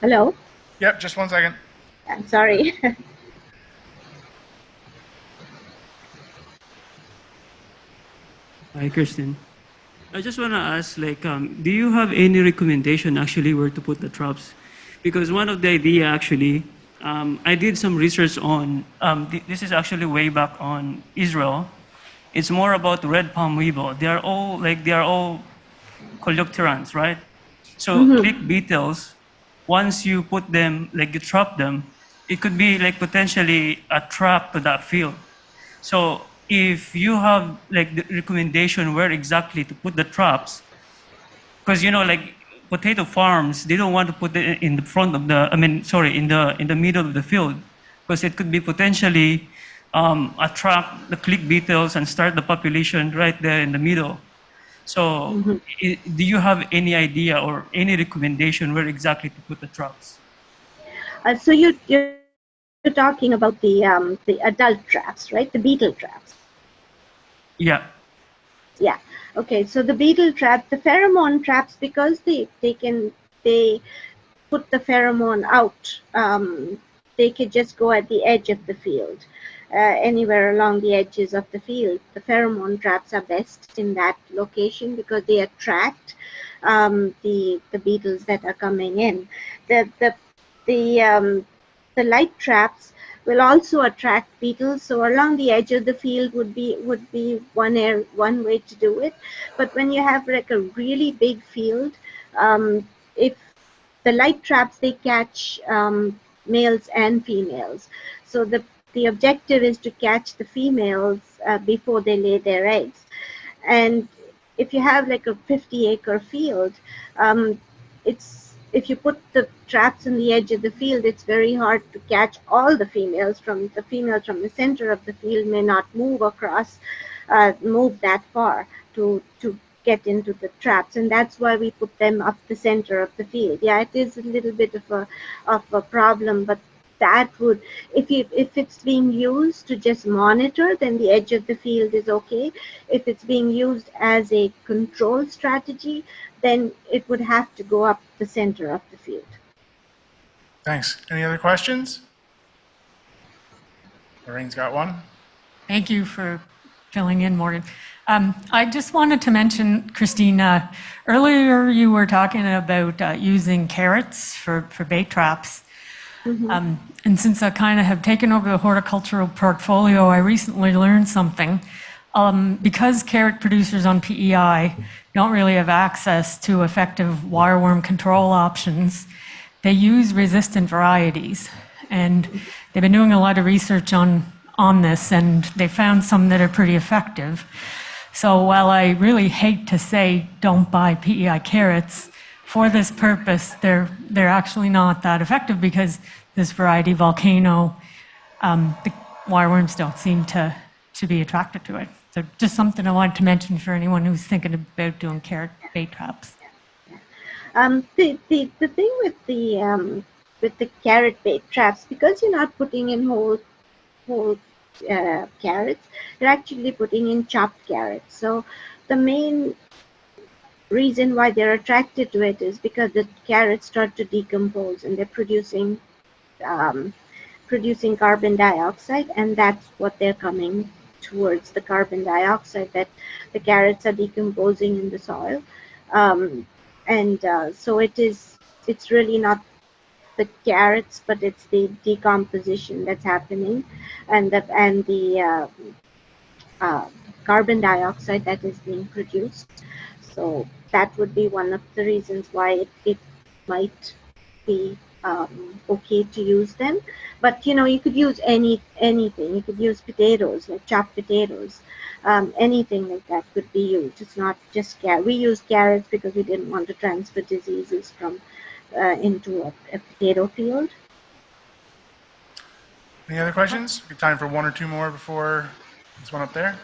Hello? Yep, just 1 second. I'm sorry. Hi, Kirsten. I just want to ask, do you have any recommendation actually where to put the traps? Because one of the idea actually, I did some research on, this is actually way back on Israel. It's more about red palm weevil. They are all coleopterans, right? So click beetles, once you put them, you trap them, it could be potentially a trap to that field. So if you have like the recommendation where exactly to put the traps, because like potato farms, they don't want to put it in the front of the, in the middle of the field, because it could be potentially attract the click beetles and start the population right there in the middle. So do you have any idea or any recommendation where exactly to put the traps? So you're talking about the adult traps, right? The beetle traps. Yeah. Yeah. Okay. So the beetle trap, the pheromone traps, because they put the pheromone out. They could just go at the edge of the field, anywhere along the edges of the field. The pheromone traps are best in that location because they attract the beetles that are coming in. The light traps will also attract beetles. So along the edge of the field would be one way to do it. But when you have like a really big field, if the light traps, they catch males and females. So the objective is to catch the females before they lay their eggs. And if you have like a 50-acre field, if you put the traps on the edge of the field, it's very hard to catch all the females. From the center of the field may not move that far to get into the traps, and that's why we put them up the center of the field. Yeah, it is a little bit of a problem, but that would, if it's being used to just monitor, then the edge of the field is okay. If it's being used as a control strategy, then it would have to go up the center of the field. Thanks. Any other questions? Lorraine's got one. Thank you for filling in, Morgan. I just wanted to mention, Christina, earlier you were talking about using carrots for bait traps. And since I kind of have taken over the horticultural portfolio, I recently learned something. Because carrot producers on PEI don't really have access to effective wireworm control options, they use resistant varieties. And they've been doing a lot of research on this, and they found some that are pretty effective. So while I really hate to say don't buy PEI carrots, for this purpose, they're actually not that effective because this variety, Volcano, the wireworms don't seem to be attracted to it. So just something I wanted to mention for anyone who's thinking about doing carrot bait traps. The thing with the carrot bait traps, because you're not putting in whole carrots, you're actually putting in chopped carrots. So the main reason why they're attracted to it is because the carrots start to decompose and they're producing carbon dioxide, and that's what they're coming towards, the carbon dioxide that the carrots are decomposing in the soil. So it's really not the carrots, but it's the decomposition that's happening, and the carbon dioxide that is being produced. So that would be one of the reasons why it might be okay to use them. But you could use anything. You could use potatoes, like chopped potatoes. Anything like that could be used. It's not just carrots. We use carrots because we didn't want to transfer diseases from into a potato field. Any other questions? Good time for one or two more before this one up there.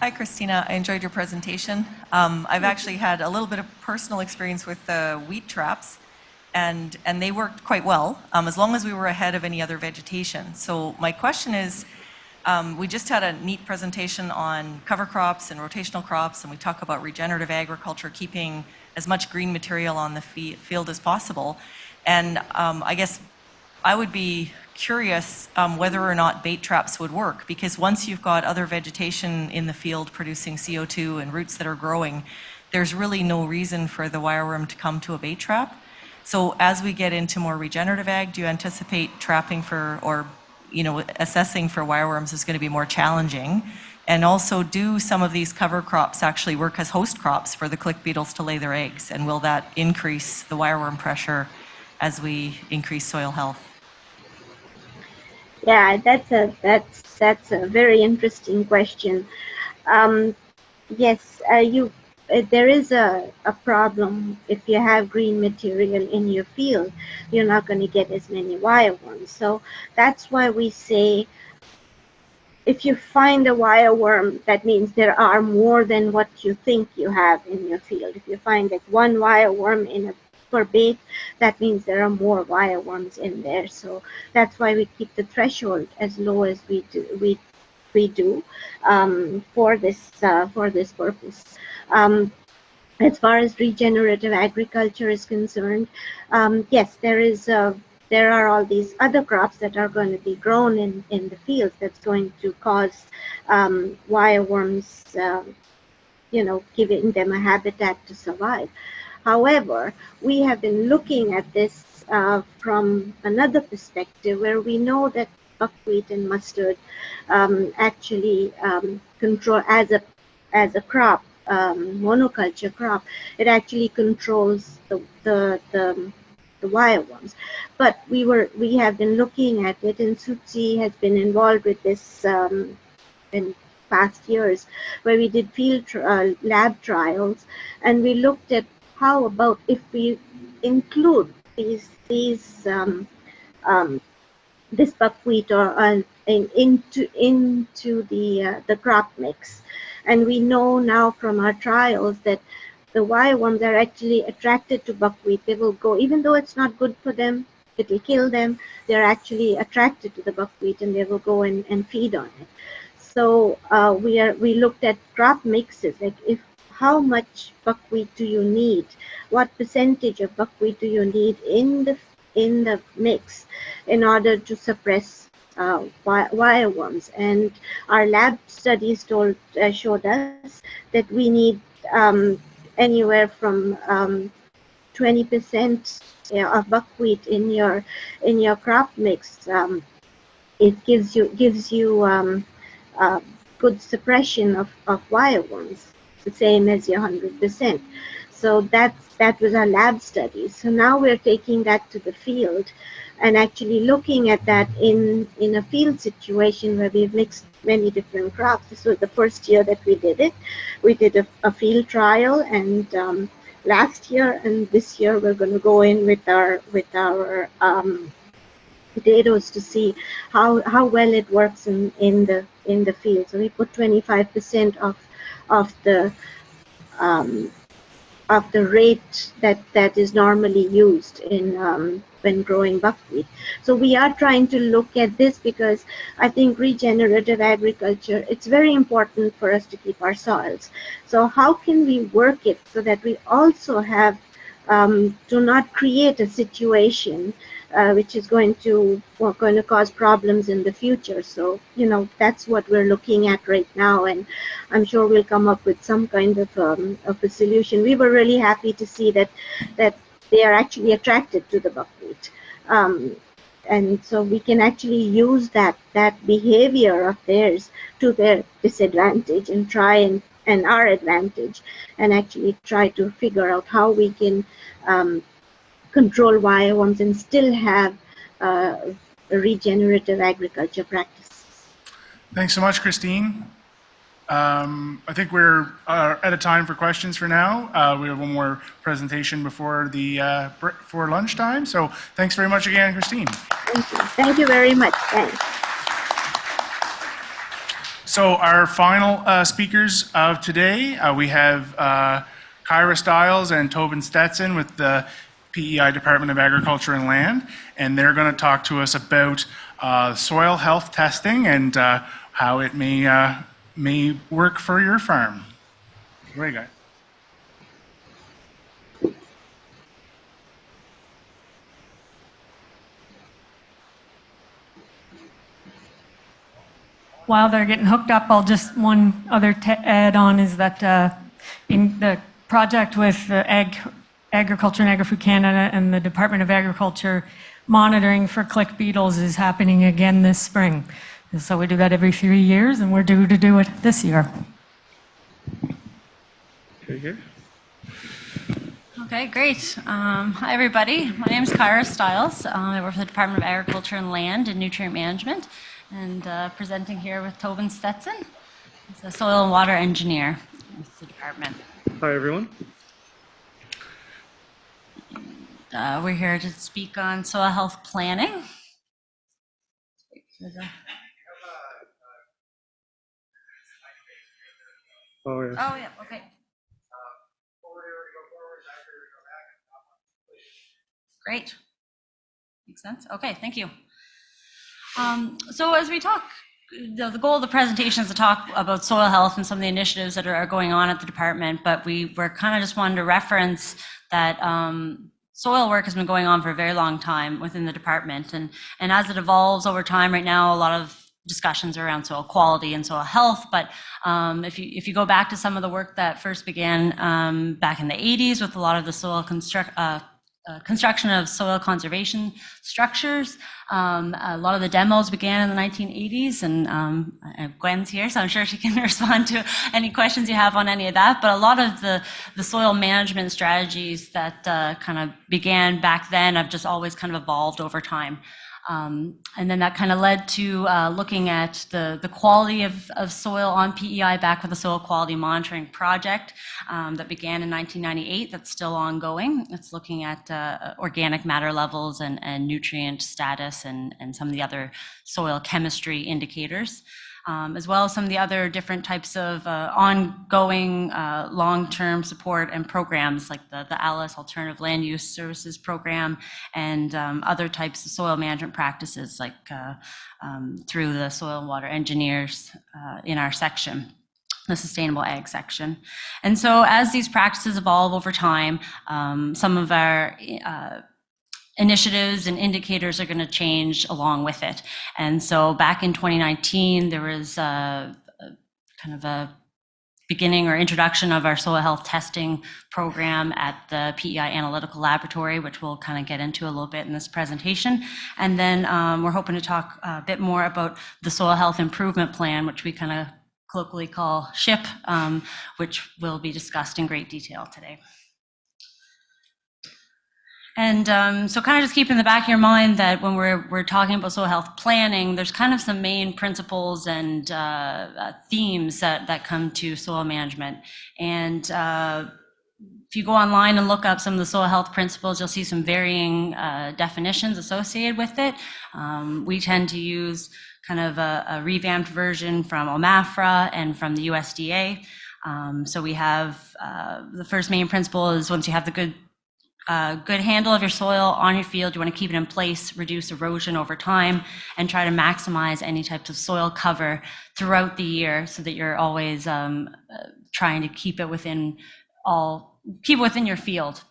Hi, Christina. I enjoyed your presentation. I've actually had a little bit of personal experience with wheat traps, and they worked quite well, as long as we were ahead of any other vegetation. So my question is, we just had a neat presentation on cover crops and rotational crops, and we talk about regenerative agriculture, keeping as much green material on the field as possible. And I guess I would be curious whether or not bait traps would work, because once you've got other vegetation in the field producing CO2 and roots that are growing, there's really no reason for the wireworm to come to a bait trap. So as we get into more regenerative ag, do you anticipate trapping for, or assessing for wireworms is going to be more challenging And also, do some of these cover crops actually work as host crops for the click beetles to lay their eggs? And will that increase the wireworm pressure as we increase soil health? Yeah, that's a very interesting question. Yes, there is a problem. If you have green material in your field, you're not going to get as many wireworms. So that's why we say, if you find a wireworm, that means there are more than what you think you have in your field. If you find like one wireworm in a per bait, that means there are more wireworms in there. So that's why we keep the threshold as low as we do for this purpose. As far as regenerative agriculture is concerned, yes, there are all these other crops that are going to be grown in the fields that's going to cause wireworms, giving them a habitat to survive. However, we have been looking at this from another perspective, where we know that buckwheat and mustard actually control as a crop, monoculture crop. It actually controls the wireworms. But we have been looking at it, and Sutsi has been involved with this in past years, where we did field lab trials, and we looked at how about if we include this buckwheat into the crop mix. And we know now from our trials that the wireworms are actually attracted to buckwheat. They will go, even though it's not good for them, it will kill them, they're actually attracted to the buckwheat, and they will go and feed on it. So we looked at crop mixes, like how much buckwheat do you need? What percentage of buckwheat do you need in the mix in order to suppress wireworms? And our lab studies showed us that we need anywhere from 20% of buckwheat in your crop mix. It gives you good suppression of wireworms, the same as your 100%. So that was our lab study. So now we're taking that to the field and actually looking at that in a field situation where we've mixed many different crops. This was the first year that we did it. We did a field trial, and last year and this year we're going to go in with our potatoes to see how well it works in the field. So we put 25% of the rate that is normally used in when growing buckwheat. So we are trying to look at this, because I think regenerative agriculture, it's very important for us to keep our soils. So how can we work it so that we also have do not create a situation which is going to cause problems in the future. So that's what we're looking at right now, and I'm sure we'll come up with some kind of a solution. We were really happy to see that they are actually attracted to the buckwheat, and so we can actually use that behavior of theirs to their disadvantage and try and our advantage, and actually try to figure out how we can control wireworms and still have a regenerative agriculture practice. Thanks so much, Christine. I think we're out of time for questions for now. We have one more presentation before for lunchtime. So thanks very much again, Christine. Thank you. Thank you very much. Thanks. So our final speakers of today, we have Kyra Stiles and Tobin Stetson with the PEI Department of Agriculture and Land, and they're going to talk to us about soil health testing and how it may work for your farm. Great, guys. While they're getting hooked up, one other add on is that in the project with Agriculture and Agri-Food Canada and the Department of Agriculture, monitoring for click beetles is happening again this spring. So we do that every 3 years, and we're due to do it this year. Here. Okay, great. Hi, everybody. My name is Kyra Stiles. I work for the Department of Agriculture and Land and Nutrient Management, and presenting here with Tobin Stetson. He's a soil and water engineer with the department. Hi, everyone. We're here to speak on soil health planning. Oh, yeah. Oh, yeah, okay. Great. Makes sense. Okay, thank you. So as we talk, the goal of the presentation is to talk about soil health and some of the initiatives that are going on at the department, but we're kind of just wanted to reference that soil work has been going on for a very long time within the department. And as it evolves over time, right now, a lot of discussions around soil quality and soil health, but if you go back to some of the work that first began back in the 80s with a lot of the soil construction of soil conservation structures. A lot of the demos began in the 1980s, and Gwen's here, so I'm sure she can respond to any questions you have on any of that. But a lot of the soil management strategies that kind of began back then have just always kind of evolved over time. And then that kind of led to looking at the quality of soil on PEI back with the Soil Quality Monitoring Project that began in 1998. That's still ongoing. It's looking at organic matter levels and nutrient status and some of the other soil chemistry indicators. As well as some of the other different types of ongoing long-term support and programs like the ALIS Alternative Land Use Services Program and other types of soil management practices like through the soil and water engineers in our section, the sustainable ag section. And so as these practices evolve over time, some of our initiatives and indicators are going to change along with it. And so back in 2019, there was kind of a beginning or introduction of our soil health testing program at the PEI Analytical Laboratory, which we'll kind of get into a little bit in this presentation. And then we're hoping to talk a bit more about the Soil Health Improvement Plan, which we kind of colloquially call SHIP, which will be discussed in great detail today. And so kind of just keep in the back of your mind that when we're talking about soil health planning, there's kind of some main principles and themes that come to soil management. And if you go online and look up some of the soil health principles, you'll see some varying definitions associated with it. We tend to use kind of a revamped version from OMAFRA and from the USDA. So we have the first main principle is once you have the good handle of your soil on your field, you want to keep it in place, reduce erosion over time, and try to maximize any types of soil cover throughout the year so that you're always trying to keep it within your field.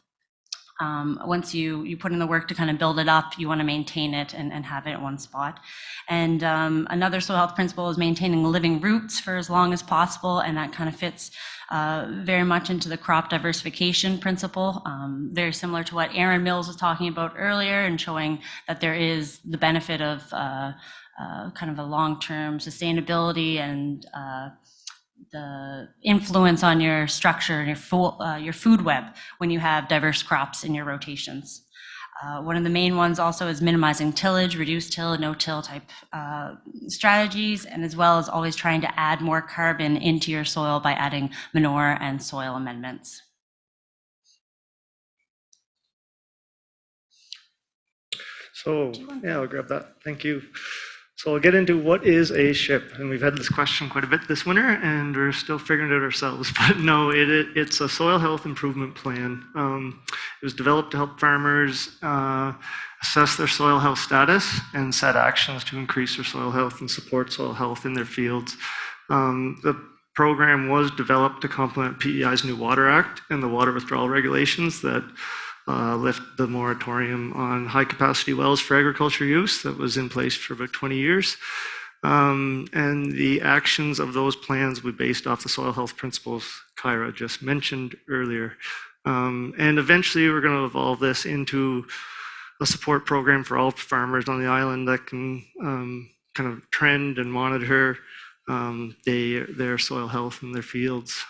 Once you put in the work to kind of build it up, you want to maintain it and have it in one spot. And another soil health principle is maintaining living roots for as long as possible, and that kind of fits very much into the crop diversification principle, very similar to what Aaron Mills was talking about earlier and showing that there is the benefit of kind of a long-term sustainability and the influence on your structure and your food web when you have diverse crops in your rotations. One of the main ones also is minimizing tillage, reduced till, no-till type strategies, and as well as always trying to add more carbon into your soil by adding manure and soil amendments. So, yeah, I'll grab that. Thank you. So I'll get into what is a SHIP, and we've had this question quite a bit this winter, and we're still figuring it out ourselves. But no, it's a soil health improvement plan. It was developed to help farmers assess their soil health status and set actions to increase their soil health and support soil health in their fields. The program was developed to complement PEI's New Water Act and the water withdrawal regulations that lift the moratorium on high-capacity wells for agriculture use that was in place for about 20 years. And the actions of those plans were based off the soil health principles Kyra just mentioned earlier. And eventually we're going to evolve this into a support program for all farmers on the island that can kind of trend and monitor their soil health in their fields.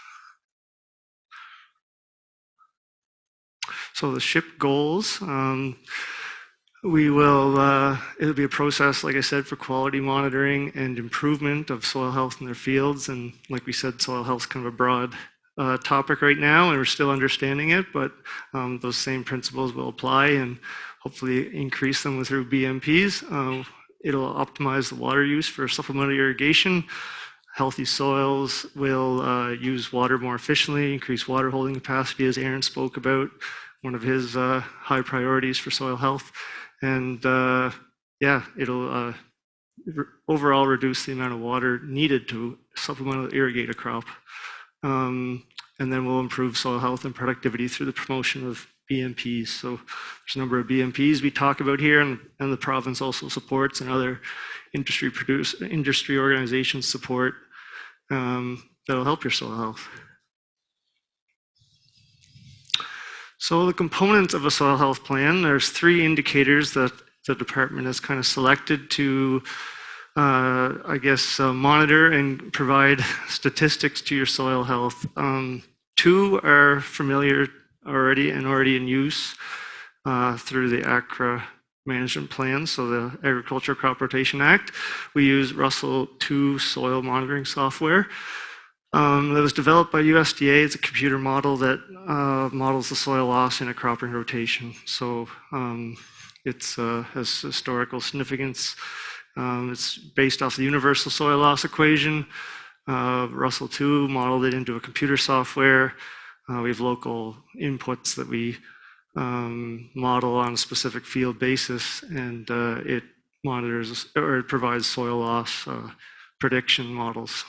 So the SHIP goals, it'll be a process, like I said, for quality monitoring and improvement of soil health in their fields. And like we said, soil health is kind of a broad topic right now, and we're still understanding it, but those same principles will apply and hopefully increase them through BMPs. It'll optimize the water use for supplemental irrigation. Healthy soils will use water more efficiently, increase water holding capacity, as Aaron spoke about, one of his high priorities for soil health. And it'll overall reduce the amount of water needed to supplementally irrigate a crop. And then we'll improve soil health and productivity through the promotion of BMPs. So there's a number of BMPs we talk about here, and the province also supports, and other industry organizations support, that'll help your soil health. So the components of a soil health plan, there's 3 indicators that the department has kind of selected to, monitor and provide statistics to your soil health. 2 are familiar already in use through the ACRA management plan, so the Agriculture Crop Rotation Act. We use Russell 2 soil monitoring software. That was developed by USDA. It's a computer model that models the soil loss in a cropping rotation. So it has historical significance. It's based off the universal soil loss equation. Russell 2 modeled it into a computer software. We have local inputs that we model on a specific field basis, and it monitors or it provides soil loss prediction models.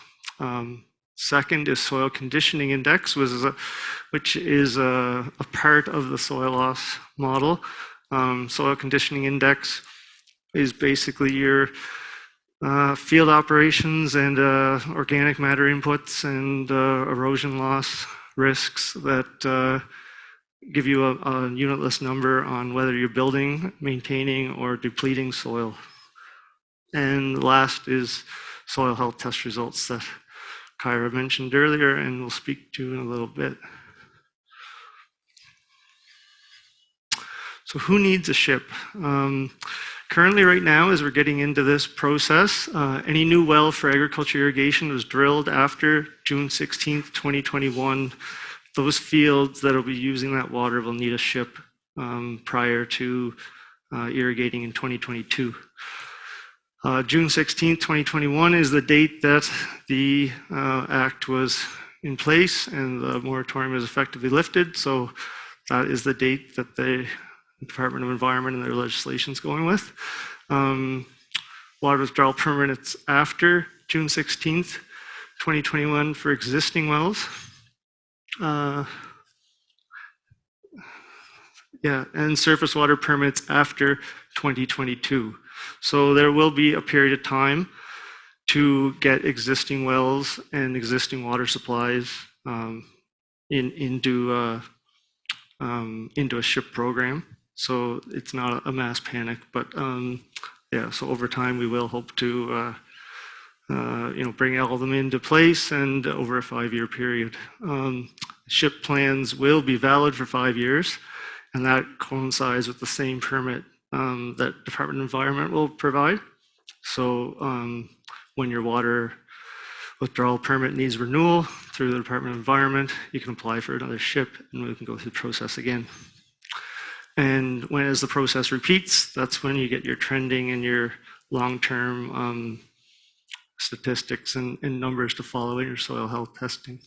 Second is soil conditioning index, which is a part of the soil loss model. Soil conditioning index is basically your field operations and organic matter inputs and erosion loss risks that give you a unitless number on whether you're building, maintaining, or depleting soil. And last is soil health test results that Kyra mentioned earlier and we'll speak to in a little bit. So who needs a SHIP? Currently right now, as we're getting into this process, any new well for agriculture irrigation was drilled after June 16th, 2021. Those fields that will be using that water will need a SHIP prior to irrigating in 2022. June 16th, 2021 is the date that the act was in place and the moratorium is effectively lifted. So that is the date that the Department of Environment and their legislation is going with. Water withdrawal permits after June 16th, 2021 for existing wells. And surface water permits after 2022. So there will be a period of time to get existing wells and existing water supplies into a SHIP program. So it's not a mass panic, but so over time we will hope to bring all of them into place and over a 5-year period. SHIP plans will be valid for 5 years, and that coincides with the same permit that Department of Environment will provide. So when your water withdrawal permit needs renewal through the Department of Environment, you can apply for another SHIP and we can go through the process again. And as the process repeats, that's when you get your trending and your long-term statistics and numbers to follow in your soil health testing.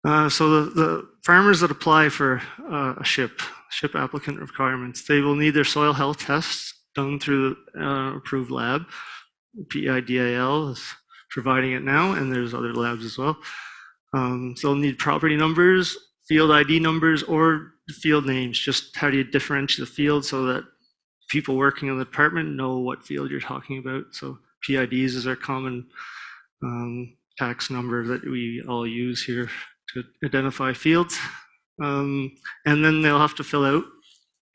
So the farmers that apply for a SHIP applicant requirements, they will need their soil health tests done through the approved lab. PEIDAL is providing it now, and there's other labs as well. So they'll need property numbers, field ID numbers, or field names. Just how do you differentiate the field so that people working in the department know what field you're talking about. So PIDs is our common tax number that we all use here to identify fields. And then they'll have to fill out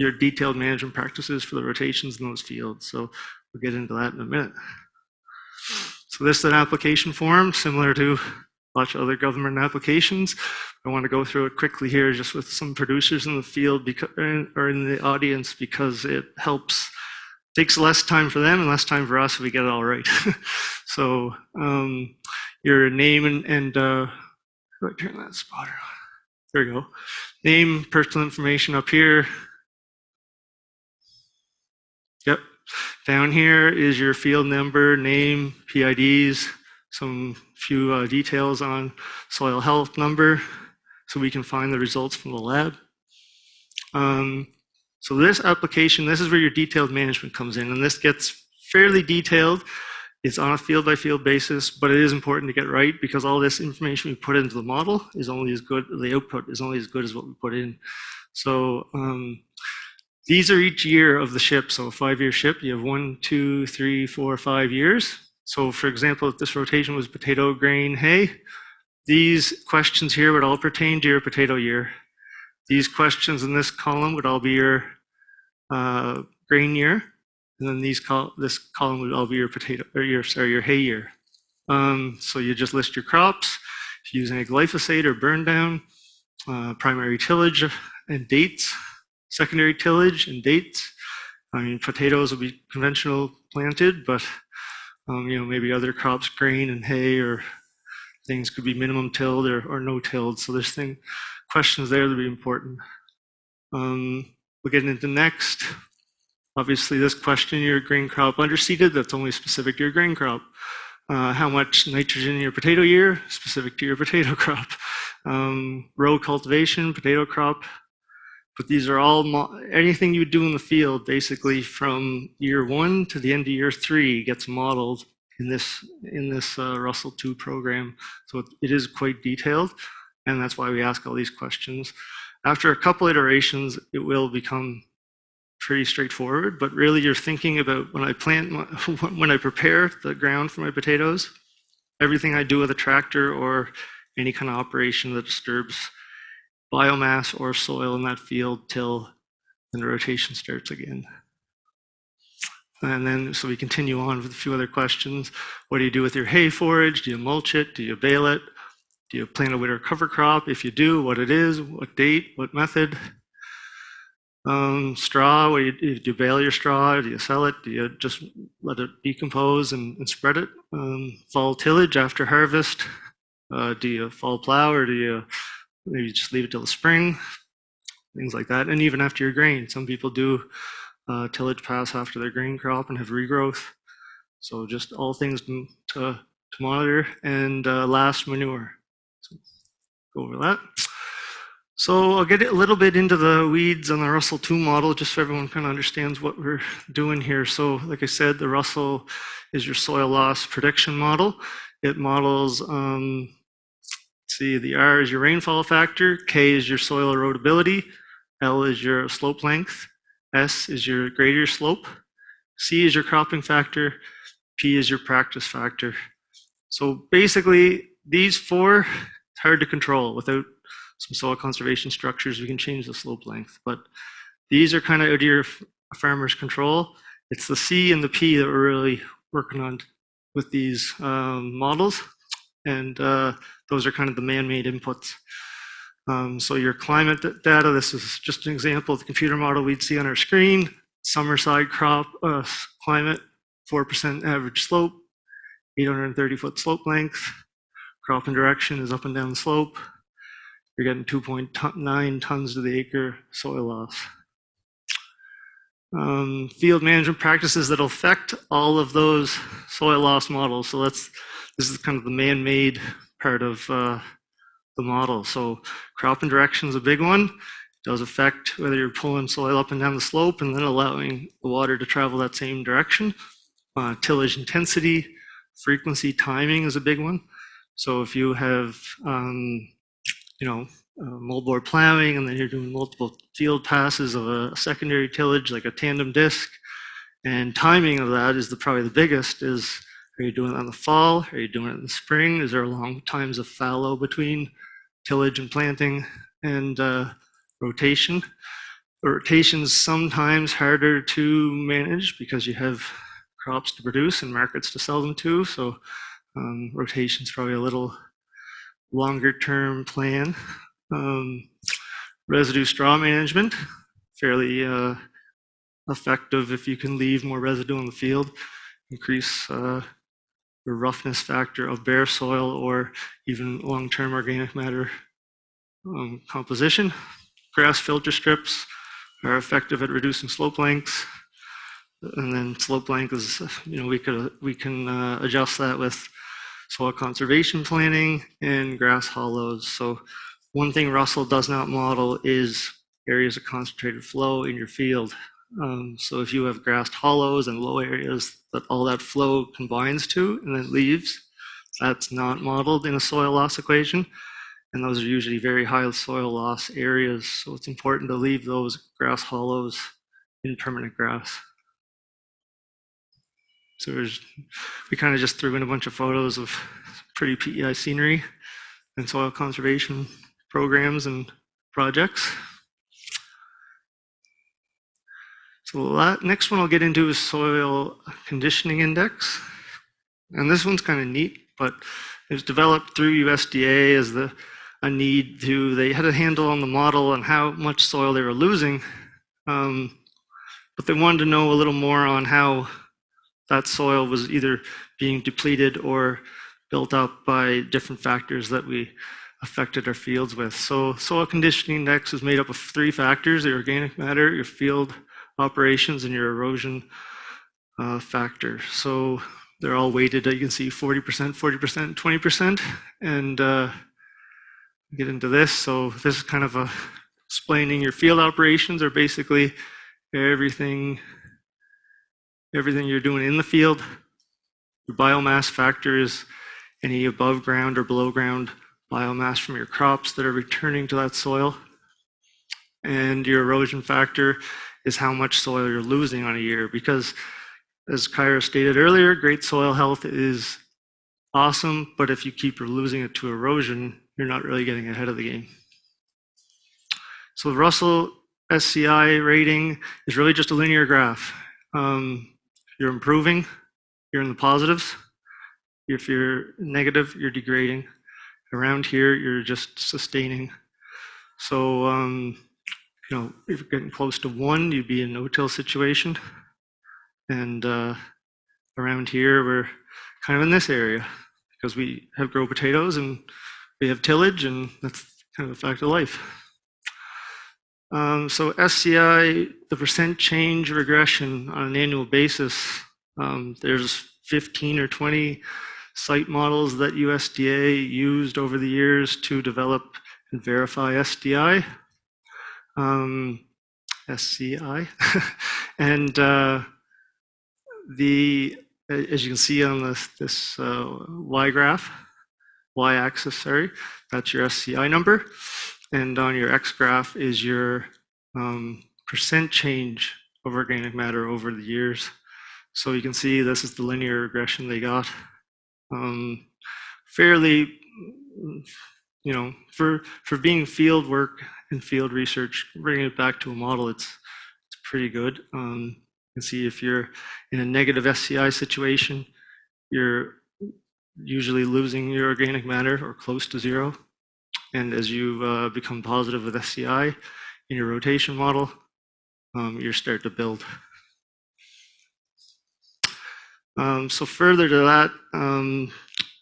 your detailed management practices for the rotations in those fields. So we'll get into that in a minute. So this is an application form similar to lots of other government applications. I want to go through it quickly here just with some producers in the field or in the audience because it helps, takes less time for them and less time for us if we get it all right. So your name and how do I turn that spotter on? There we go. Name, personal information up here. Yep. Down here is your field number, name, PIDs, some few details on soil health number, so we can find the results from the lab. So this application, this is where your detailed management comes in, and this gets fairly detailed. It's on a field-by-field basis, but it is important to get right because all this information we put into the model is only as good, the output is only as good as what we put in. So these are each year of the ship. So a 5-year ship, you have 1, 2, 3, 4, 5 years. So for example, if this rotation was potato, grain, hay, these questions here would all pertain to your potato year. These questions in this column would all be your grain year. And then this column would all be your potato, or your hay year. So you just list your crops, if you're using a glyphosate or burn down, primary tillage and dates, secondary tillage and dates. I mean, potatoes will be conventional planted, but maybe other crops, grain and hay or things could be minimum tilled or no tilled. So there's questions there that would be important. We'll get into next. Obviously, this question, your grain crop underseeded, that's only specific to your grain crop. How much nitrogen in your potato year, specific to your potato crop. Row cultivation, potato crop. But these are all, anything you do in the field, basically from year 1 to the end of year 3 gets modeled in this Russell 2 program. So it is quite detailed, and that's why we ask all these questions. After a couple iterations, it will become pretty straightforward, but really you're thinking about when I when I prepare the ground for my potatoes, everything I do with a tractor or any kind of operation that disturbs biomass or soil in that field till the rotation starts again. And then, so we continue on with a few other questions. What do you do with your hay forage? Do you mulch it? Do you bale it? Do you plant a winter cover crop? If you do, what it is, what date, what method? Straw, do you bale your straw? Do you sell it? Do you just let it decompose and spread it? Fall tillage after harvest. Do you fall plow or do you maybe just leave it till the spring? Things like that. And even after your grain, some people do tillage pass after their grain crop and have regrowth. So just all things to monitor. And last, manure. So go over that. So I'll get a little bit into the weeds on the Russell 2 model, just so everyone kind of understands what we're doing here. So like I said, the Russell is your soil loss prediction model. It models, the R is your rainfall factor, K is your soil erodibility, L is your slope length, S is your gradier slope, C is your cropping factor, P is your practice factor. So basically, these 4, it's hard to control without some soil conservation structures. We can change the slope length, but these are kind of out of your farmer's control. It's the C and the P that we're really working on with these models, and those are kind of the man-made inputs. So your climate data, this is just an example of the computer model we'd see on our screen. Summer side crop climate, 4% average slope, 830-foot slope length. Crop and direction is up and down the slope. You're getting 2.9 tons to the acre soil loss. Field management practices that affect all of those soil loss models. So this is kind of the man-made part of the model. So crop and direction is a big one. It does affect whether you're pulling soil up and down the slope and then allowing the water to travel that same direction. Tillage intensity, frequency, timing is a big one. So if you have moldboard plowing, and then you're doing multiple field passes of a secondary tillage, like a tandem disc. And timing of that is probably the biggest is, are you doing it in the fall? Are you doing it in the spring? Is there long times of fallow between tillage and planting and rotation? Rotation's sometimes harder to manage because you have crops to produce and markets to sell them to. So rotation's probably a little longer term plan. Residue straw management, fairly effective if you can leave more residue in the field, increase the roughness factor of bare soil or even long-term organic matter composition. Grass filter strips are effective at reducing slope lengths. And then slope length is, we can adjust that with soil conservation planning and grass hollows. So one thing Russell does not model is areas of concentrated flow in your field. So if you have grassed hollows and low areas that all that flow combines to and then leaves, that's not modeled in a soil loss equation. And those are usually very high soil loss areas. So it's important to leave those grass hollows in permanent grass. So we kind of just threw in a bunch of photos of pretty PEI scenery and soil conservation programs and projects. So that next one I'll get into is soil conditioning index. And this one's kind of neat, but it was developed through USDA as a need to, they had a handle on the model on how much soil they were losing, but they wanted to know a little more on how that soil was either being depleted or built up by different factors that we affected our fields with. So soil conditioning index is made up of 3 factors: the organic matter, your field operations, and your erosion factor. So they're all weighted, you can see 40%, 40%, 20%, and get into this. So this is kind of explaining your field operations are basically everything you're doing in the field. Your biomass factor is any above ground or below ground biomass from your crops that are returning to that soil. And your erosion factor is how much soil you're losing on a year, because as Kyra stated earlier, great soil health is awesome, but if you keep losing it to erosion, you're not really getting ahead of the game. So the Russell SCI rating is really just a linear graph. You're improving, you're in the positives. If you're negative, you're degrading. Around here, you're just sustaining. So, if you're getting close to 1, you'd be in a no-till situation. And around here, we're kind of in this area because we have grow potatoes and we have tillage, and that's kind of a fact of life. So SCI, the percent change regression on an annual basis, there's 15 or 20 site models that USDA used over the years to develop and verify SDI, SCI. And as you can see on this y-axis, sorry, that's your SCI number. And on your x-graph is your percent change of organic matter over the years. So you can see this is the linear regression they got. Fairly, for being field work and field research, bringing it back to a model, it's pretty good. You can see if you're in a negative SCI situation, you're usually losing your organic matter or close to 0. And as you become positive with SCI in your rotation model, you start to build. So further to that,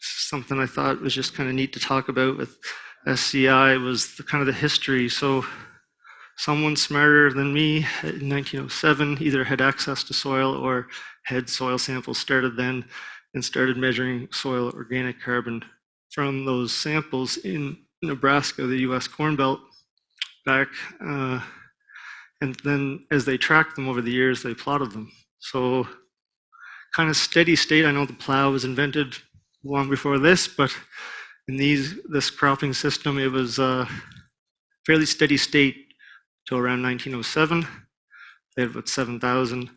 something I thought was just kind of neat to talk about with SCI was kind of the history. So someone smarter than me in 1907 either had access to soil or had soil samples started then and started measuring soil organic carbon from those samples in Nebraska, the US Corn Belt, back. And then as they tracked them over the years, they plotted them. So kind of steady state. I know the plow was invented long before this, but in this cropping system, it was fairly steady state till around 1907. They had about 7,000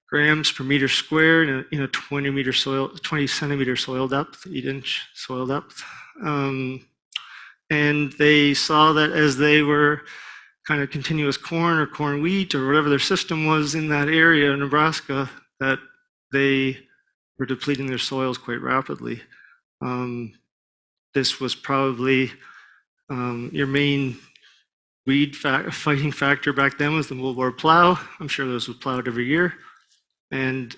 grams per meter square in a 20 centimeter soil depth, 8-inch soil depth. And they saw that as they were kind of continuous corn or corn wheat or whatever their system was in that area in Nebraska, that they were depleting their soils quite rapidly. This was probably your main weed fighting factor back then was the Mulvar plow. I'm sure those were plowed every year. And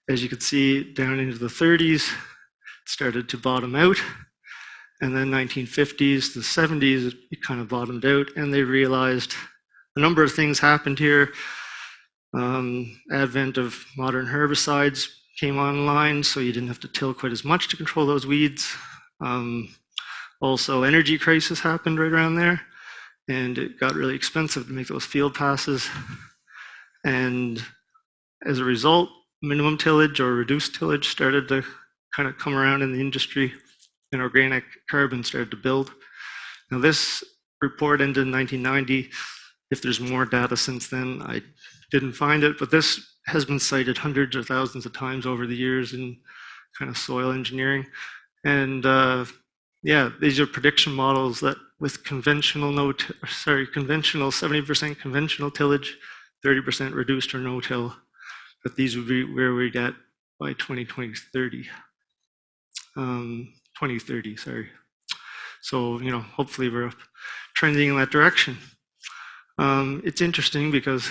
as you could see, down into the 30s, it started to bottom out. And then 1950s to 70s, it kind of bottomed out, and they realized a number of things happened here. Advent of modern herbicides came online, so you didn't have to till quite as much to control those weeds. Also, energy crisis happened right around there, and it got really expensive to make those field passes. And as a result, minimum tillage or reduced tillage started to kind of come around in the industry, and organic carbon started to build. Now, this report ended in 1990. If there's more data since then, I didn't find it, but this has been cited hundreds of thousands of times over the years in kind of soil engineering. And yeah, these are prediction models that with conventional 70% conventional tillage, 30% reduced or no-till, that these would be where we get by 2030. 2030, sorry. So, hopefully we're trending in that direction. It's interesting because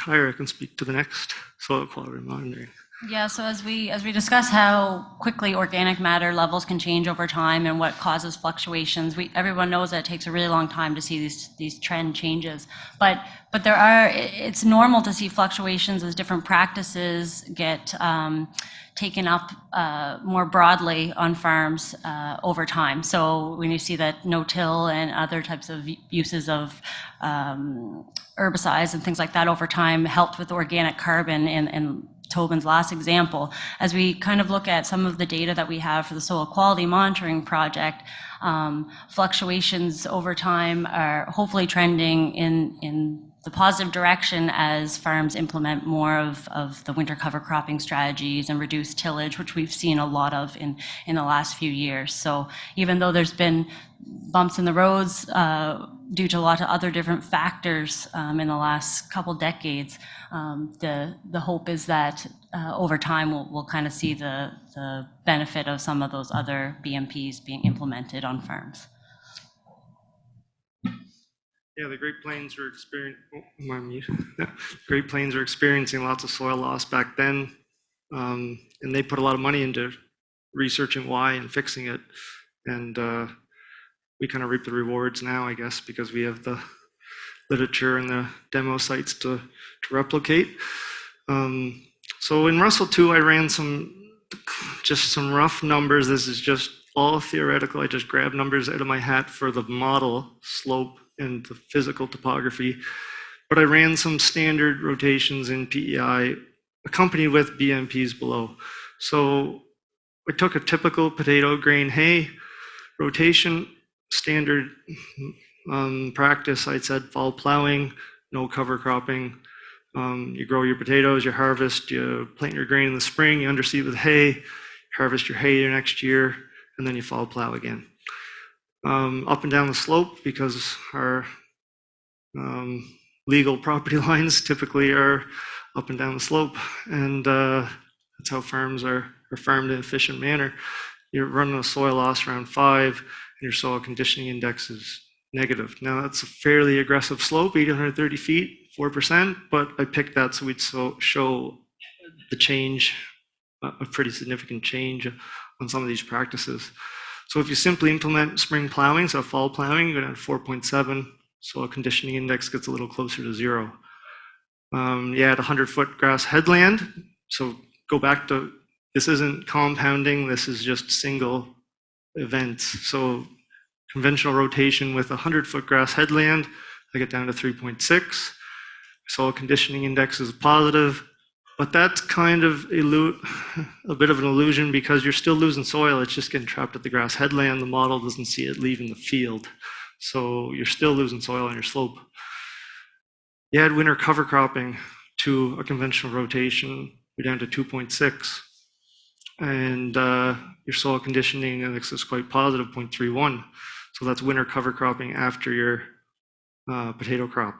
Kyra can speak to the next soil quality monitoring. Yeah, so as we discuss how quickly organic matter levels can change over time and what causes fluctuations, everyone knows that it takes a really long time to see these trend changes. But it's normal to see fluctuations as different practices get taken up more broadly on farms over time. So when you see that no-till and other types of uses of herbicides and things like that over time helped with organic carbon and Tobin's last example, as we kind of look at some of the data that we have for the soil quality monitoring project, fluctuations over time are hopefully trending in the positive direction as farms implement more of the winter cover cropping strategies and reduce tillage, which we've seen a lot of in the last few years. So even though there's been bumps in the roads due to a lot of other different factors in the last couple decades, the hope is that over time we'll kind of see the benefit of some of those other BMPs being implemented on farms. Yeah, the Great Plains were Great Plains were experiencing lots of soil loss back then, and they put a lot of money into researching why and fixing it. And we kind of reap the rewards now, I guess, because we have the literature and the demo sites to replicate. So in Russell 2, I ran just some rough numbers. This is just all theoretical. I just grabbed numbers out of my hat for the model slope and the physical topography. But I ran some standard rotations in PEI accompanied with BMPs below. So I took a typical potato grain hay rotation, standard practice. I said fall plowing, no cover cropping. You grow your potatoes, you harvest, you plant your grain in the spring, you underseed with hay, harvest your hay next year, and then you fall plow again. Up and down the slope, because our legal property lines typically are up and down the slope, and that's how farms are farmed in an efficient manner. You're running a soil loss around 5, and your soil conditioning index is negative. Now that's a fairly aggressive slope, 830 feet, 4%, but I picked that so we'd show the change, a pretty significant change on some of these practices. So if you simply implement spring plowing, so fall plowing, you go down to 4.7, soil conditioning index gets a little closer to 0. You add 100-foot grass headland, so go back to, this isn't compounding, this is just single events. So conventional rotation with 100-foot grass headland, I get down to 3.6. Soil conditioning index is positive, but that's kind of a bit of an illusion because you're still losing soil. It's just getting trapped at the grass headland. The model doesn't see it leaving the field. So you're still losing soil on your slope. You add winter cover cropping to a conventional rotation, you're down to 2.6. And your soil conditioning index is quite positive, 0.31. So that's winter cover cropping after your potato crop.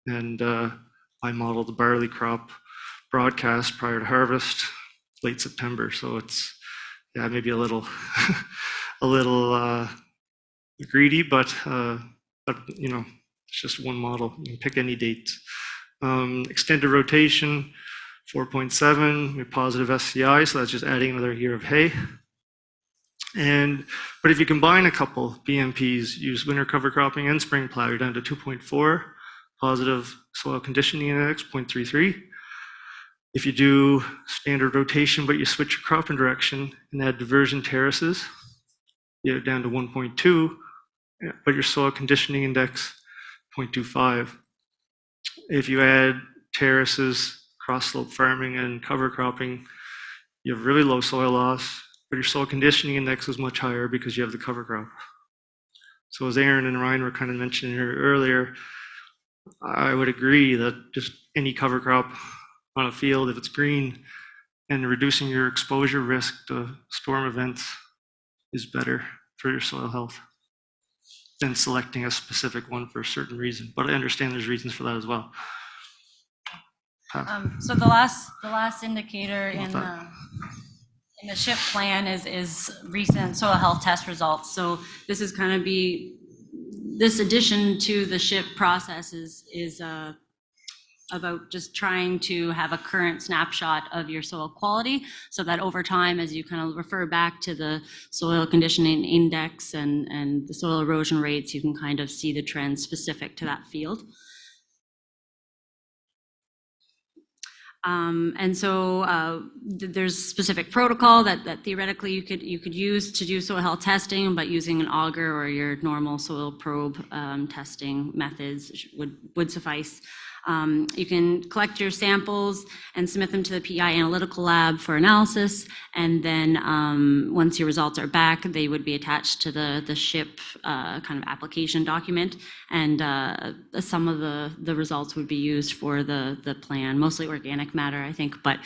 And I modeled the barley crop broadcast prior to harvest, late September. So it's, yeah, maybe a little, a little greedy, but you know, it's just one model. You can pick any date. Extended rotation, 4.7, we have positive SCI, so that's just adding another year of hay. But if you combine a couple BMPs, use winter cover cropping and spring plow, you're down to 2.4, positive soil conditioning index, 0.33. If you do standard rotation, but you switch your cropping direction and add diversion terraces, you're down to 1.2, but your soil conditioning index, 0.25. If you add terraces, cross slope farming, and cover cropping, you have really low soil loss, but your soil conditioning index is much higher because you have the cover crop. So as Aaron and Ryan were kind of mentioning here earlier, I would agree that just any cover crop on a field, if it's green, and reducing your exposure risk to storm events is better for your soil health than selecting a specific one for a certain reason. But I understand there's reasons for that as well. So the last indicator in the SHIP plan is recent soil health test results. So this is kind of this addition to the SHIP process is about just trying to have a current snapshot of your soil quality so that over time, as you kind of refer back to the soil conditioning index and the soil erosion rates, you can kind of see the trends specific to that field. And so there's specific protocol that theoretically you could use to do soil health testing, but using an auger or your normal soil probe testing methods would suffice. You can collect your samples and submit them to the PEI analytical lab for analysis, and then once your results are back, they would be attached to the SHIP kind of application document, and some of the results would be used for the plan, mostly organic matter, I think, but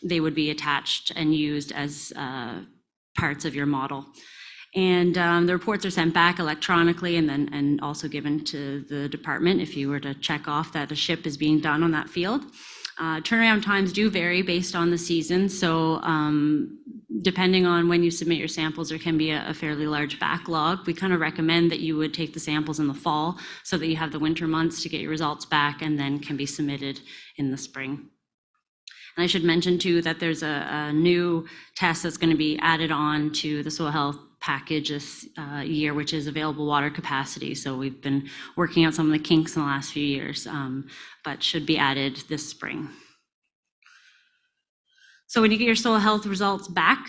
they would be attached and used as parts of your model. And the reports are sent back electronically and also given to the department if you were to check off that a SHIP is being done on that field. Turnaround times do vary based on the season. So depending on when you submit your samples, there can be a fairly large backlog. We kind of recommend that you would take the samples in the fall so that you have the winter months to get your results back and then can be submitted in the spring. And I should mention too that there's a new test that's going to be added on to the soil health package this year, which is available water capacity. So we've been working out some of the kinks in the last few years, but should be added this spring. So when you get your soil health results back,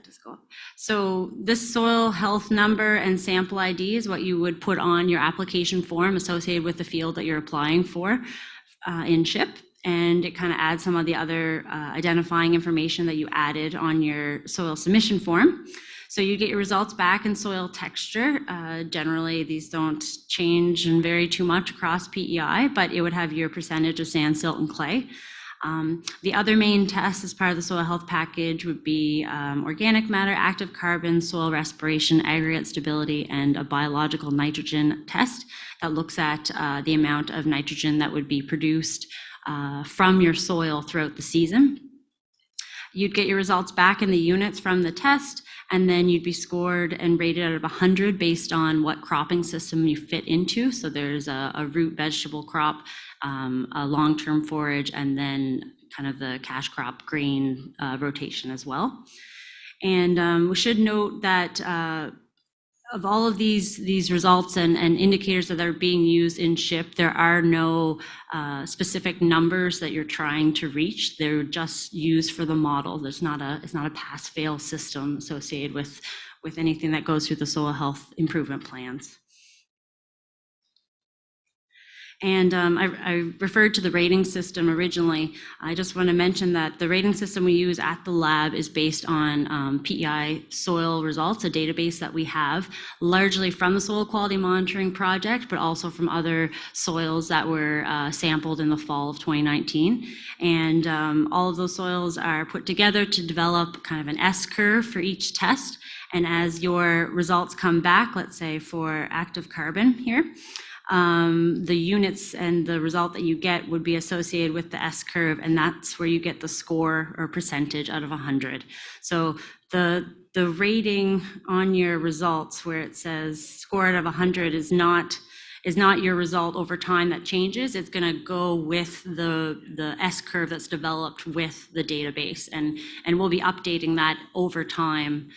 just go up. So this soil health number and sample ID is what you would put on your application form associated with the field that you're applying for in SHIP. And it kind of adds some of the other identifying information that you added on your soil submission form. So you get your results back in soil texture. Generally, these don't change and vary too much across PEI, but it would have your percentage of sand, silt, and clay. The other main tests as part of the soil health package would be organic matter, active carbon, soil respiration, aggregate stability, and a biological nitrogen test that looks at the amount of nitrogen that would be produced from your soil throughout the season. You'd get your results back in the units from the test, and then you'd be scored and rated out of 100 based on what cropping system you fit into. So there's a root vegetable crop, a long-term forage, and then kind of the cash crop grain rotation as well. And we should note that of all of these results and indicators that are being used in SHIP, there are no specific numbers that you're trying to reach. They're just used for the model. It's not a pass-fail system associated with anything that goes through the soil health improvement plans. And I referred to the rating system originally. I just want to mention that the rating system we use at the lab is based on PEI soil results, a database that we have, largely from the Soil Quality Monitoring Project, but also from other soils that were sampled in the fall of 2019. And all of those soils are put together to develop kind of an S-curve for each test. And as your results come back, let's say for active carbon here, the units and the result that you get would be associated with the S-curve, and that's where you get the score or percentage out of 100. So the rating on your results where it says score out of 100 is not your result over time that changes. It's going to go with the S-curve that's developed with the database, and we'll be updating that over time.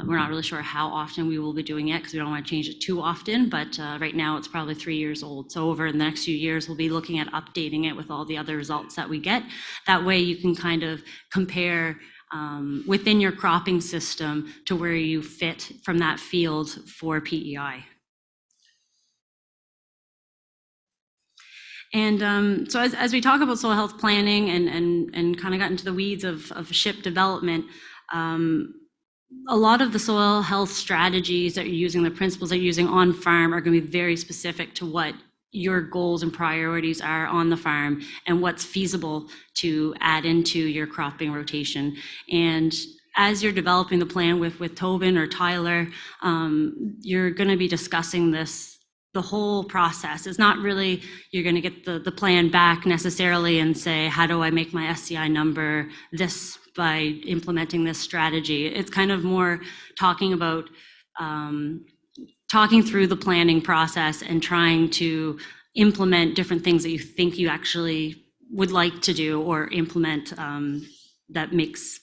We're not really sure how often we will be doing it because we don't want to change it too often, but right now it's probably 3 years old. So over the next few years, we'll be looking at updating it with all the other results that we get. That way you can kind of compare within your cropping system to where you fit from that field for PEI. And so as we talk about soil health planning and kind of got into the weeds of SHIP development, a lot of the soil health strategies that you're using, the principles that you're using on farm are going to be very specific to what your goals and priorities are on the farm and what's feasible to add into your cropping rotation. And as you're developing the plan with Tobin or Tyler, you're going to be discussing this, the whole process. It's not really, you're going to get the plan back necessarily and say, how do I make my SCI number this by implementing this strategy? It's kind of more talking about talking through the planning process and trying to implement different things that you think you actually would like to do or implement that makes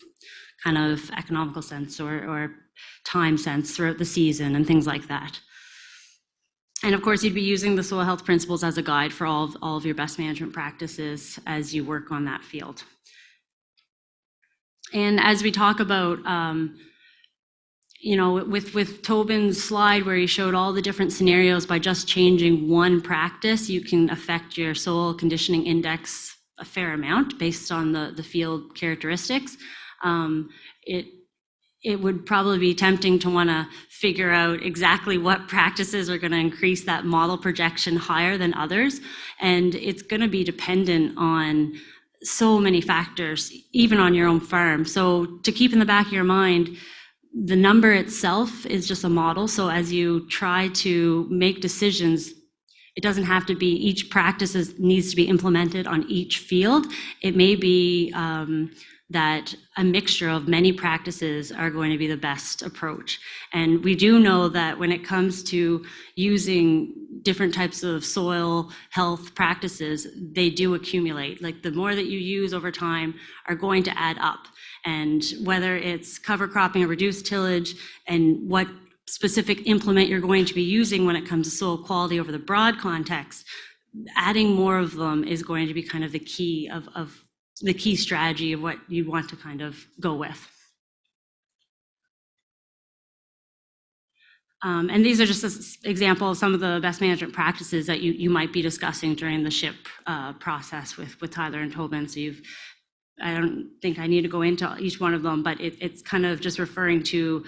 kind of economical sense or time sense throughout the season and things like that. And of course, you'd be using the soil health principles as a guide for all of your best management practices as you work on that field. And as we talk about, with Tobin's slide where he showed all the different scenarios, by just changing one practice, you can affect your soil conditioning index a fair amount based on the field characteristics. It would probably be tempting to want to figure out exactly what practices are going to increase that model projection higher than others. And it's going to be dependent on so many factors, even on your own farm. So to keep in the back of your mind, the number itself is just a model. So as you try to make decisions, it doesn't have to be each practice needs to be implemented on each field. It may be that a mixture of many practices are going to be the best approach. And we do know that when it comes to using different types of soil health practices, they do accumulate. Like the more that you use over time are going to add up. And whether it's cover cropping or reduced tillage and what specific implement you're going to be using when it comes to soil quality over the broad context, adding more of them is going to be kind of the key of the key strategy of what you want to kind of go with. And these are just an example of some of the best management practices that you might be discussing during the SHIP process with Tyler and Tobin. So I don't think I need to go into each one of them, but it's kind of just referring to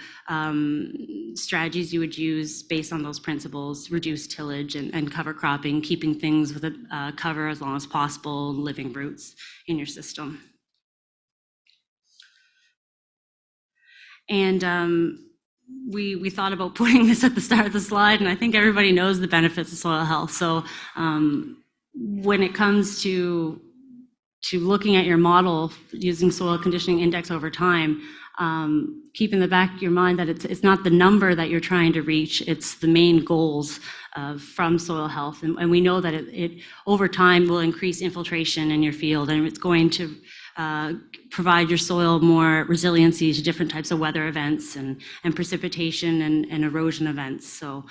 strategies you would use based on those principles: reduced tillage and cover cropping, keeping things with a cover as long as possible, living roots in your system. And we thought about putting this at the start of the slide, and I think everybody knows the benefits of soil health. So when it comes to looking at your model using soil conditioning index over time, keep in the back of your mind that it's not the number that you're trying to reach, it's the main goals from soil health. And we know that it over time will increase infiltration in your field, and it's going to provide your soil more resiliency to different types of weather events and precipitation and erosion events. So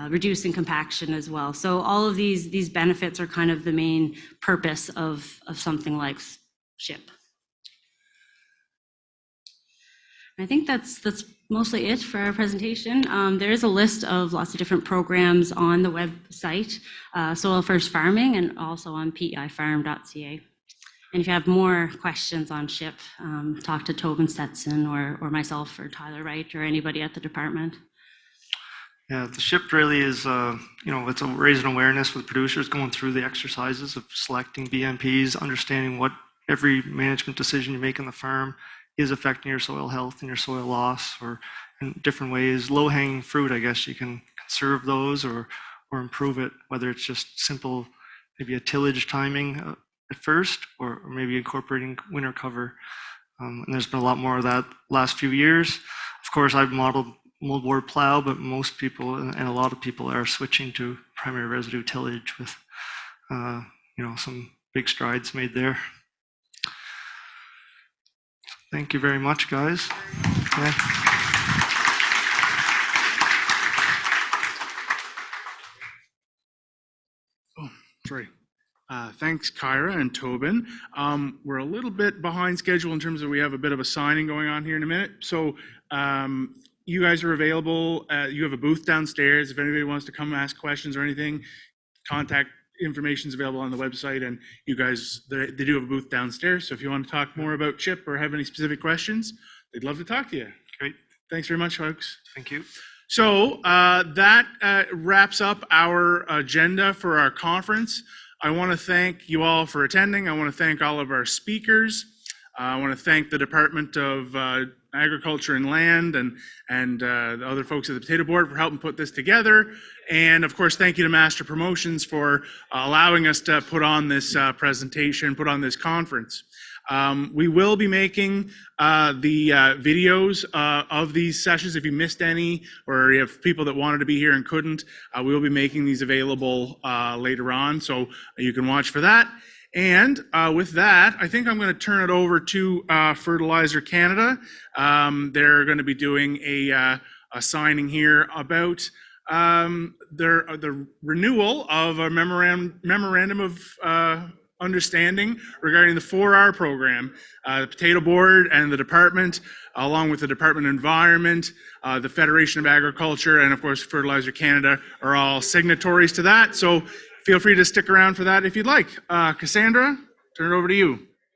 reducing compaction as well. So all of these benefits are kind of the main purpose of something like SHIP. I think that's mostly it for our presentation. There is a list of lots of different programs on the website, Soil First Farming, and also on peifarm.ca. And if you have more questions on SHIP, talk to Tobin, Stetson, or myself, or Tyler Wright, or anybody at the department. Yeah, the SHIP really is, it's a raising awareness with producers, going through the exercises of selecting BMPs, understanding what every management decision you make on the farm is affecting your soil health and your soil loss, or in different ways. Low-hanging fruit, I guess you can conserve those or improve it, whether it's just simple, maybe a tillage timing at first, or maybe incorporating winter cover. And there's been a lot more of that last few years. Of course, I've modeled moldboard plow, but most people and a lot of people are switching to primary residue tillage with, some big strides made there. Thank you very much, guys. Yeah. Oh, sorry. Thanks, Kyra and Tobin. We're a little bit behind schedule in terms of we have a bit of a signing going on here in a minute. So you guys are available. You have a booth downstairs. If anybody wants to come ask questions or anything, contact information is available on the website, and you guys, they do have a booth downstairs. So if you want to talk more about CHIP or have any specific questions, they'd love to talk to you. Great. Thanks very much, folks. Thank you. So that wraps up our agenda for our conference. I want to thank you all for attending. I want to thank all of our speakers. I want to thank the Department of Agriculture and Land and the other folks at the Potato Board for helping put this together. And of course, thank you to Master Promotions for allowing us to put on this presentation, put on this conference. We will be making the videos of these sessions. If you missed any, or you have people that wanted to be here and couldn't, we will be making these available later on, so you can watch for that. And with that, I think I'm going to turn it over to Fertilizer Canada. They're going to be doing a signing here about the renewal of a memorandum of understanding regarding the 4R program. The Potato Board and the department, along with the Department of Environment, the Federation of Agriculture, and of course Fertilizer Canada are all signatories to that. So feel free to stick around for that if you'd like. Cassandra, turn it over to you.